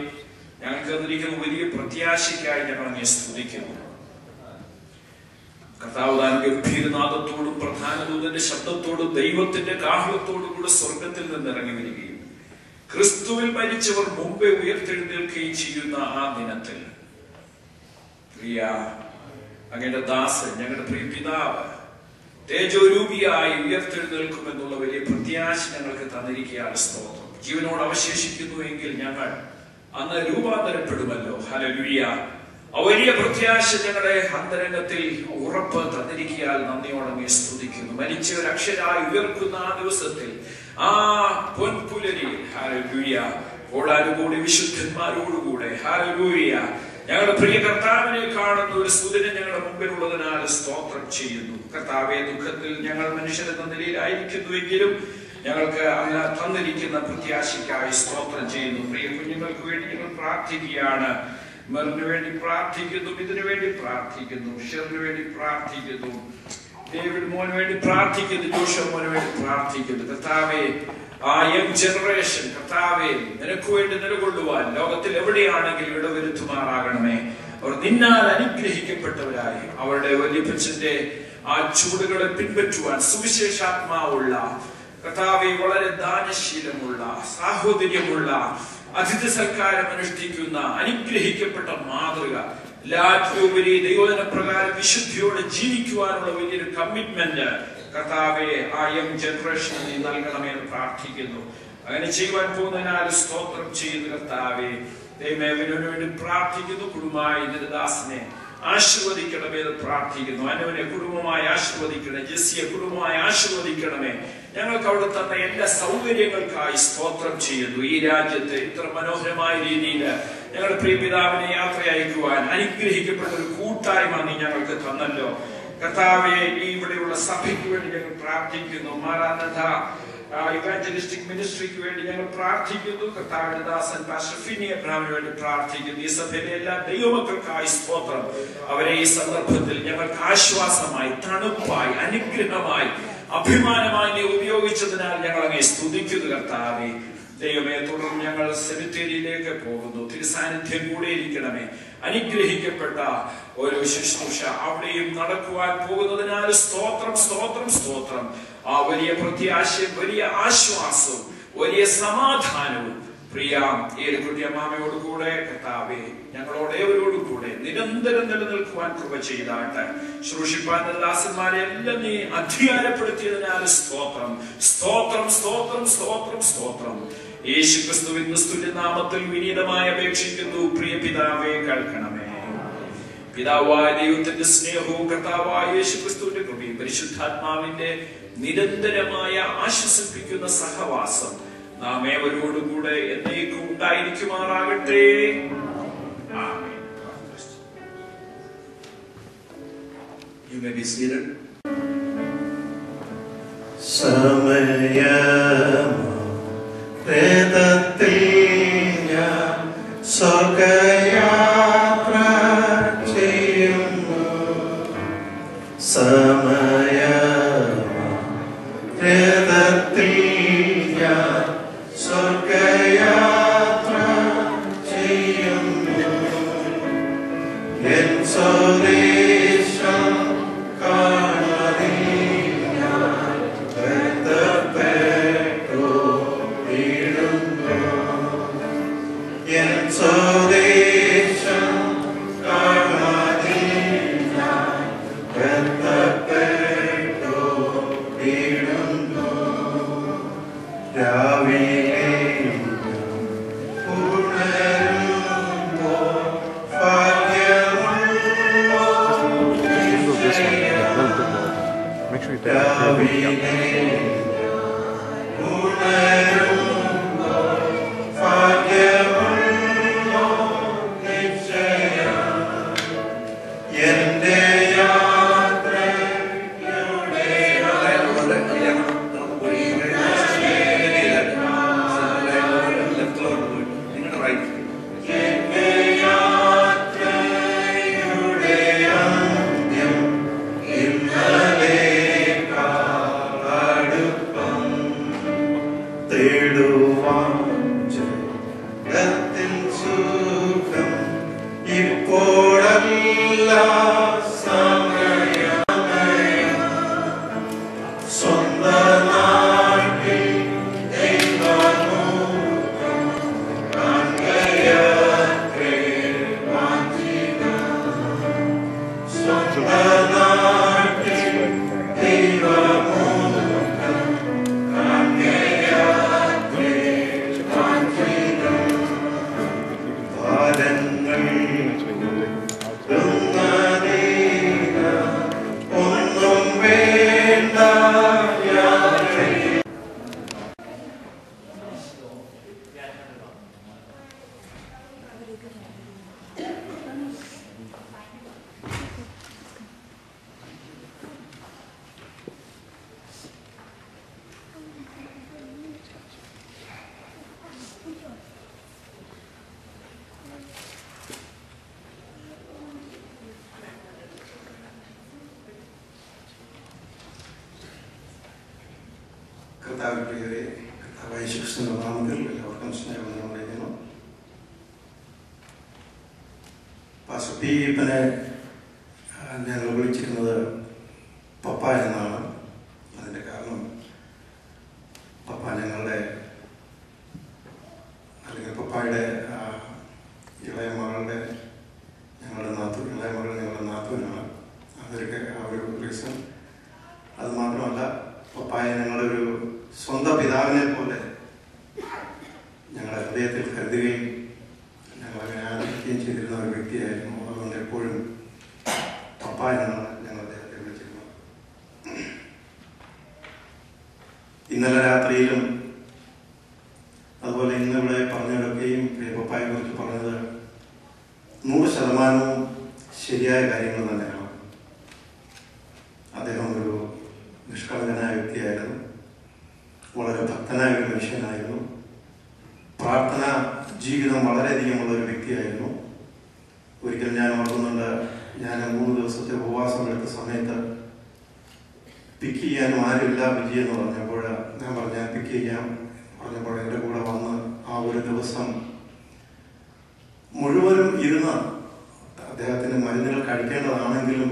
ഞങ്ങൾക്ക് തന്നിരിക്കുന്ന വലിയ പ്രത്യാശയ്ക്കായി ഞങ്ങൾ അങ്ങയെ സ്തുതിക്കുന്നു. കർത്താവ് താൻ ഗംഭീരനാദത്തോടും പ്രധാന ദൂതന്റെ ശബ്ദത്തോടും ദൈവത്തിന്റെ കാഹളത്തോടും കൂടെ സ്വർഗത്തിൽ നിന്ന് ഇറങ്ങി വരികയും ക്രിസ്തുവിൽ മരിച്ചവർ മുമ്പേ ഉയർത്തെഴുന്നേൽക്കുകയും ചെയ്യുന്ന ആ ദിനത്തിൽ പ്രിയ അങ്ങയുടെ ദാസൻ, ഞങ്ങളുടെ പ്രിയ പിതാവ് തേജോരൂപിയായി ഉയർത്തെഴുന്നേൽക്കുമെന്നുള്ള വലിയ പ്രത്യാശ ഞങ്ങൾക്ക് തന്നിരിക്കുകയാണ്. സ്തോത്രം. ജീവനോട് അവശേഷിക്കുന്നു എങ്കിൽ ഞങ്ങൾ അന്ന് രൂപാന്തരപ്പെടുമല്ലോ. ഹല്ലേലൂയ. ആ വലിയ പ്രത്യാശ ഞങ്ങളുടെ അന്തരംഗത്തിൽ ഉറപ്പ് തന്നിരിക്കാൻ നന്ദിയോടെ സ്തുതിക്കുന്നു. മരിച്ചവർ അക്ഷരായി ഉയർക്കുന്ന ആ ദിവസത്തിൽ, ആ പൊൻപുലരിയിൽ ഹല്ലേലൂയ കോടാനുകൂടി വിശുദ്ധന്മാരോടുകൂടെ ഹല്ലേലൂയ ഞങ്ങളുടെ പ്രിയ കർത്താവിനെ കാണുന്ന ഒരു സുദിനം ഞങ്ങളുടെ മുമ്പിലുള്ളതിനാൽ സ്തോത്രം ചെയ്യുന്നു. കർത്താവെ, ദുഃഖത്തിൽ ഞങ്ങൾ മനുഷ്യരെന്ന നിലയിലായിരിക്കുന്നുവെങ്കിലും ഞങ്ങൾക്ക് അങ്ങ് തന്നിരിക്കുന്ന പ്രത്യാശയ്ക്കായി സ്തോത്രം ചെയ്യുന്നു. പ്രിയ കുഞ്ഞുങ്ങൾക്ക് വേണ്ടി ഞങ്ങൾ പ്രാർത്ഥിക്കുകയാണ്. മെറിന് വേണ്ടി പ്രാർത്ഥിക്കുന്നു, ഇതിനു വേണ്ടി പ്രാർത്ഥിക്കുന്നു, ഷെറിന് വേണ്ടി പ്രാർത്ഥിക്കുന്നു, ഡേവിഡ് മോന് വേണ്ടി പ്രാർത്ഥിക്കുന്നു, ജോഷ മോന് വേണ്ടി പ്രാർത്ഥിക്കുന്നു. കർത്താവെ, ആ യങ് ജനറേഷൻ കർത്താവെ നിനക്ക് വേണ്ടി നിലകൊള്ളുവാൻ ലോകത്തിൽ എവിടെയാണെങ്കിലും ഇടവരുത്തുമാറാകണമേ. അവർ നിന്നാൽ അനുഗ്രഹിക്കപ്പെട്ടവരായി അവരുടെ വലിയപ്പച്ചന്റെ ആ ചൂടുകളെ പിൻപറ്റുവാൻ സുവിശേഷാത്മാവുള്ള കർത്താവെ, വളരെ ദാനശീലമുള്ള സാഹോദര്യമുള്ള അതിഥി സൽക്കാരം അനുഷ്ഠിക്കുന്ന അനുഗ്രഹിക്കപ്പെട്ട മാതൃക, എല്ലാറ്റിലുപരി ദൈവവചന പ്രകാരം വിശുദ്ധിയോടെ ജീവിക്കുവാനുള്ള വലിയൊരു കമ്മിറ്റ്മെന്റ് കർത്താവെ ആ യങ് ജനറേഷന് നീ നൽകണമെന്ന് പ്രാർത്ഥിക്കുന്നു. അങ്ങനെ ചെയ്യുവാൻ പോകുന്നതിനാൽ സ്തോത്രം ചെയ്യുന്ന കർത്താവെ, ദൈവമേവനു വേണ്ടി പ്രാർത്ഥിക്കുന്നു. കുടുംബമായി നിന്റെ ദാസനെ ആശീർവദിക്കണമേ എന്ന് പ്രാർത്ഥിക്കുന്നു. അനുവിനെ കുടുംബമായി ആശീർവദിക്കണേ. ജെസ്സിയെ കുടുംബമായി ആശീർവദിക്കണമേ. ഞങ്ങൾക്ക് അവിടെ തന്ന എല്ലാ സൗകര്യങ്ങൾക്കായി സ്തോത്രം ചെയ്യുന്നു. ഈ രാജ്യത്ത് ഇത്ര മനോഹരമായ രീതിയിൽ ഞങ്ങളുടെ പ്രിയപിതാവിനെ യാത്ര അയക്കുവാൻ അനുഗ്രഹിക്കപ്പെട്ട ഒരു കൂട്ടായ്മ നീ ഞങ്ങൾക്ക് തന്നല്ലോ കർത്താവെ. ഈ ഇവിടെയുള്ള സഭയ്ക്ക് വേണ്ടി ഞങ്ങൾ പ്രാർത്ഥിക്കുന്നു. മാറാനാഥ ഇവാഞ്ചലിസ്റ്റിക് മിനിസ്ട്രിക്ക് വേണ്ടി ഞങ്ങൾ പ്രാർത്ഥിക്കുന്നു. കർത്താവിന്റെ ദാസൻ പാസ്റ്റർ ഫിനി അബ്രഹാമിന് വേണ്ടി പ്രാർത്ഥിക്കുന്നു. ഈ സഭയിലെ എല്ലാ ദൈവമക്കൾക്കായി സ്തോത്രം. അവരെ ഈ സന്ദർഭത്തിൽ ഞങ്ങൾക്ക് ആശ്വാസമായി, തണുപ്പായി, അനുഗ്രഹമായി, അഭിമാനമായി നീ ഉപയോഗിച്ചതിനാൽ ഞങ്ങൾ അങ്ങേ സ്തുതിക്കുന്നു കർത്താവേ. ദൈവമേ, തുടർന്ന് ഞങ്ങൾ സെമിത്തേരിയിലേക്ക് പോകുന്നു. തിരുസാന്നിധ്യം കൂടെ ഇരിക്കണമേ. അനുഗ്രഹിക്കപ്പെട്ട ഒരു ശുശ്രൂഷ അവിടെയും നടക്കുവാൻ പോകുന്നതിനാൽ സ്തോത്രം, സ്തോത്രം, സ്തോത്രം. ആ വലിയ പ്രത്യാശയും വലിയ ആശ്വാസവും വലിയ സമാധാനവും പ്രിയ ഏലിക്കുട്ടി അമ്മാമയോട് കൂടെ കർത്താവേ ഞങ്ങളോട് ഏവരോടും കൂടെ നിരന്തരം നിലനിൽക്കുവാൻ കൃപ ചെയ്താട്ട് ശുശ്രൂഷിപ്പാൻ ദാസന്മാരെ എല്ലാം നീ അധികാരപ്പെടുത്തിയതിനാൽ സ്തോത്രം, സ്തോത്രം, സ്തോത്രം, സ്തോത്രം, സ്തോത്രം. യേശുക്രിസ്തുവിൻ നിസ്തുല്യ നാമത്തിൽ വിനീതമായി അപേക്ഷിക്കുന്നു. പ്രിയ പിതാവേ, കേൾക്കണമേ. പിതാവായ ദൈവത്തിന്റെ സ്നേഹവും കർത്താവായ യേശുക്രിസ്തുവിന്റെ കൃപയും പരിശുദ്ധാത്മാവിന്റെ നിരന്തരമായ ആശ്വസിപ്പിക്കുന്ന സഹവാസം നാം ഏവരോടും കൂടെ എന്നേക്കും ഉണ്ടായിരിക്കുമാറാകട്ടെ. ആമേൻ. You may be seated. വേദത്തിൽ ഞാൻ സ്വർഗയാത്ര ചെയ്യുന്നു. വേദത്തിൽ ഞാൻ സ്വർഗയാത്ര ചെയ്യുന്നു. എൻ സ്വദേശം ഞങ്ങൾ വിളിച്ചിരുന്നത് പപ്പ എന്നാണ്. അതിൻ്റെ കാരണം പപ്പ ഞങ്ങളുടെ അല്ലെങ്കിൽ പപ്പായുടെ ഇളയ മകളുടെ ഇളയ മകൾ ഞങ്ങളുടെ നാത്തൂനാണ്. അതൊക്കെ ആ ഒരു റീസൺ. അത് മാത്രമല്ല പപ്പായെ ഞങ്ങളുടെ ഒരു സ്വന്തം പിതാവിനെ പോലെ ഞങ്ങളുടെ ഹൃദയത്തിൽ കരുതുകയും ഞങ്ങളങ്ങനെ ആദരിക്കുകയും ചെയ്തിരുന്ന ഒരു വ്യക്തിയായിരുന്നു. അതുകൊണ്ട് എപ്പോഴും പപ്പ എന്നാണ് ഞങ്ങൾ അദ്ദേഹത്തെ വിളിച്ചിരുന്നത്. ഇന്നലെ രാത്രിയിലും അതുപോലെ ഇന്നിവിടെ പറഞ്ഞവരൊക്കെയും പ്രിയപ്പപ്പായെ കുറിച്ച് പറഞ്ഞത് 100% ശരിയായ കാര്യങ്ങൾ തന്നെയാണ്. അദ്ദേഹം ഒരു നിഷ്കളങ്കനായ വ്യക്തിയായിരുന്നു, വളരെ ഭക്തനായ ഒരു മനുഷ്യനായിരുന്നു, പ്രാർത്ഥന ജീവിതം വളരെയധികമുള്ള ഒരു വ്യക്തിയായിരുന്നു. ഒരിക്കൽ ഞാൻ ഓർക്കുന്നുണ്ട്, ഞാൻ 3 ദിവസത്തെ ഉപവാസം എടുത്ത സമയത്ത് പിക്ക് ചെയ്യാനും ആരുമില്ല വിജി എന്ന് പറഞ്ഞപ്പോൾ ഞാൻ പറഞ്ഞ പിക്ക് ചെയ്യാം പറഞ്ഞപ്പോൾ എൻ്റെ കൂടെ വന്ന് ആ ഒരു ദിവസം മുഴുവനും ഇരുന്ന് അദ്ദേഹത്തിന് മരുന്നുകൾ കഴിക്കേണ്ടതാണെങ്കിലും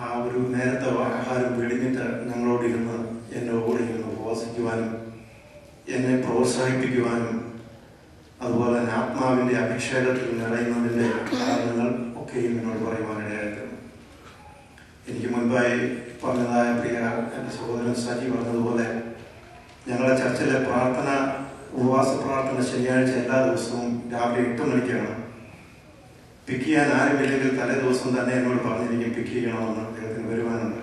ആ ഒരു നേരത്തെ ആഹാരം വെടിഞ്ഞിട്ട് ഞങ്ങളോട് ഇരുന്ന് എൻ്റെ കൂടെ ഇരുന്ന് ഉപവസിക്കുവാനും എന്നെ പ്രോത്സാഹിപ്പിക്കുവാനും അതുപോലെ തന്നെ ആത്മാവിൻ്റെ അഭിഷേകത്തിൽ നിറയുന്നതിൻ്റെ കാരണങ്ങൾ ഒക്കെയും എന്നോട് പറയുവാനിടയായിരുന്നു. എനിക്ക് മുൻപായി പറഞ്ഞതായ പ്രിയ എൻ്റെ സഹോദരൻ സജി പറഞ്ഞതുപോലെ ഞങ്ങളുടെ ചർച്ചിലെ പ്രാർത്ഥന, ഉപവാസ പ്രാർത്ഥന ശനിയാഴ്ച എല്ലാ ദിവസവും രാവിലെ 8 മണിക്കാണ്. പിക്ക് ചെയ്യാൻ ആരുമില്ലെങ്കിൽ തലേ ദിവസം തന്നെ എന്നോട് പറഞ്ഞിരിക്കും പിക്ക് ചെയ്യണമെന്ന്, അദ്ദേഹത്തിന് വരുവാനുണ്ട്.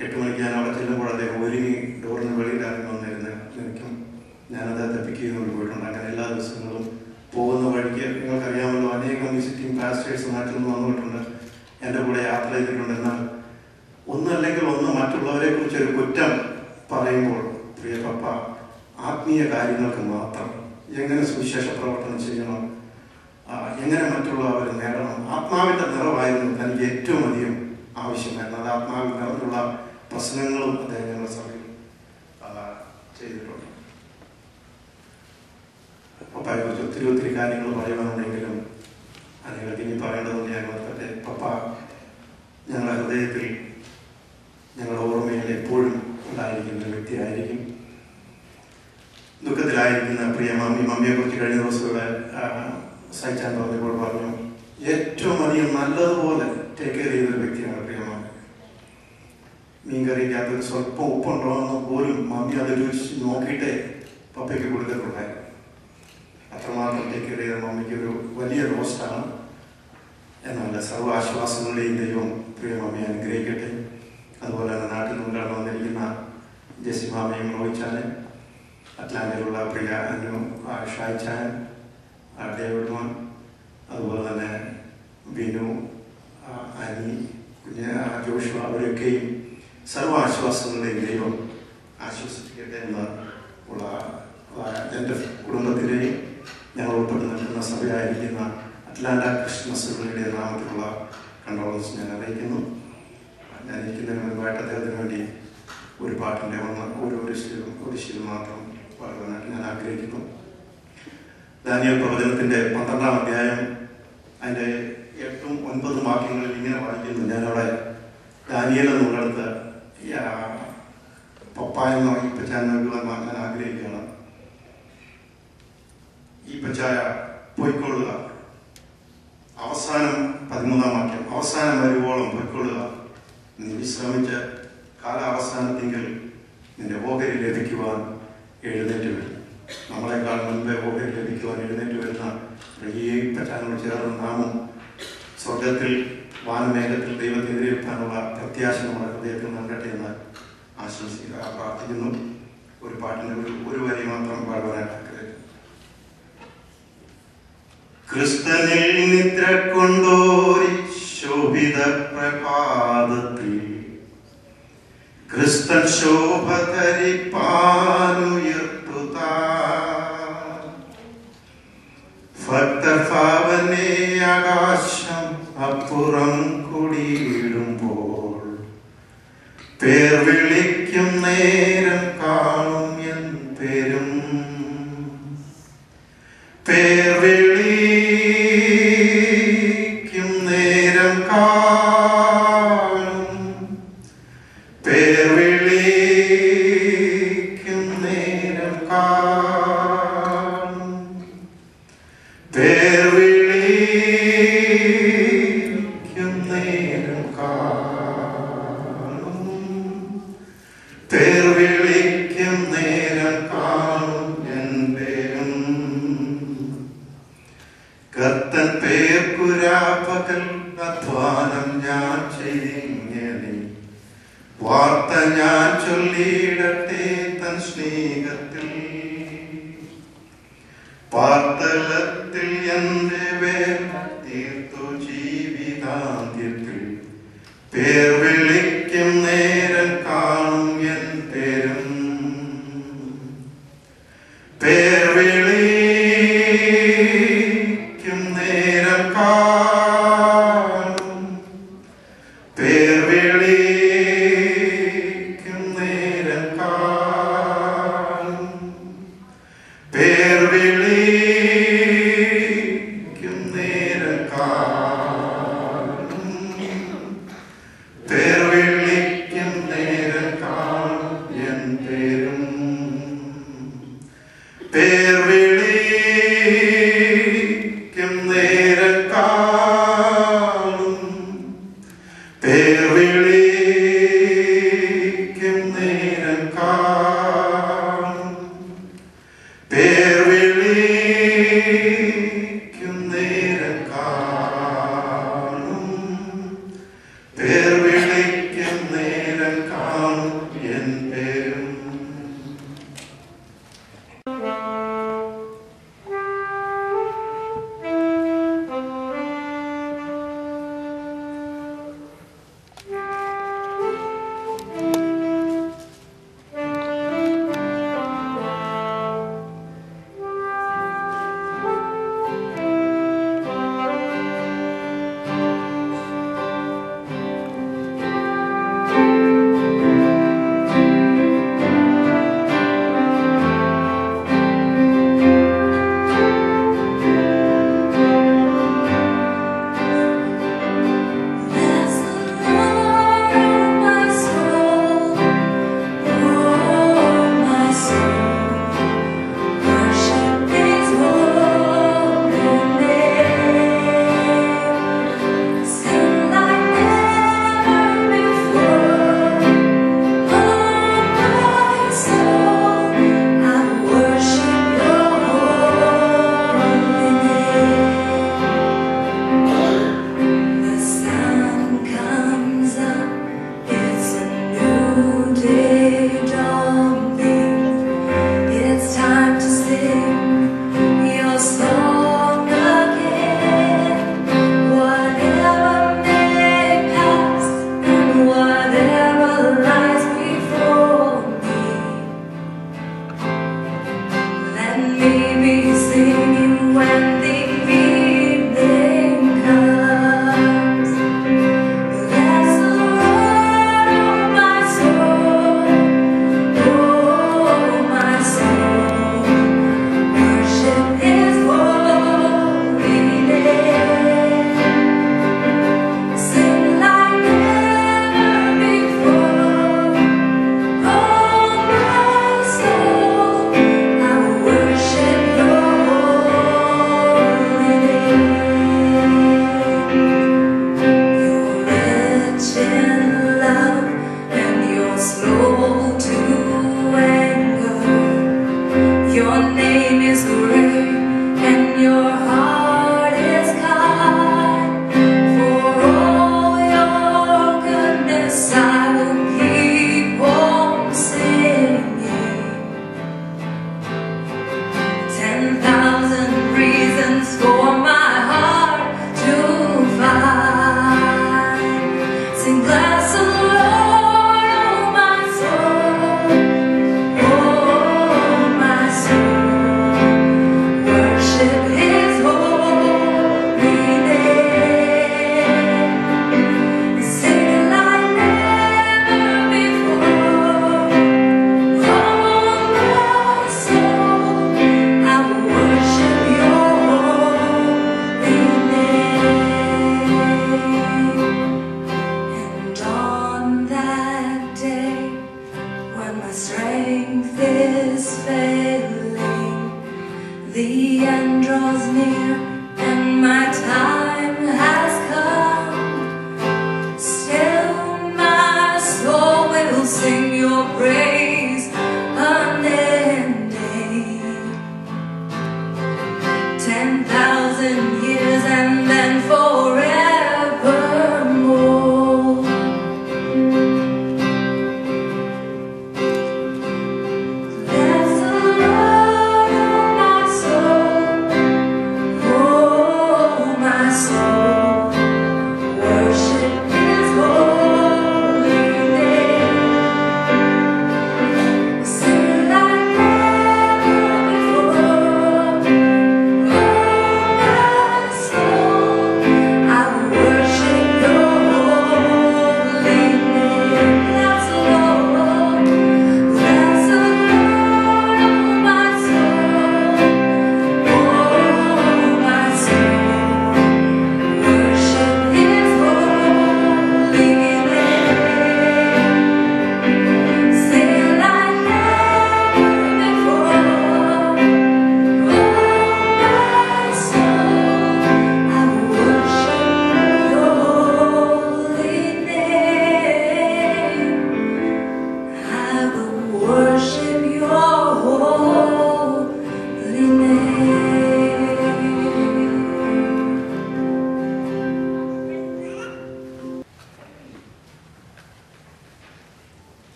8 മണിക്ക് ഞാൻ അവിടെ ചെല്ലുമ്പോൾ അദ്ദേഹം ഒരുങ്ങി ഡോറിന് വെളിയിലായിരുന്നു വന്നിരുന്നത്. എനിക്കും ഞാൻ അദ്ദേഹത്തെ പിക്ക് ചെയ്തുകൊണ്ട് പോയിട്ടുണ്ട്. അങ്ങനെ എല്ലാ ദിവസങ്ങളും പോകുന്ന വഴിക്ക് നിങ്ങൾക്കറിയാമല്ലോ, അനേകം വിസിറ്റിംഗ് പാസ്റ്റേഴ്സ് നാട്ടിൽ നിന്ന് വന്നിട്ടുണ്ട്, എൻ്റെ കൂടെ യാത്ര ചെയ്തിട്ടുണ്ട്. എന്നാൽ ഒന്നല്ലെങ്കിൽ ഒന്ന് മറ്റുള്ളവരെ കുറിച്ചൊരു കുറ്റം പറയുമ്പോൾ പ്രിയ പപ്പ ആത്മീയ കാര്യങ്ങൾക്ക് മാത്രം എങ്ങനെ സുവിശേഷ പ്രവർത്തനം ചെയ്യണം, എങ്ങനെ മറ്റുള്ളവർ നേടണം, ആത്മാവിൻ്റെ നിറവായിരുന്നു തനിക്ക് ഏറ്റവും അധികം ആവശ്യമായിരുന്നു. അത് ആത്മാവിൽ നിറഞ്ഞുള്ള പ്രശ്നങ്ങളും അദ്ദേഹം ഞങ്ങളുടെ സഭയിൽ ചെയ്തിട്ടുണ്ട്. പപ്പയെ കുറിച്ച് ഒത്തിരി കാര്യങ്ങൾ പറയുവാനുണ്ടെങ്കിലും അനേകർക്ക് ഇനി പറയേണ്ടതുണ്ട്. ഞാൻ ഓർക്കട്ടെ, പപ്പ ഞങ്ങളുടെ ഹൃദയത്തിൽ, ഞങ്ങളുടെ ഓർമ്മയിൽ എപ്പോഴും ഉണ്ടായിരിക്കുന്ന ഒരു വ്യക്തിയായിരിക്കും. ദുഃഖത്തിലായിരിക്കുന്ന പ്രിയ മമ്മിയെ കുറിച്ച് കഴിഞ്ഞ ദിവസം ഇവിടെ സഹിച്ചാൻ പറഞ്ഞപ്പോൾ പറഞ്ഞു, ഏറ്റവും അധികം നല്ലതുപോലെ ടേക്ക് കെയർ ചെയ്തൊരു വ്യക്തിയാണ് പ്രിയ മമ്മി. മീൻകറിക്ക് അതൊരു സ്വല്പം ഉപ്പുണ്ടോ എന്ന് പോലും മമ്മി അത് രുചിച്ച് നോക്കിയിട്ടേ പപ്പയ്ക്ക് കൊടുത്തിട്ടുണ്ടായിരുന്നു. അത്രമാത്രം ടേക്ക് കെയർ ചെയ്ത മമ്മിക്ക് ഒരു വലിയ റോസ്റ്റാണ്. എന്നാൽ സർവ്വ ആശ്വാസങ്ങളുടെയും ദൈവം പ്രിയ മമ്മിയെ അനുഗ്രഹിക്കട്ടെ. അതുപോലെ തന്നെ നാട്ടിൽ നിന്ന് വന്നിരിക്കുന്ന ജെസിമാമയും റോയിച്ചാനും, അറ്റ്ലാന്റയിലുള്ള പ്രിയ അനു ഷായിച്ചാൻ, ഡേവിഡ് മോൻ, അതുപോലെ തന്നെ ബിനു, അനി, കുഞ്ഞ് ജോഷു, അവരൊക്കെയും സർവ്വ ആശ്വാസങ്ങളുടെയും ദൈവം ആശ്വസിപ്പിക്കട്ടെ എന്ന് ഉള്ള എൻ്റെ കുടുംബത്തിലെയും ഞങ്ങൾ ഉൾപ്പെട്ട് നിൽക്കുന്ന സഭയായിരിക്കുന്ന അറ്റ്ലാന്റ ക്രിസ്മസുകളുടെ നാമത്തിലുള്ള കണ്ടോളൻസ് ഞാൻ അറിയിക്കുന്നു. ഞാൻ ഇരിക്കുന്നതിന് മുൻപായിട്ട് അദ്ദേഹത്തിന് വേണ്ടി ഒരു പാട്ടിൻ്റെ ഒരു ശീലം മാത്രം പറയുവാനായിട്ട് ഞാൻ ആഗ്രഹിക്കുന്നു. ദാനിയേൽ പ്രവചനത്തിൻ്റെ 12-ാം അധ്യായം അതിൻ്റെ 8ഉം 9ഉം വാക്യങ്ങളിൽ ഇങ്ങനെ വായിക്കുന്നു. ഞാനവിടെ ദാനിയേൽ എന്നുള്ളിടത്ത് പപ്പായെന്നോ ഈപ്പച്ചാൻ നൽകുവാൻ ഞാൻ ആഗ്രഹിക്കുകയാണ്. ഈപ്പച്ചായ പൊയ്ക്കൊള്ളുക, അവസാനം 13-ാം വാക്യം, അവസാനം വരുവോളം പൊയ്ക്കൊള്ളുക, നീ വിശ്രമിച്ച് കാലാവസാനത്തെങ്കിൽ നിന്റെ ഓഹരി ലഭിക്കുവാൻ എഴുന്നേറ്റ് വരും. നമ്മളെക്കാൾ മുൻപേ ഓഹരി ലഭിക്കുവാൻ എഴുന്നേറ്റ് വരുന്ന ഈപ്പച്ചാനോട് ചേർന്ന് നാമും സ്വർഗത്തിൽ വാനമേഘത്തിൽ ദൈവത്തെ എതിരേൽക്കാനുള്ള പ്രത്യാശ നമ്മുടെ ഹൃദയത്തിൽ നൽകട്ടെ എന്ന് ആശംസിക്കുക, പ്രാർത്ഥിക്കുന്നു. ഒരു പാട്ടിൻ്റെ ഒരു വരി മാത്രം പാടുവാനായിട്ട് ആഗ്രഹിക്കുന്നു. ക്രിസ്തനിൽ നിദ്ര കൊണ്ടോരി ശോഭിത പ്രഭാതത്തിൽ ക്രിസ്തൻ ശോഭ ധരിപ്പാനുയർത്തുക, ഭക്തഭാവനെ ആകാശം അപ്പുറം കുടിയിടുമ്പോൾ പേർ വിളിക്കും നേരം കാണും എൻ പേരും, പേർ വിളിക്കും നേരം കാണും, പേർ വിളിക്കും നേരം കാണും, പേർ വിളിക്കും നേരം കാണും, പേർ വിളിക്കും നേരം കാണും എൻ പേരും. കർത്തൻ പേർക്കുരാപകൽ അധ്വാനം ഞാൻ ചെയ്തിങ്ങനെ വാർത്ത ഞാൻ ചൊല്ലിയിടട്ടെ തൻ സ്നേഹത്തിൽ. പാർത്തലത്തിൽ എന്റെ വേല തീർത്തു ജീവിതാന്ത്യത്തിൽ. പേർ വിളിക്കും നേരം കാണും എൻ പേരും. പേർ വിളിക്കും നേരം കാണും. പേർ വിളിക്കും നേരം കാണും. പേർ വിളിക്കും നേരം കാണും. പേർ വിളിക്കും നേരം കാണും എൻ പേരും. പേർ വിളിക്കും നേരം കാണും. പേർ വിളിക്കും നേരം കാണും. പേർ വിളിക്കും നേരം കാണും. പേർ വിളിക്കും നേരം കാണും എൻ പേരും.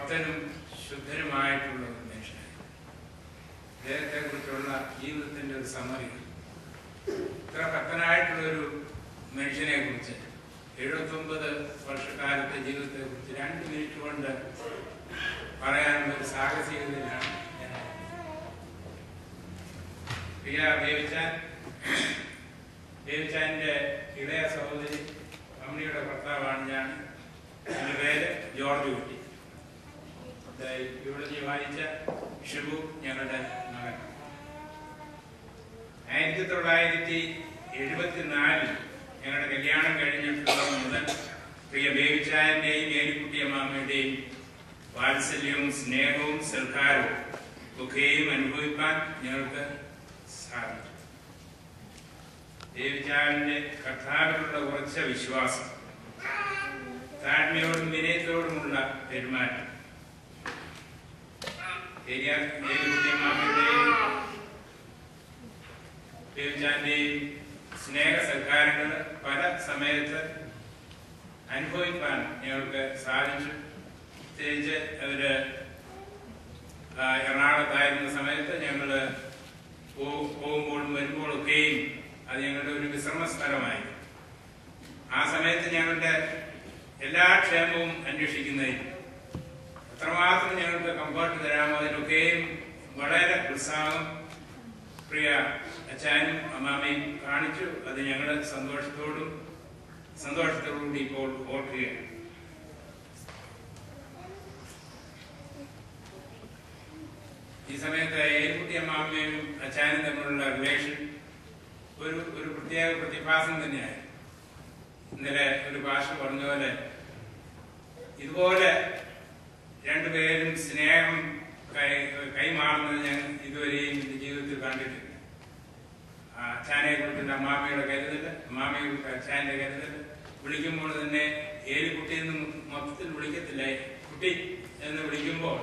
ഭക്തനും ശുദ്ധനുമായിട്ടുള്ള ഒരു മനുഷ്യനായി. അദ്ദേഹത്തെ കുറിച്ചുള്ള ജീവിതത്തിന്റെ ഒരു സമറി, ഇത്ര ഭക്തനായിട്ടുള്ളൊരു മനുഷ്യനെ കുറിച്ച് 79 വർഷക്കാലത്തെ ജീവിതത്തെ കുറിച്ച് 2 മിനിറ്റ് കൊണ്ട് പറയാനുള്ള ഒരു സാഹസികതയിലാണ് ഞാൻ. പ്രിയ ബേബിച്ചാൻ്റെ ഇളയ സഹോദരി അമ്മയുടെ ഭർത്താവാണ് ഞാൻ. എൻ്റെ പേര് ജോർജ് കുട്ടി. ഇവിടെ വായിച്ച ഷിബു ഞങ്ങളുടെ മകൻ. 1974 ഞങ്ങളുടെ കല്യാണം കഴിഞ്ഞിട്ടുള്ളത് മുതൽ പ്രിയ ബേബിച്ചായന്റെയും ഏലിക്കുട്ടിയമ്മയുടെയും വാത്സല്യവും സ്നേഹവും സൽക്കാരവും ഒക്കെയും അനുഭവിക്കാൻ ഞങ്ങൾക്ക് സാധിച്ചു. ബേബിച്ചായന്റെ കർത്താവിലുള്ള ഉറച്ച വിശ്വാസം, താഴ്മയോടും വിനയത്തോടുമുള്ള പെരുമാറ്റം, ഏലിക്കുട്ടിയമ്മയുടെയും ബേബിച്ചാന്റെയും സ്നേഹ സൽക്കാരങ്ങൾ പല സമയത്ത് അനുഭവിക്കാൻ ഞങ്ങൾക്ക് സാധിച്ചു. പ്രത്യേകിച്ച് അവര് എറണാകുളത്തായിരുന്ന സമയത്ത് ഞങ്ങൾ പോകുമ്പോഴും വരുമ്പോഴൊക്കെയും അത് ഞങ്ങളുടെ ഒരു വിശ്രമ സ്ഥലമായി. ആ സമയത്ത് ഞങ്ങളുടെ എല്ലാ ക്ഷേമവും അന്വേഷിക്കുന്നതിൽ എത്രമാത്രം ഞങ്ങൾക്ക് കംഫർട്ട് തരാമോ അതിനൊക്കെയും വളരെ ഉത്സാഹം പ്രിയ അച്ഛനും അമ്മാമയും കാണിച്ചു. അത് ഞങ്ങൾ സന്തോഷത്തോടുകൂടി ഇപ്പോൾ ഓർക്കുകയാണ്. ഈ സമയത്ത് ഏലിക്കുട്ടി അമ്മാമയും അച്ഛനും തമ്മിലുള്ള റിലേഷൻ ഒരു പ്രത്യേക പ്രതിഭാസം തന്നെയായി. ഇന്നലെ ഒരു ഭാഷ പറഞ്ഞ പോലെ ഇതുപോലെ രണ്ടുപേരും സ്നേഹം കൈമാറുന്നത് ഞാൻ ഇതുവരെയും എന്റെ ജീവിതത്തിൽ കണ്ടിട്ടില്ല. അച്ഛനെ കുറിച്ചുള്ള അമ്മാമയുടെ കരുതല്, അമ്മാമയെ കുറിച്ച് അച്ഛൻ്റെ കരുതല്. വിളിക്കുമ്പോൾ തന്നെ ഏലിക്കുട്ടി എന്ന് മൊത്തത്തിൽ വിളിക്കത്തില്ല, കുട്ടി എന്ന് വിളിക്കുമ്പോൾ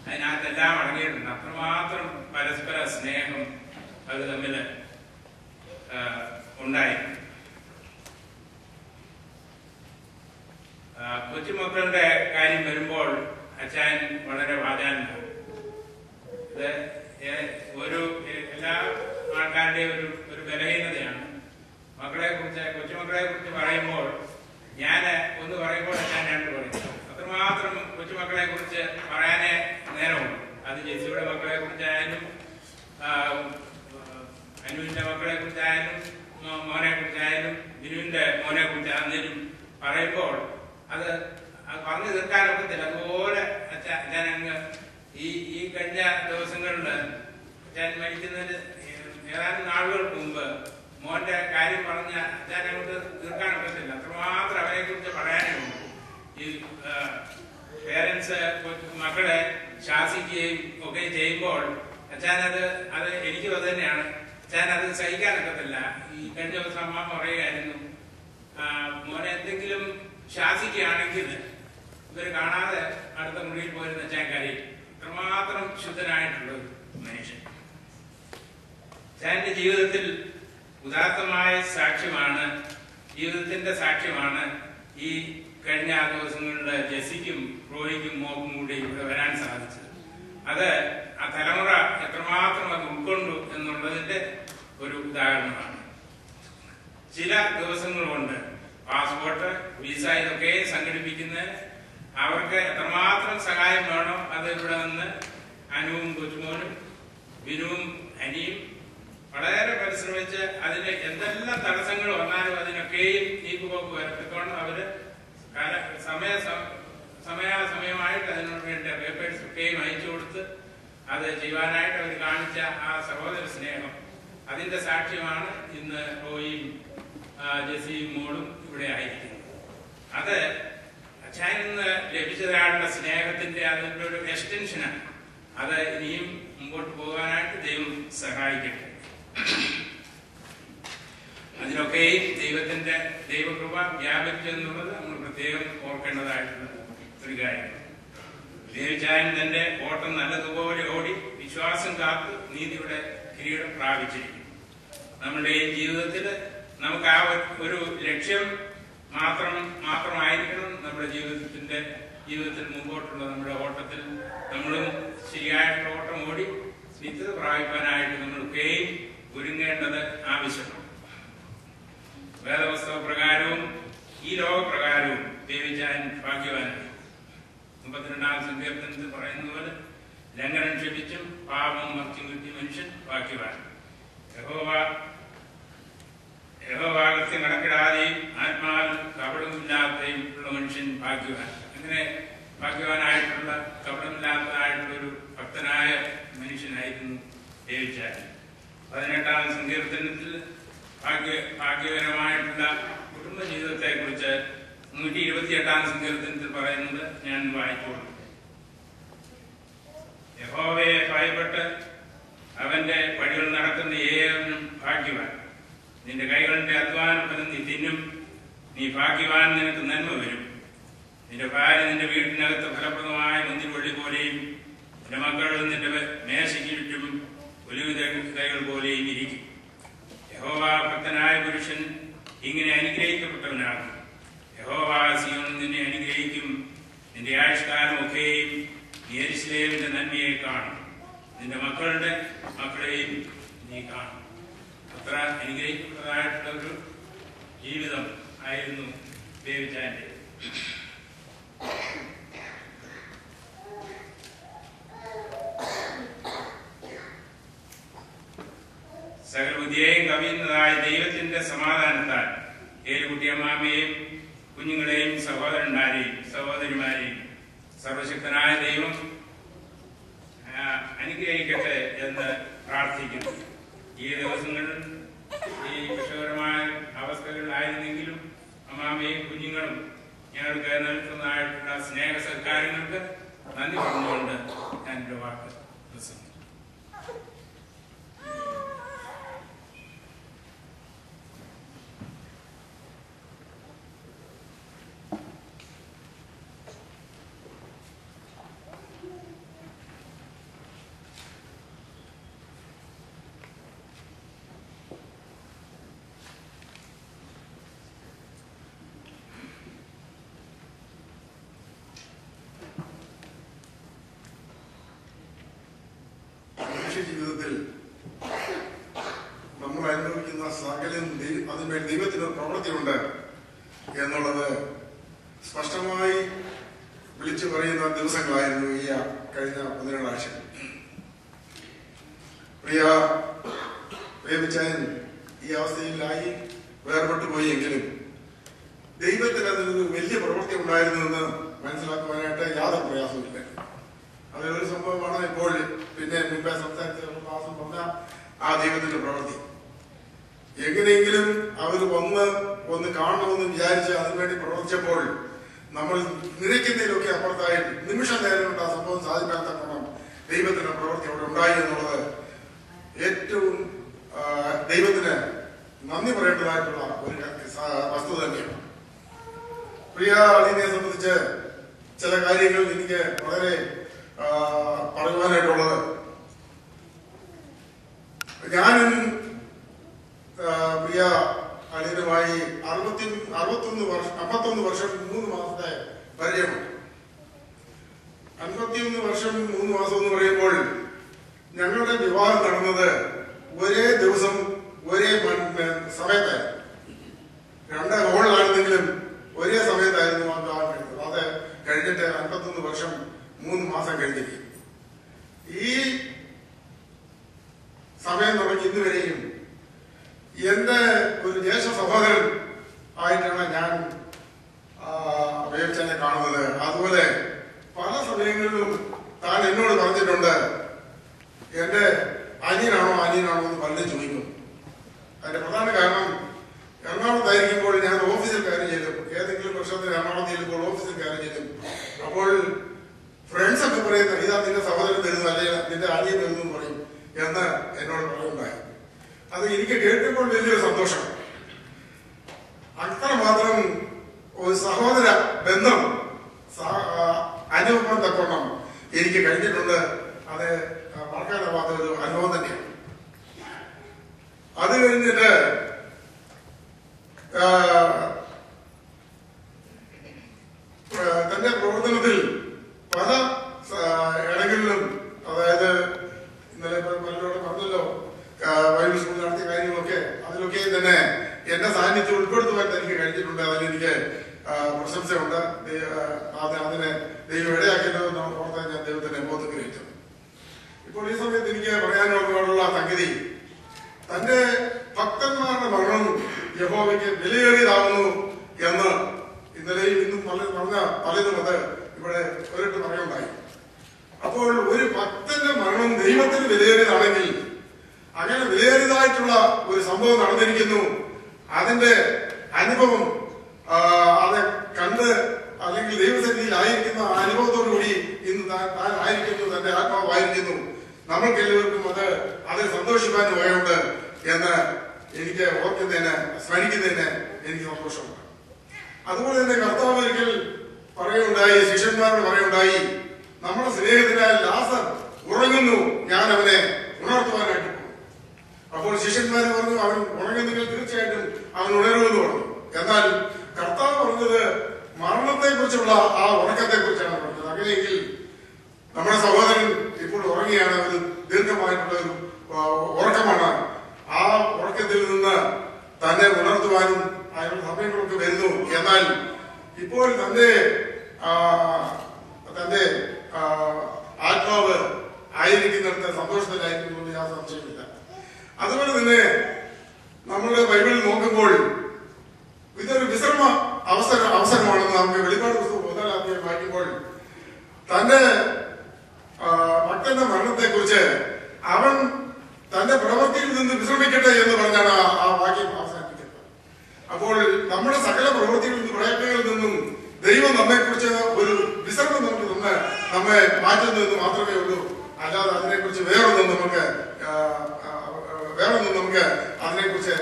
അതിനകത്തെല്ലാം അടങ്ങിയിട്ടുണ്ട്. അത്രമാത്രം പരസ്പര സ്നേഹം അത് തമ്മിൽ ഉണ്ടായി. കൊച്ചുമക്കളുടെ കാര്യം വരുമ്പോൾ അച്ഛൻ വളരെ വാചാലനാണ്. ഇത് എല്ലാ ആൾക്കാരുടെയും ഒരു ബലഹീനതയാണ്. കൊച്ചുമക്കളെ കുറിച്ച് പറയുമ്പോൾ ഞാൻ ഒന്ന് പറയുമ്പോൾ അച്ഛൻ 2 പറയും. അത്രമാത്രം കൊച്ചുമക്കളെ കുറിച്ച് പറയാനേ നേരമുണ്ട്. അത് ജെസ്സിയുടെ മക്കളെ കുറിച്ചായാലും അനുവിന്റെ മക്കളെ കുറിച്ചായാലും മോനെ കുറിച്ചായാലും ബിനുവിന്റെ മോനെ കുറിച്ചാണെങ്കിലും പറയുമ്പോൾ അത് പറഞ്ഞു തീർക്കാനൊക്കത്തില്ല. അതുപോലെ അച്ഛൻ അങ്ങ് ഈ കഴിഞ്ഞ ദിവസങ്ങളിൽ അച്ഛൻ മരിക്കുന്നതിന് ഏതാനും നാളുകൾക്ക് മുമ്പ് മോന്റെ കാര്യം പറഞ്ഞ അച്ഛൻ അങ്ങോട്ട് തീർക്കാനൊക്കത്തില്ല. അത്രമാത്രം അവരെ കുറിച്ച് പറയാനുണ്ട്. ഈ പേരൻസ് മക്കളെ ശാസിക്കുകയും ഒക്കെ ചെയ്യുമ്പോൾ അച്ഛൻ അത് എനിക്കും അത് തന്നെയാണ്. അച്ഛൻ അത് സഹിക്കാനൊക്കത്തില്ല. ഈ കഴിഞ്ഞ ദിവസം അമ്മ പറയുകയായിരുന്നു, മോനെ എന്തെങ്കിലും ശാസിക്കുകയാണെങ്കിൽ ഇവർ കാണാതെ അടുത്ത മുറിയിൽ പോയിരുന്ന അച്ഛൻ കരയും. അത്രമാത്രം ശുദ്ധനായിട്ടുള്ള ഒരു മനുഷ്യൻ. അച്ഛൻ്റെ ജീവിതത്തിൽ ഉദാത്തമായ ജീവിതത്തിന്റെ സാക്ഷ്യമാണ് ഈ കഴിഞ്ഞ ദിവസങ്ങളിൽ ജെസ്സിക്കും റോയിക്കും മോക്കും കൂടി ഇവിടെ വരാൻ സാധിച്ചത്. അത് ആ തലമുറ എത്രമാത്രം അത് ഉൾക്കൊണ്ടു എന്നുള്ളതിന്റെ ഒരു ഉദാഹരണമാണ്. ചില ദിവസങ്ങൾ കൊണ്ട് പാസ്പോർട്ട്, വിസ ഇതൊക്കെ സംഘടിപ്പിക്കുന്നതിന് അവർക്ക് എത്രമാത്രം സഹായം വേണോ അത് ഇവിടെ നിന്ന് അനുവും കൊച്ചുമോനും ബിനുവും അനിയും വളരെ പരിശ്രമിച്ച് അതിന് എന്തെല്ലാം തടസ്സങ്ങൾ വന്നാലും അതിനൊക്കെയും നീക്കുപോക്ക് വരത്തിക്കൊണ്ട് അവര് സമയാസമയമായിട്ട് അതിനു വേണ്ട പേപ്പേഴ്സ് ഒക്കെയും അയച്ചു കൊടുത്ത് അത് ചെയ്യുവാനായിട്ട് അവർ കാണിച്ച ആ സഹോദര സ്നേഹം, അതിന്റെ സാക്ഷ്യമാണ് ഇന്ന് റോയിയും ജെസ്സിയും മോളും ഇവിടെ ആയിരിക്കുന്നത്. അത് അച്ഛനിൽ നിന്ന് ലഭിച്ചതായുള്ള സ്നേഹത്തിന്റെ അതിന്റെ ഒരു എക്സ്റ്റൻഷനാണ്. അത് ഇനിയും മുമ്പോട്ട് പോകാനായിട്ട് ദൈവം സഹായിക്കട്ടെ. അതിനൊക്കെയും ദൈവത്തിന്റെ ദൈവകൃപ വ്യാപിച്ചു എന്നുള്ളത് നമ്മൾ പ്രത്യേകം ഓർക്കേണ്ടതായിട്ടുള്ള ഒരു കാര്യം. ദേവിചായൻ തന്റെ ഓട്ടം നല്ലതുപോലെ ഓടി വിശ്വാസം കാത്ത് നീതിയുടെ കിരീടം പ്രാപിച്ചിരിക്കും. നമ്മുടെ ഈ ജീവിതത്തിൽ നമുക്ക് ആ ഒരു ലക്ഷ്യം മാത്രമായിരിക്കണം നമ്മുടെ ജീവിതത്തിന്റെ ജീവിതത്തിൽ മുമ്പോട്ടുള്ള നമ്മുടെ ഓട്ടത്തിൽ നമ്മളും ശരിയായിട്ടുള്ള ഓട്ടം ഓടി നിത്യത പ്രാപിക്കാനായിട്ട് നമ്മളൊക്കെയും ഒരുങ്ങേണ്ടത് ആവശ്യമാണ്. വേദപുസ്തക പ്രകാരവും ഈ ലോകപ്രകാരവും ദേവിച്ചാൻ ഭാഗ്യവാനായി. 32-ാം സങ്കീർത്തനത്തിൽ പറയുന്ന പോലെ ലംഘനം ക്ഷമിച്ചും പാപം മർച്ചം കിട്ടിയ മനുഷ്യൻ ഭാഗ്യവാൻ. യഹോവാകൃത്യം കണക്കിടാതെയും ആത്മാവിൽ കപടമില്ലാതെയും ഉള്ള മനുഷ്യൻ ഭാഗ്യവാൻ. അങ്ങനെ ഭാഗ്യവാനായിട്ടുള്ള കപടമില്ലാത്തതായിട്ടുള്ളൊരു ഭക്തനായ മനുഷ്യനായിരുന്നു ദേവിച്ചാൻ. 18-ാം സങ്കീർത്തനത്തിൽ ഭാഗ്യകരമായിട്ടുള്ള കുടുംബ ജീവിതത്തെ കുറിച്ച് 128-ാം സങ്കീർത്തനത്തിൽ പറയുന്നത് ഞാൻ വായിച്ചോളൂ. യഹോവയെ ഭയപ്പെട്ട് അവന്റെ വഴികൾ നടക്കുന്ന ഏവനും ഭാഗ്യവാൻ. നിന്റെ കൈകളുടെ അധ്വാന ഫലം നീ തിന്നും. നീ ഭാഗ്യവാൻ, നിനക്ക് നന്മ വരും. നിന്റെ ഭാര്യ നിന്റെ വീട്ടിനകത്ത് ഫലപ്രദമായ മുന്തിരിവള്ളി പോലെയും നിന്റെ മക്കൾ നിന്റെ മേശയ്ക്ക് ചുറ്റും ഒലിവ് തൈകൾ പോലെയും ഇരിക്കും. യഹോവ ഭക്തനായ പുരുഷൻ ഇങ്ങനെ അനുഗ്രഹിക്കപ്പെട്ടവനാകും. യഹോവ സീയോനിൽ നിന്നെ അനുഗ്രഹിക്കും. നിന്റെ ആയുഷ്കാലമൊക്കെയും നീ യെരൂശലേമിന്റെ നന്മയെ കാണും. നിന്റെ മക്കളുടെ മക്കളെയും നീ കാണും. അത്ര അനുഗ്രഹിക്കപ്പെട്ടതായിട്ടുള്ള ഒരു ജീവിതം ആയിരുന്നു ദേവിച്ചാന്റെ. സകല ബുദ്ധിയെയും കവിയുന്നതായ ദൈവത്തിന്റെ സമാധാനത്താൽ ഏലുകുട്ടിയമ്മാമയെയും കുഞ്ഞുങ്ങളെയും സഹോദരന്മാരെയും സഹോദരിമാരെയും സർവശക്തനായ ദൈവം അനുഗ്രഹിക്കട്ടെ എന്ന് പ്രാർത്ഥിക്കുന്നു. ഈ ദിവസങ്ങളിൽ ഈ വിഷകരമായ അവസ്ഥകളിലായിരുന്നെങ്കിലും അമ്മാമയും കുഞ്ഞുങ്ങളും ഞങ്ങൾക്ക് നൽകുന്നതായിട്ടുള്ള സ്നേഹ സൽക്കാരങ്ങൾക്ക് നന്ദി പറഞ്ഞുകൊണ്ട് ഞാൻ എൻ്റെ വാക്ക് പ്രസംഗിച്ചു. ജീവിതത്തിൽ നമ്മൾ അനുഭവിക്കുന്ന സകലം അതിന്മേൽ ദൈവത്തിന് പ്രവൃത്തിയുണ്ട് എന്നുള്ളത് സ്പഷ്ടമായി വിളിച്ചു പറയുന്ന ദിവസങ്ങളായിരുന്നു ഈ കഴിഞ്ഞ 12 ആഴ്ച. പ്രിയ പ്രേമിച്ചാൻ ഈ അവസ്ഥയിലായി വേർപെട്ടു പോയി എങ്കിലും ദൈവത്തിന് അതിനൊരു വലിയ പ്രവൃത്തി ഉണ്ടായിരുന്നുവെന്ന് മനസ്സിലാക്കുവാനായിട്ട് യാതൊരു പ്രയാസമില്ല. അതൊരു സംഭവമാണ്. ഇപ്പോൾ പിന്നെ മുമ്പേ സംസാരിച്ച മാസം പറഞ്ഞ ആ ദൈവത്തിന്റെ പ്രവൃത്തി എങ്ങനെയെങ്കിലും അവർ ഒന്ന് കാണണമെന്ന് വിചാരിച്ച് അതിനുവേണ്ടി പ്രവർത്തിച്ചപ്പോൾ നമ്മൾ നിരക്കുന്നതിലൊക്കെ അപ്പുറത്തായി നിമിഷ നേരം കൊണ്ട് ആ സംഭവം സാധിക്കാത്തക്കണം ദൈവത്തിന്റെ പ്രവൃത്തി അവിടെ ഉണ്ടായി എന്നുള്ളത് ഏറ്റവും ദൈവത്തിന് നന്ദി പറയേണ്ടതായിട്ടുള്ള ഒരു വസ്തുത തന്നെയാണ്. പ്രിയ അളിനെ സംബന്ധിച്ച് ചില കാര്യങ്ങൾ എനിക്ക് വളരെ പറയുവാനായിട്ടുള്ളത്, ഞാനും പ്രിയ അളിനുമായി 51 വർഷം 3 മാസത്തെ പരിചയമുണ്ട്. 51 വർഷം 3 മാസം എന്ന് പറയുമ്പോൾ ഞങ്ങളുടെ വിവാഹം നടന്നത് ഒരേ ദിവസം ഒരേ സമയത്തായിരുന്നു. 2 ഹോളിലായിരുന്നെങ്കിലും ഒരേ സമയത്തായിരുന്നു ആ വിവാഹം കഴിഞ്ഞത്. അത് കഴിഞ്ഞിട്ട് 51 വർഷം 3 മാസം കഴിഞ്ഞിരിക്കും. ഈ സമയം തുടങ്ങി ഇന്നുവരെയും എന്റെ ഒരു ജ്യേഷ്ഠ സഹോദരൻ ആയിട്ടാണ് ഞാൻ വേവിച്ചനെ കാണുന്നത്. അതുപോലെ പല സമയങ്ങളിലും താൻ എന്നോട് പറഞ്ഞിട്ടുണ്ട്, എന്റെ അനിയനാണോ എന്ന് പലരും ചോദിക്കും. അതിന്റെ പ്രധാന കാരണം എറണാകുളത്തായിരിക്കുമ്പോൾ ഞാൻ ഓഫീസിൽ കാര്യം ചെയ്യും. ഏതെങ്കിലും വർഷത്തിൽ എറണാകുളത്ത് ചെല്ലുമ്പോൾ ഓഫീസിൽ കാര്യം ചെയ്യും. അപ്പോൾ ഫ്രണ്ട്സ് ഒക്കെ പറയുന്നത് ഇതാ നിന്റെ സഹോദരൻ തരുന്നു, അല്ലെങ്കിൽ നിന്റെ അനിയൻ തരുന്നു എന്ന് പറയും എന്ന് എന്നോട് പറയുണ്ടായി. അത് എനിക്ക് കേട്ടപ്പോൾ വലിയൊരു സന്തോഷം. അത്രമാത്രം ഒരു സഹോദര ബന്ധം അനുഭവം തക്കോണം എനിക്ക് കഴിഞ്ഞിട്ടുണ്ട്. അത് മറക്കാനാവാത്ത ഒരു അനുഭവം തന്നെയാണ്. അത് കഴിഞ്ഞിട്ട് തന്റെ പ്രവർത്തനത്തിൽ പല ഇടങ്ങളിലും, അതായത് ഇന്നലെ പലരോട് പറഞ്ഞല്ലോ ബൈബിൾ സ്കൂൾ നടത്തിയ കാര്യങ്ങളൊക്കെ, അതിലൊക്കെ തന്നെ എന്റെ സാന്നിധ്യം ഉൾപ്പെടുത്തുവാൻ എനിക്ക് കഴിഞ്ഞിട്ടുണ്ട്. അതിലെനിക്ക് പ്രശംസയുണ്ട്. അതിനെ ദൈവം ഇടയാക്കിയല്ലോ എന്ന് ഓർത്താൻ ഞാൻ ദൈവത്തിന്റെ ബോധഗ്രഹിച്ചു. ഇപ്പോൾ ഈ സമയത്ത് എനിക്ക് പറയാനുള്ള സംഗതി, തന്റെ ഭക്തന്മാരുടെ മരണം യഹോവയ്ക്ക് വിലയേറിയതാവുന്നു എന്ന് ഇന്നലെയും ഇന്നും പലതും അത് ഇവിടെ ഒരിട്ട് പറയുണ്ടായി. അപ്പോൾ ഒരു ഭക്തന്റെ മരണം ദൈവത്തിന് വിലയേറിയതാണെങ്കിൽ, അങ്ങനെ വിലയേറിയതായിട്ടുള്ള ഒരു സംഭവം നടന്നിരിക്കുന്നു, അതിന്റെ അനുഭവം അത് കണ്ട് അല്ലെങ്കിൽ ദൈവസന്നിധിയിൽ ആയിരിക്കുന്ന അനുഭവത്തോടുകൂടി ഇന്ന് താൻ ആയിരിക്കുന്നു, തന്റെ ആത്മാവായിരിക്കുന്നു. നമ്മൾക്ക് എല്ലാവർക്കും അത് സന്തോഷിക്കാൻ വകയുണ്ട് എന്ന് എനിക്ക് ഓർക്കുന്നതിന്, സ്മരിക്കുന്നതിന് എനിക്ക് സന്തോഷമുണ്ട്. അതുപോലെ തന്നെ കർത്താവ് ഒരിക്കൽ പറയുണ്ടായി, ശിഷ്യന്മാരോട് പറയുണ്ടായി, നമ്മുടെ സ്നേഹത്തിനായ ലാസർ ഉറങ്ങുന്നു, ഞാൻ അവനെ ഉണർത്തുവാനായിട്ട് പോകും. അപ്പോൾ ശിഷ്യന്മാര് പറഞ്ഞു, അവൻ ഉറങ്ങുന്നെങ്കിൽ തീർച്ചയായിട്ടും അവൻ ഉണരുമെന്ന് പറഞ്ഞു. എന്നാൽ കർത്താവ് പറഞ്ഞത് മരണത്തെ കുറിച്ചുള്ള ആ ഉറക്കത്തെ കുറിച്ചാണ് പറഞ്ഞത്. അങ്ങനെയെങ്കിൽ നമ്മുടെ സഹോദരൻ ഇപ്പോൾ ഉറങ്ങിയാണ്, ഒരു ദീർഘമായിട്ടുള്ള ഒരു ഉറക്കമാണ്. ആ ഉറക്കത്തിൽ നിന്ന് തന്നെ ഉണർത്തുവാനും അതിനുള്ള സമയങ്ങളൊക്കെ വരുന്നു. എന്നാൽ ഇപ്പോൾ തന്റെ ആത്മാവ് ആയിരിക്കുന്നിടത്ത് സന്തോഷത്തിലായിരിക്കുന്നു ഞാൻ സംശയമില്ല. അതുപോലെ തന്നെ നമ്മുടെ ബൈബിളിൽ നോക്കുമ്പോൾ ഇതൊരു വിശ്രമ അവസരമാണെന്ന് നമുക്ക് വെളിപ്പാട് പുസ്തകം 1-ാം അധ്യായം വായിക്കുമ്പോൾ തന്റെ ഭക്തന്റെ മരണത്തെ കുറിച്ച് അവൻ തന്റെ പ്രവൃത്തിയിൽ നിന്ന് വിശ്രമിക്കട്ടെ എന്ന് പറഞ്ഞാണ് ആ വാക്യം അവസാനിപ്പിക്കുന്നത്. അപ്പോൾ നമ്മുടെ സകല പ്രവൃത്തികളിൽ നിന്ന് പ്രയത്നങ്ങളിൽ നിന്നും ദൈവം നമ്മെ കുറിച്ച് ഒരു വിശ്രമം നമുക്ക് നമ്മെ മാറ്റുന്നതെന്ന് മാത്രമേ ഉള്ളൂ. അല്ലാതെ അതിനെക്കുറിച്ച് വേറൊന്നും നമുക്ക് അതിനെക്കുറിച്ച്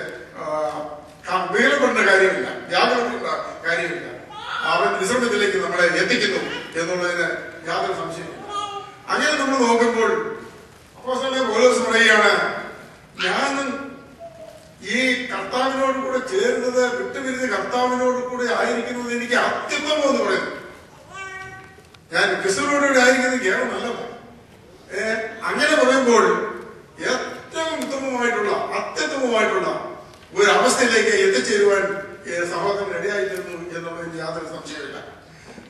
വേലപ്പെടേണ്ട കാര്യമില്ല, വ്യാകുലപ്പെടേണ്ട കാര്യമില്ല. അവൻ വിശ്രമത്തിലേക്ക് നമ്മളെ എത്തിക്കുന്നു എന്നുള്ളതിന് യാതൊരു സംശയമില്ല. അങ്ങനെ നമ്മൾ നോക്കുമ്പോൾ അപ്പോസ്തലനായ പൗലോസ് പറയുകയാണ്, ഞാൻ ഈ കർത്താവിനോട് കൂടെ ചേരുന്നത് വിട്ടുപിരിഞ്ഞ് കർത്താവിനോട് കൂടെ ആയിരിക്കുന്നത് എനിക്ക് അത്യുത്തമം എന്ന് പറയുന്നു. ഞാൻ ക്രിസ്തുവിനോട് ആയിരിക്കുന്നത് കേവലമല്ല. അങ്ങനെ പറയുമ്പോൾ ഏറ്റവും ഉത്തമമായിട്ടുള്ള അത്യുത്തമമായിട്ടുള്ള ഒരു അവസ്ഥയിലേക്ക് എത്തിച്ചേരുവാൻ സഹോദരൻ ഇടയായിത്തീർന്നു എന്നുള്ളതിന് യാതൊരു സംശയമില്ല.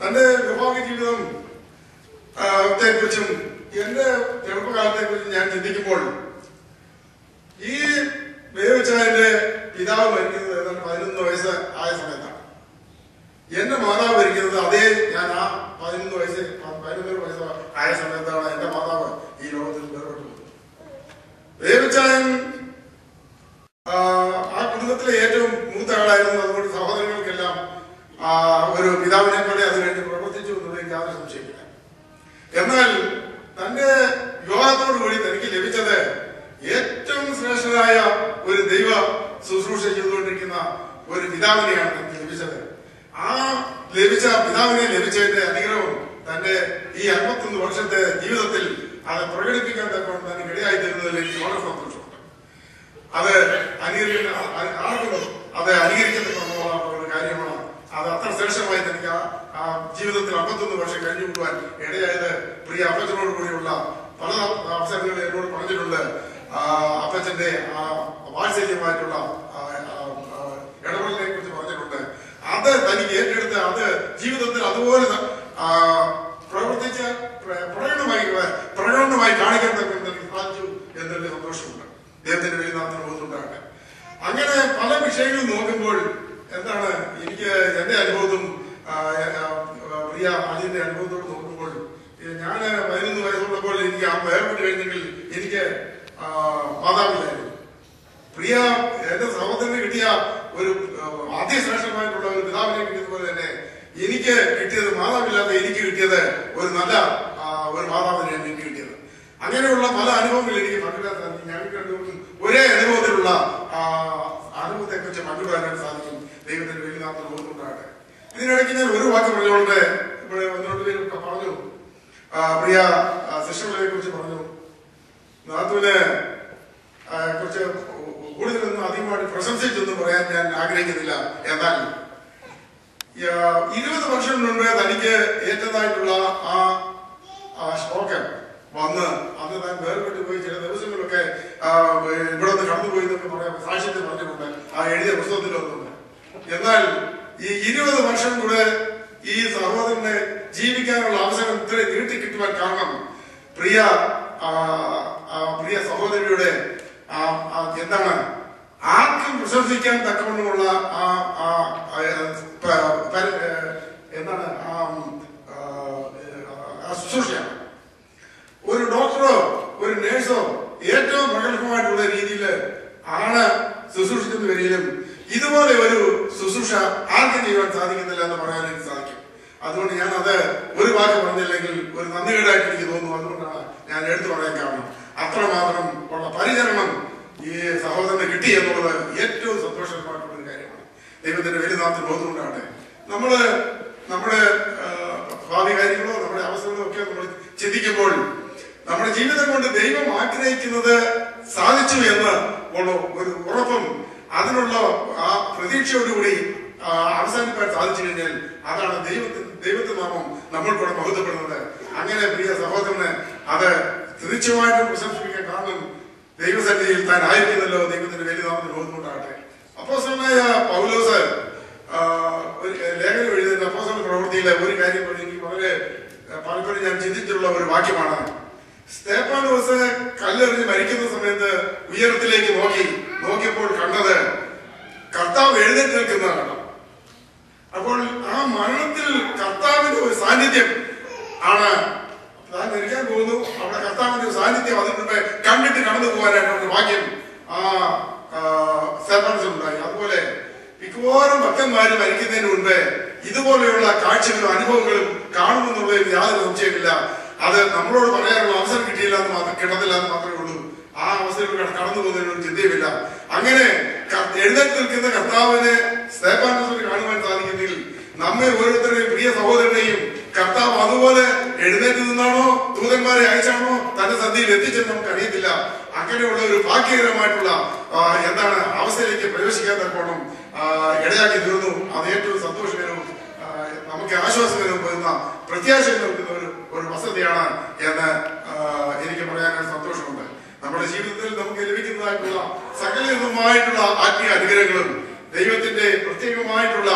തന്റെ വിവാഹ ജീവിതത്തെ കുറിച്ചും എന്റെ ചെറുപ്പകാലത്തെ കുറിച്ചും ഞാൻ ചിന്തിക്കുമ്പോൾ, ഈ വേവിച്ചാലിന്റെ പിതാവ് മരിക്കുന്നത് ഏതാണ്ട് 11 വയസ്സ് ആയ സമയത്താണ്. എന്റെ മാതാവ് മരിക്കുന്നത് അതേ ഞാൻ ആ 11 വയസ്സ് ആയ സമയത്താണ് എന്റെ മാതാവ് ഈ ലോകത്തിൽ വേർപെട്ടു പോകുന്നത്. വേവിച്ചായൻ ആ കുടുംബത്തിലെ ഏറ്റവും മൂത്ത ആളായിരുന്നു. അതുകൊണ്ട് സഹോദരങ്ങൾക്കെല്ലാം ഒരു പിതാവിനെ പോലെ അത് കഴിഞ്ഞ് പ്രവർത്തിച്ചു എന്നുള്ളത് യാതൊരു സംശയമില്ല. എന്നാൽ തന്റെ വിവാഹത്തോടുകൂടി തനിക്ക് ലഭിച്ചത് ഏറ്റവും ശ്രേഷ്ഠനായ ഒരു ദൈവ ശുശ്രൂഷ ചെയ്തുകൊണ്ടിരിക്കുന്ന ഒരു പിതാവിനെയാണ് തനിക്ക് ലഭിച്ചത്. ആ പിതാവിനെ ലഭിച്ചതിന്റെ അനുഗ്രഹം തന്റെ ഈ 51 വർഷത്തെ ജീവിതത്തിൽ അത് പ്രകടിപ്പിക്കാൻ തക്കവണ്ണം തനിക്ക് ഇടയായി തരുന്നതിൽ എനിക്ക് വളരെ സന്തോഷമുണ്ട്. അത് അനുകരിക്കത്തക്കമുള്ള ഒരു കാര്യമാണ്. അത് അത്ര ശ്രേഷ്ഠമായി തനിക്ക് ആ ജീവിതത്തിൽ 51 വർഷം കഴിഞ്ഞു കൂട്ടുവാൻ ഇടയായത് പ്രിയ അപ്പച്ചനോട് കൂടിയുള്ള പല അവസരങ്ങളിൽ എന്നോട് പറഞ്ഞിട്ടുണ്ട്. അപ്പച്ചന്റെ വാത്സല്യമായിട്ടുള്ള ഇടപെടലിനെ കുറിച്ച് പറഞ്ഞിട്ടുണ്ട്. അത് തനിക്ക് ഏറ്റെടുത്ത് അത് ജീവിതത്തിൽ അതുപോലെ പ്രവർത്തിച്ച് പ്രകടനമായി കാണിക്കാൻ തക്കൊണ്ട് തനിക്ക് സാധിച്ചു എന്നതിൽ സന്തോഷമുണ്ട്. ദൈവത്തിന്റെ വെളിനാമത്തിന് ബോധമുണ്ടാകട്ടെ. അങ്ങനെ പല വിഷയങ്ങളും നോക്കുമ്പോൾ എന്താണ് എനിക്ക് എന്റെ അനുഭവത്തും പ്രിയ അജിന്റെ അനുഭവത്തോട് നോക്കുമ്പോൾ, ഞാൻ 11 വയസ്സുള്ളപ്പോൾ എനിക്ക് ആ വേർപെട്ട് കഴിഞ്ഞെങ്കിൽ എനിക്ക് മാതാവില്ലായിരുന്നു. പ്രിയ എന്റെ സഹോദരന് കിട്ടിയ ഒരു അതിശ്രേഷ്ഠമായിട്ടുള്ള ഒരു പിതാവിനെ കിട്ടിയതുപോലെ തന്നെ എനിക്ക് കിട്ടിയത് മാതാവില്ലാത്ത എനിക്ക് കിട്ടിയത് ഒരു നല്ല ഒരു മാതാവിനെയാണ് എനിക്ക് കിട്ടിയത്. അങ്ങനെയുള്ള പല അനുഭവങ്ങൾ എനിക്ക് പങ്കിടാൻ സാധിക്കും. ഞങ്ങൾക്ക് രണ്ടുപേർക്കും ഒരേ അനുഭവത്തിലുള്ള അനുഭവത്തെ കുറിച്ച് പങ്കിടാനായിട്ട് സാധിക്കും. ദൈവത്തിന്റെ വെളിനാമത്തിന് ബോധമുണ്ടാകട്ടെ. ഇതിനിടയ്ക്ക് ഞാൻ ഒരു വാക്ക് പറഞ്ഞുകൊണ്ട് ഇവിടെ 1-2 പേരൊക്കെ പറഞ്ഞു. പ്രിയ സിസ്റ്ററിനെ കുറിച്ച് പറഞ്ഞു. നാത്തുവിനെ കുറിച്ച് കൂടുതലൊന്നും അധികമായിട്ട് പ്രശംസിച്ചൊന്നും പറയാൻ ഞാൻ ആഗ്രഹിക്കുന്നില്ല. എന്നാൽ 20 വർഷം മുൻപ് തനിക്ക് ഏറ്റതായിട്ടുള്ള ആ സ്ട്രോക്ക് വന്ന് അന്ന് താൻ വേർപെട്ട് പോയി ചില ദിവസങ്ങളൊക്കെ ഇവിടെ നിന്ന് കടന്നുപോയി എന്നൊക്കെ പറയാൻ സാക്ഷ്യത്തിൽ പറഞ്ഞിട്ടുണ്ട്. ആ എഴുതിയ പുസ്തകത്തിലൊന്നുണ്ട്. എന്നാൽ ഈ 20 വർഷം കൂടെ ഈ സഹോദരനെ ജീവിക്കാനുള്ള അവസരം ഇത്രയും നീട്ടി കിട്ടുവാൻ കാരണം പ്രിയ സഹോദരിയുടെ എന്താണ് ആർക്കും പ്രശംസിക്കാൻ തക്കവണ്ണമുള്ള എന്താണ് ശുശ്രൂഷയാണ്. ഒരു ഡോക്ടറോ ഒരു നേഴ്സോ ഏറ്റവും പ്രഗത്ഭമായിട്ടുള്ള രീതിയിൽ ആണ് ശുശ്രൂഷിക്കുന്ന വരികയും ഇതുപോലെ ഒരു ശുശ്രൂഷ ആർക്കും ചെയ്യുവാൻ സാധിക്കുന്നില്ല എന്ന് പറയാൻ എനിക്ക് സാധിക്കും. അതുകൊണ്ട് ഞാൻ അത് ഒരു വാക്ക് പറഞ്ഞില്ലെങ്കിൽ ഒരു നന്ദികേടായിട്ട് എനിക്ക് തോന്നുന്നു. അതുകൊണ്ടാണ് ഞാൻ എടുത്തു പറയാൻ കാരണം അത്രമാത്രം ഉള്ള പരിചരണം ഈ സഹോദരന് കിട്ടി എന്നുള്ളത് ഏറ്റവും സന്തോഷകരമായിട്ടുള്ള ഒരു കാര്യമാണ്. ദൈവത്തിന്റെ വലിയ നാമത്തിൽ ബോധമുണ്ടാകട്ടെ. നമ്മുടെ ഭാവി കാര്യങ്ങളോ നമ്മുടെ അവസരങ്ങളോ ഒക്കെ നമ്മൾ ചിന്തിക്കുമ്പോൾ നമ്മുടെ ജീവിതം കൊണ്ട് ദൈവം ആഗ്രഹിക്കുന്നത് സാധിച്ചു എന്ന് ഉള്ള ഒരു ഉറപ്പും അതിനുള്ള ആ പ്രതീക്ഷയോടുകൂടി അവസാനിപ്പാൻ സാധിച്ചു കഴിഞ്ഞാൽ അതാണ് ദൈവത്തിന്റെ നാമം നമ്മൾക്കൂടെ മഹത്വപ്പെടുന്നത്. അങ്ങനെ പ്രിയ സഹോദരന് അത് തീർച്ചയായിട്ടും പ്രശംസിപ്പിക്കാൻ കാരണം ദൈവസന്നിധിയിൽ താൻ ആയിരിക്കുന്നല്ലോ. ദൈവത്തിന്റെ വലിയ നാമത്തിൽ ബോധമുണ്ടാകട്ടെ. അപ്പോസ്തലനായ പൗലോസ് ഒരു ലേഖനം എഴുതുന്ന അപ്പോസ്തല പ്രവൃത്തിയിലെ ഒരു കാര്യം എനിക്ക് വളരെ പലപ്പോഴും ഞാൻ ചിന്തിച്ചിട്ടുള്ള ഒരു വാക്യമാണ്. സ്തേഫാനോസ് കല്ലെറിഞ്ഞ് മരിക്കുന്ന സമയത്ത് ഉയരത്തിലേക്ക് നോക്കിയപ്പോൾ കണ്ടത് കർത്താവ് എഴുന്നേറ്റ് നിൽക്കുന്നതാണ്. അപ്പോൾ ആ മരണത്തിൽ കർത്താവിന്റെ ഒരു സാന്നിധ്യം ആണ് താൻ മരിക്കാൻ പോകുന്നു. അവിടെ കർത്താവിന്റെ ഒരു സാന്നിധ്യം അതിനുണ്ട് കണ്ടിട്ട് കടന്നു പോകാനായിട്ടുള്ള ഭാഗ്യം സ്തേഫാനോസിനുണ്ടായി. അതുപോലെ മിക്കവാറും ഭക്തന്മാര് മരിക്കുന്നതിന് മുൻപ് ഇതുപോലെയുള്ള കാഴ്ചകളും അനുഭവങ്ങളും കാണുമെന്നുള്ളതിൽ യാതൊരു സംശയമില്ല. അത് നമ്മളോട് പറയാനുള്ള അവസരം കിട്ടിയില്ല കിട്ടത്തില്ല എന്ന് മാത്രമേ ഉള്ളൂ. ആ അവസരങ്ങൾ കടന്നു പോകുന്നതിനൊരു ചിന്തയുമില്ല. അങ്ങനെ എഴുന്നേറ്റ് നിൽക്കുന്ന കർത്താവിനെ സ്തേഫാനോസിന് കാണുവാൻ സാധിക്കുന്നെങ്കിൽ നമ്മെ ഓരോരുത്തരുടെയും പ്രിയ സഹോദരനെയും കർത്താവ് അതുപോലെ എഴുന്നേറ്റ് നിന്നാണോ ദൂതന്മാരെ അയച്ചാണോ തന്റെ സന്ധിയിൽ എത്തിച്ചെന്ന് നമുക്ക് അറിയത്തില്ല. അങ്ങനെയുള്ള ഒരു ഭാഗ്യകരമായിട്ടുള്ള അവസ്ഥയിലേക്ക് പ്രവേശിക്കാൻ തക്കോണം ഇടയാക്കി തീർന്നു. അത് ഏറ്റവും സന്തോഷകരവും നമുക്ക് ആശ്വാസകരവും വരുന്ന പ്രത്യാശ നൽകുന്ന ഒരു വസതിയാണ് എന്ന് എനിക്ക് പറയാനൊരു സന്തോഷമുണ്ട്. നമ്മുടെ ജീവിതത്തിൽ നമുക്ക് ലഭിക്കുന്നതായിട്ടുള്ള സകലവിധമായിട്ടുള്ള ആത്മീയ അനുഗ്രഹങ്ങളും ദൈവത്തിന്റെ പ്രത്യേകമായിട്ടുള്ള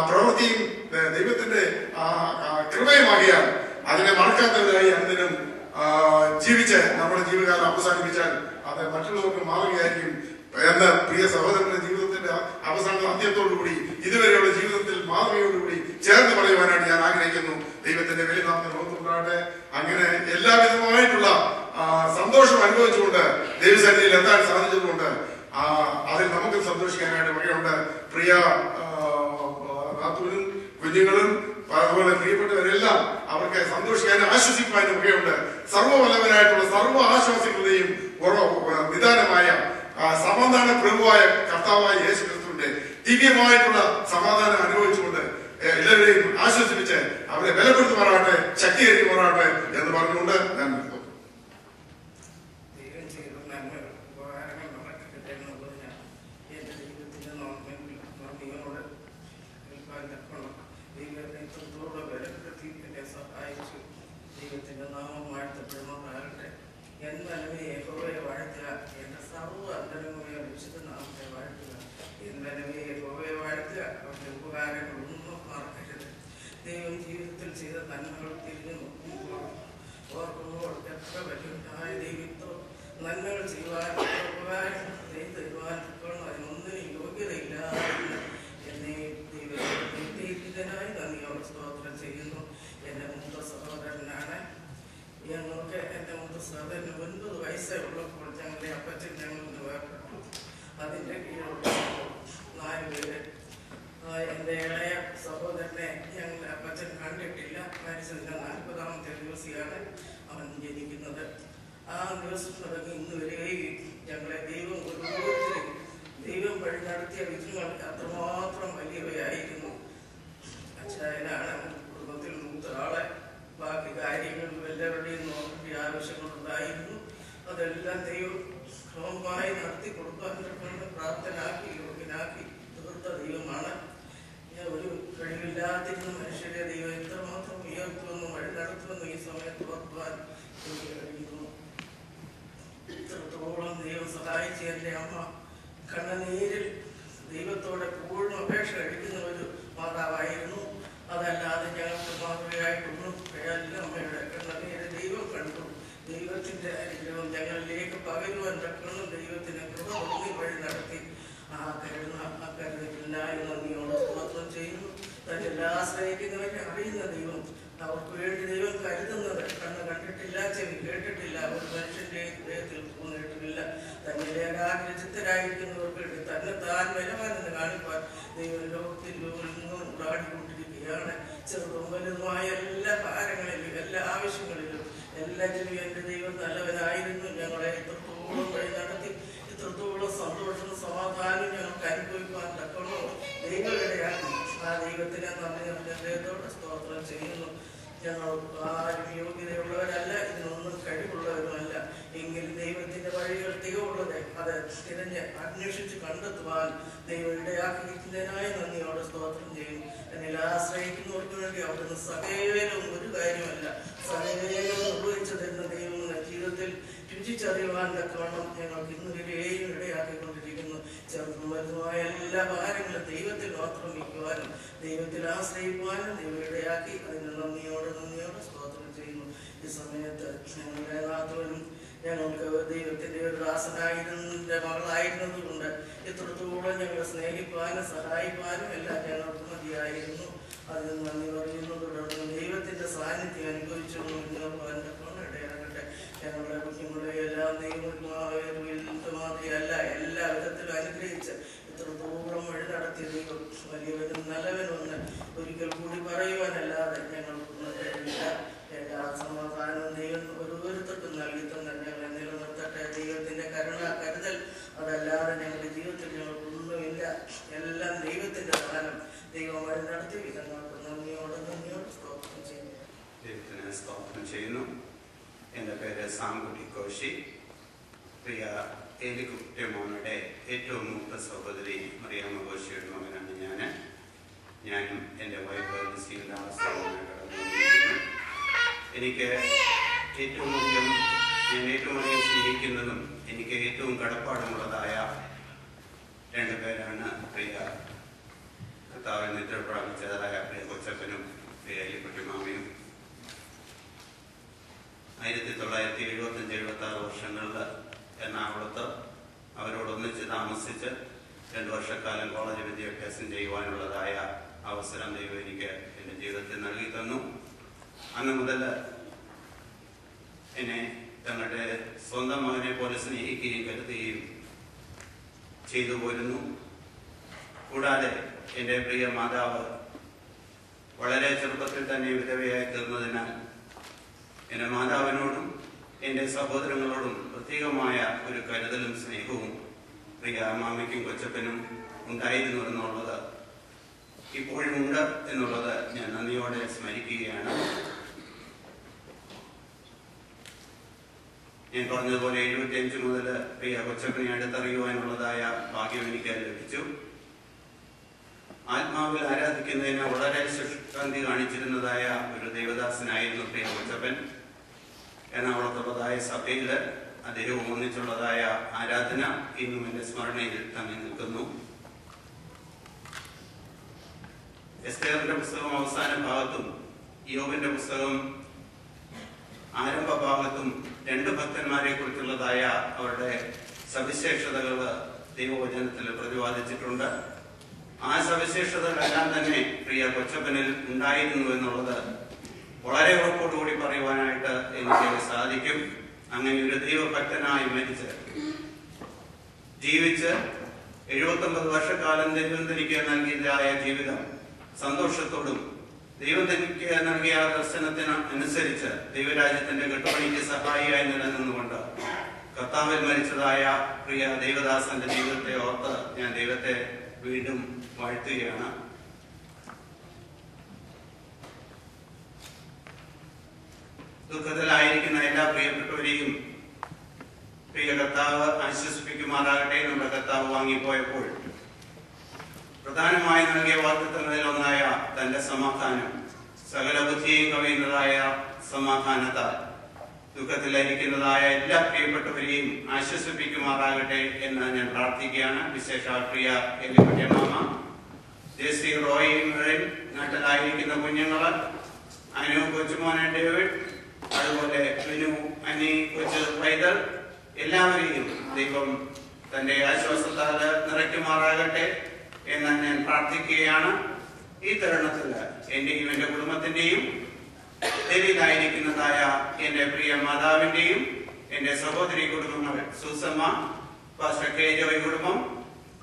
പ്രവൃത്തിയും ദൈവത്തിന്റെ കൃപയുമാകിയാൽ അതിനെ മറക്കാത്തവരായി അനുദിനം ജീവിച്ച് നമ്മുടെ ജീവിതകാലം അവസാനിപ്പിച്ചാൽ അത് മറ്റുള്ളവർക്ക് മാറുകയായിരിക്കും എന്ന് പ്രിയ സഹോദരന്റെ ജീവിതത്തിന്റെ അവസാന അന്ത്യത്തോടുകൂടി ഇതുവരെയുള്ള ജീവിതത്തിൽ മാതൃകയോടുകൂടി ചേർന്ന് പറയുവാനാണ് ഞാൻ ആഗ്രഹിക്കുന്നു. ദൈവത്തിന്റെ വലിയ നാമത്തിൽ ബോധമുണ്ടാകട്ടെ. അങ്ങനെ എല്ലാവിധമായിട്ടുള്ള സന്തോഷം അനുഭവിച്ചുകൊണ്ട് ദൈവസന്നിധിയിൽ എത്താൻ സാധിച്ചതുകൊണ്ട് അതിൽ നമുക്ക് സന്തോഷിക്കാനായിട്ട് വകയുണ്ട്. പ്രിയ നാത്തൂരും കുഞ്ഞുങ്ങളും അതുപോലെ പ്രിയപ്പെട്ടവരെല്ലാം അവർക്ക് സന്തോഷിക്കാനും ആശ്വസിക്കാനും വകയുണ്ട്. സർവ്വവല്ലവനായിട്ടുള്ള സർവ്വ ആശ്വാസങ്ങളുടെയും നിദാനമായ സമാധാന പ്രഭുവായ കർത്താവായ യേശു ക്രിസ്തുവിന്റെ ദിവ്യമായിട്ടുള്ള സമാധാനം അനുഭവിച്ചുകൊണ്ട് എല്ലാവരെയും ആശ്വസിപ്പിച്ച് അവരെ ബലപ്പെടുത്തുമാറാകട്ടെ, ശക്തീകരിക്കുമാറാകട്ടെ എന്ന് പറഞ്ഞുകൊണ്ട് ഞാൻ നിർത്തുന്നു. ദൈവം ജീവിതത്തിൽ ചെയ്ത നന്മകൾ തിരിഞ്ഞു നോക്കുമ്പോൾ ഓർക്കുമ്പോൾ എത്ര വലിയ ദൈവത്തോ നന്മകൾ ചെയ്യുവാൻ അതിനൊന്നിനും യോഗ്യതയില്ല എന്നെ ദൈവത്തിനായി നന്ദിയോട് സ്തോത്രം ചെയ്യുന്നു. എൻ്റെ മൂത്ത സഹോദരനാണ്. ഞങ്ങൾക്ക് എൻ്റെ മൂത്ത സഹോദരന് 9 വയസ്സേ ഉള്ളപ്പോൾ ഞങ്ങളുടെ അപ്പച്ചൻ ഞങ്ങൾക്ക് വേർപെട്ടു. അതിൻ്റെ കീഴിലുള്ള 4 പേര്. എൻ്റെ ഇളയ സഹോദരനെ ഞങ്ങളുടെ അപ്പച്ചൻ കണ്ടിട്ടില്ല. മരിച്ചതിൻ്റെ 40ാമത്തെ ദിവസമാണ് അവൻ ജനിക്കുന്നത്. ആ ദിവസം തുടങ്ങി ഇന്ന് വരെയും ഞങ്ങളെ ദൈവം ഓരോരുത്തരും ദൈവം വഴി നടത്തിയ വിധങ്ങൾ അത്രമാത്രം വലിയവയായിരുന്നു. അച്ഛനാണ് കുടുംബത്തിൽ മൂത്ത ആളെ. ബാക്കി കാര്യങ്ങളിൽ എല്ലാവരുടെയും നോക്കേണ്ട ആവശ്യങ്ങളുണ്ടായിരുന്നു. അതെല്ലാം ദൈവം ക്രമമായി നടത്തി കൊടുക്കാൻ പ്രാപ്തനാക്കി യോഗ്യനാക്കി തീർത്ത ദൈവമാണ്. ഒരു കഴിവില്ലാതിരുന്ന മനുഷ്യരെ ദൈവം എത്രമാത്രം ഉയർത്തുമെന്നും വഴി നടത്തുമെന്നും ഈ സമയത്ത് ഓർക്കുവാൻ എനിക്ക് കഴിയുന്നു. ഇത്രത്തോളം ദൈവം സഹായിച്ച എൻ്റെ അമ്മ കണ്ണുനീരിൽ ദൈവത്തോടെ പൂർണ്ണ അപേക്ഷ കഴിക്കുന്ന ഒരു മാതാവായിരുന്നു. അതല്ലാതെ ഞങ്ങൾക്ക് മാതൃകയായിട്ടൊന്നും എല്ലാ അമ്മയുടെ കണ്ണുനീര് ദൈവം കണ്ടു. ദൈവത്തിന്റെ അനുഗ്രഹം ഞങ്ങളിലേക്ക് പകരുവാൻ തക്കണം ദൈവത്തിന് കൃപ വഴി നടത്തി. ആ കരുതലിനായി നന്ദിയോട് സ്തോത്രം ചെയ്യുന്നു. തന്നെ എല്ലാ ആശ്രയിക്കുന്നവരെ അറിയുന്ന ദൈവം, അവർക്ക് വേണ്ടി ദൈവം കരുതുന്നത് കണ്ണ് കണ്ടിട്ടില്ല, ചെവി കേട്ടിട്ടില്ല, ഒരു മനുഷ്യന്റെ ഹൃദയത്തിൽ തോന്നിയിട്ടില്ല. തന്നെ ഏകാഗ്രചിത്തരായിരിക്കുന്നവർക്ക് വേണ്ടി തന്നെ താൻ വരവാനെന്ന് കാണിപ്പാൻ ദൈവം ലോകത്തിൽ ഉണ്ടാടിക്കൊണ്ടിരിക്കുകയാണ്. ചെറുതും വലുതുമായ എല്ലാ ഭാരങ്ങളിലും എല്ലാ ആവശ്യങ്ങളിലും എല്ലാറ്റിലും എൻ്റെ ദൈവം നല്ലവനായിരുന്നു. ഞങ്ങളെ ഇത്രത്തോളം വഴി നടത്തി ഇത്രത്തോളം സന്തോഷവും സമാധാനവും ഞങ്ങൾക്ക് അനുഭവിക്കാൻ തക്കണോ ദൈവമിടയാക്കി. ആ ദൈവത്തിനെ നന്ദി ഹൃദയത്തോടെ സ്തോത്രം ചെയ്യുന്നു. ഞങ്ങൾ ആരും യോഗ്യതയുള്ളവരല്ല, ഇതിനൊന്നും കഴിവുള്ളവരുമല്ല. എങ്കിലും ദൈവത്തിന്റെ വഴികൾ തികവുള്ളത് അത് തിരഞ്ഞ് അന്വേഷിച്ച് കണ്ടെത്തുവാൻ ദൈവം ഇടയാക്കിയിരിക്കുന്നതിനായി നന്ദിയോടെ സ്തോത്രം ചെയ്യും. എന്നിൽ ആശ്രയിക്കുന്നവർക്ക് വേണ്ടി അവിടുന്ന് സകലവും ഒരു കാര്യമല്ല, സകലവും നിർവഹിച്ചു തരുന്ന ദൈവം ജീവിതത്തിൽ രുചിച്ചറിയുവാൻ തക്കവണ്ണം ഞങ്ങൾക്ക് ഇന്നുവരെയും ഇടയാക്കിക്കൊണ്ടിരിക്കുന്നു. ചെറുതും വലുതുമായ എല്ലാ ഭാരങ്ങളും ദൈവത്തിൽ മാത്രം വയ്ക്കുവാനും ദൈവത്തിൽ ആശ്രയിക്കുവാനും ദൈവം ഇടയാക്കി. അതിന് നന്ദിയോടെ സ്തോത്രം ചെയ്യുന്നു. ഈ സമയത്ത് ഞങ്ങളുടെ നാത്തോനും ഞങ്ങൾക്ക് ദൈവത്തിന്റെ ഒരു ദാസനായിരുന്ന മകളായിരുന്നത് കൊണ്ട് എത്രത്തോളം ഞങ്ങളെ സ്നേഹിപ്പാനും സഹായിപ്പാനും എല്ലാം ഞങ്ങൾക്ക് മതിയായിരുന്നു. അതിന് നന്ദി പറയുന്നു. തുടർന്ന് ദൈവത്തിന്റെ സാന്നിധ്യം അനുഭവിച്ചു ഇടയാകട്ടെ. ഞങ്ങളുടെ കുഞ്ഞുങ്ങളെ എല്ലാം ദൈവമാതിരിയല്ല എല്ലാ വിധത്തിലും അനുഗ്രഹിച്ച് ഇത്രത്തോളം വഴി നടത്തിയ ദൈവം വലിയവനും നല്ലവനുമെന്ന് ഒരിക്കൽ കൂടി പറയുവാനല്ലാതെ ഞങ്ങൾക്കൊന്നും കഴിയില്ല. എല്ലാ സമാധാനവും ദൈവം ഓരോരുത്തർക്കും നൽകി തന്നെ ഞങ്ങളെ നിലനിർത്തട്ടെ. ദൈവത്തിന്റെ കരുതൽ അതല്ലാതെ ഞങ്ങളുടെ ജീവിതത്തിൽ ഞങ്ങൾക്കൊന്നുമില്ല. എല്ലാം ദൈവത്തിന്റെ സ്ഥാനം ദൈവം വഴി നടത്തിയ വിധങ്ങൾക്ക് നന്ദിയോടെ സ്തോത്രം ചെയ്യുന്നു. ദൈവത്തിന് സ്തോത്രം ചെയ്യുന്നു. എൻ്റെ പേര് സാംകുട്ടി കോശി. പ്രിയ എലിക്കുട്ടിമോനുടെ ഏറ്റവും മൂത്ത സഹോദരി മറിയാമ്മ കോശിയുടെ മകനാണ് ഞാനും എൻ്റെ വൈഫ് സീതാവസ്ഥയുമായി കടന്നുകൊണ്ടിരിക്കുന്നു. എനിക്ക് ഏറ്റവും അധികം സ്നേഹിക്കുന്നതും എനിക്ക് ഏറ്റവും കടപ്പാടുമുള്ളതായ രണ്ടുപേരാണ് പ്രിയ കർത്താവിൽ നിദ്ര പ്രാപിച്ചതായ പ്രിയ കൊച്ചപ്പനും പ്രിയ എലിക്കുട്ടിമാമയും. 1975-76 വർഷങ്ങളിൽ എറണാകുളത്ത് അവരോടൊന്നിച്ച് താമസിച്ച് 2 വർഷക്കാലം കോളേജ് വിദ്യാഭ്യാസം ചെയ്യുവാനുള്ളതായ അവസരം ദൈവം എനിക്ക് എൻ്റെ ജീവിതത്തിൽ നൽകി തന്നു. അന്ന് മുതൽ എന്നെ തങ്ങളുടെ സ്വന്തം മകനെ പോലെ സ്നേഹിക്കുകയും കരുതുകയും ചെയ്തു പോരുന്നു. കൂടാതെ എൻ്റെ പ്രിയ മാതാവ് വളരെ ചെറുപ്പത്തിൽ തന്നെ വിധവയായി തീർന്നതിനാൽ എൻ്റെ മാതാവിനോടും എൻ്റെ സഹോദരങ്ങളോടും പ്രത്യേകമായ ഒരു കരുതലും സ്നേഹവും പ്രിയ മാമയ്ക്കും കൊച്ചപ്പനും ഉണ്ടായിരുന്നു എന്നുള്ളത് ഇപ്പോഴും ഉണ്ട് എന്നുള്ളത് ഞാൻ നന്ദിയോടെ സ്മരിക്കുകയാണ്. ഞാൻ പറഞ്ഞതുപോലെ 75 മുതൽ പ്രിയ കൊച്ചപ്പനെ അടുത്തറിയുവാനുള്ളതായ ഭാഗ്യം എനിക്ക് ലഭിച്ചു. ആത്മാവിൽ ആരാധിക്കുന്നതിന് വളരെ ശുഷ്കാന്തി കാണിച്ചിരുന്നതായ ഒരു ദേവദാസനായിരുന്നു പ്രിയ കൊച്ചപ്പൻ. എറണാകുളത്തുള്ളതായ സഭയിൽ അദ്ദേഹവും ഒന്നിച്ചുള്ളതായ ആരാധന ഇന്നും എൻ്റെ സ്മരണയിൽ തങ്ങി നിൽക്കുന്നു. എസ്തേറിന്റെ പുസ്തകം അവസാന ഭാഗത്തും യോബിന്റെ പുസ്തകം ആരംഭ ഭാഗത്തും 2 ഭക്തന്മാരെ കുറിച്ചുള്ളതായ അവരുടെ സവിശേഷതകൾ ദൈവവചനത്തിൽ പ്രതിപാദിച്ചിട്ടുണ്ട്. ആ സവിശേഷതകളെല്ലാം തന്നെ പ്രിയ കൊച്ചപ്പനിൽ ഉണ്ടായിരുന്നു എന്നുള്ളത് വളരെ ഉറപ്പോടുകൂടി പറയുവാനായിട്ട് എനിക്ക് സാധിക്കും. അങ്ങനെ ഒരു ദൈവഭക്തനായി മരിച്ച് ജീവിച്ച് 79 വർഷക്കാലം ദൈവം തനിക്ക് നൽകിയതായ ജീവിതം സന്തോഷത്തോടും ദൈവം തനിക്ക് നൽകിയ ദർശനത്തിന് അനുസരിച്ച് ദൈവരാജ്യത്തിന്റെ കെട്ടുപണിക്ക് സഹായിയായി നിലനിന്നുകൊണ്ട് കർത്താവിൽ മരിച്ചതായ പ്രിയ ദൈവദാസന്റെ ജീവിതത്തെ ഓർത്ത് ഞാൻ ദൈവത്തെ വീണ്ടും വാഴ്ത്തുകയാണ്. ദുഃഖത്തിലായിരിക്കുന്ന എല്ലാ പ്രിയപ്പെട്ടവരെയും പ്രിയ കർത്താവ് ആശ്വസിപ്പിക്കുമാറാകട്ടെ. നമ്മുടെ കർത്താവ് വാങ്ങിപ്പോയപ്പോൾ പ്രധാനമായി നൽകിയ വാഗ്ദത്തങ്ങളിൽ ഒന്നായ തന്റെ സമാധാനം, സകല ബുദ്ധിയും കവിയുന്നതായ സമാധാനത്താൽ ദുഃഖത്തിലായിരിക്കുന്നതായ എല്ലാ പ്രിയപ്പെട്ടവരെയും ആശ്വസിപ്പിക്കുമാറാകട്ടെ എന്ന് ഞാൻ പ്രാർത്ഥിക്കുകയാണ്. വിശേഷാൽ പ്രിയ എലിക്കുട്ടി മാമ, ജെസി, റോയി, നാട്ടിലായിരിക്കുന്ന കുഞ്ഞുങ്ങള്, അനു, കൊച്ചുമോനെ ഡേവിഡ്, അതുപോലെ വിനു, അനി, കൊച്ചു പൈതൽ, എല്ലാവരെയും ദൈവം തന്റെ ആശ്വാസത്താൽ നിറയ്ക്കുമാറാകട്ടെ എന്ന് ഞാൻ പ്രാർത്ഥിക്കുകയാണ്. ഈ തരുണത്തിൽ എന്റെയും എന്റെ കുടുംബത്തിന്റെയും ഡൽഹിയിലായിരിക്കുന്നതായ എന്റെ പ്രിയ മാതാവിന്റെയും എന്റെ സഹോദരി കുടുംബങ്ങൾ, സുസമ്മ, പാസ്റ്റർ കെ ജോയ് കുടുംബം,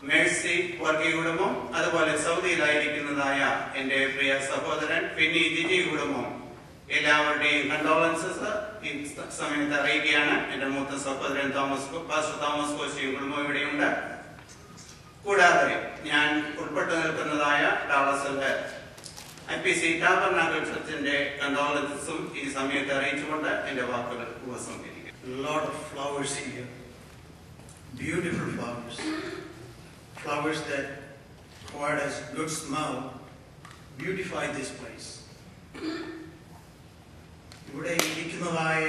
മേഴ്സി വർഗീയ കുടുംബം, അതുപോലെ സൗദിയിലായിരിക്കുന്നതായ എന്റെ പ്രിയ സഹോദരൻ ഫിന്നി ജിജി കുടുംബം, എല്ലാവരുടെയും കണ്ടോളൻസസ് ഈ സമയത്ത് അറിയിക്കുകയാണ്. എന്റെ മൂത്ത സഹോദരൻ പാസ്റ്റർ തോമസ് കോശി കുടുംബം ഇവിടെയുണ്ട്. കൂടാതെ ഞാൻ ഉൾപ്പെട്ടു നിൽക്കുന്നതായ ഡാളസിലെ IPC ടാബർനാക്കിൾ ചർച്ചിന്റെ കണ്ടോളൻസസും ഈ സമയത്ത് അറിയിച്ചുകൊണ്ട് എന്റെ വാക്കുകൾ ഉപസംഹരിക്കും. Lot of flowers here, beautiful flowers, flowers that provide us good smell, beautify this place. ഇവിടെ ഇരിക്കുന്നതായ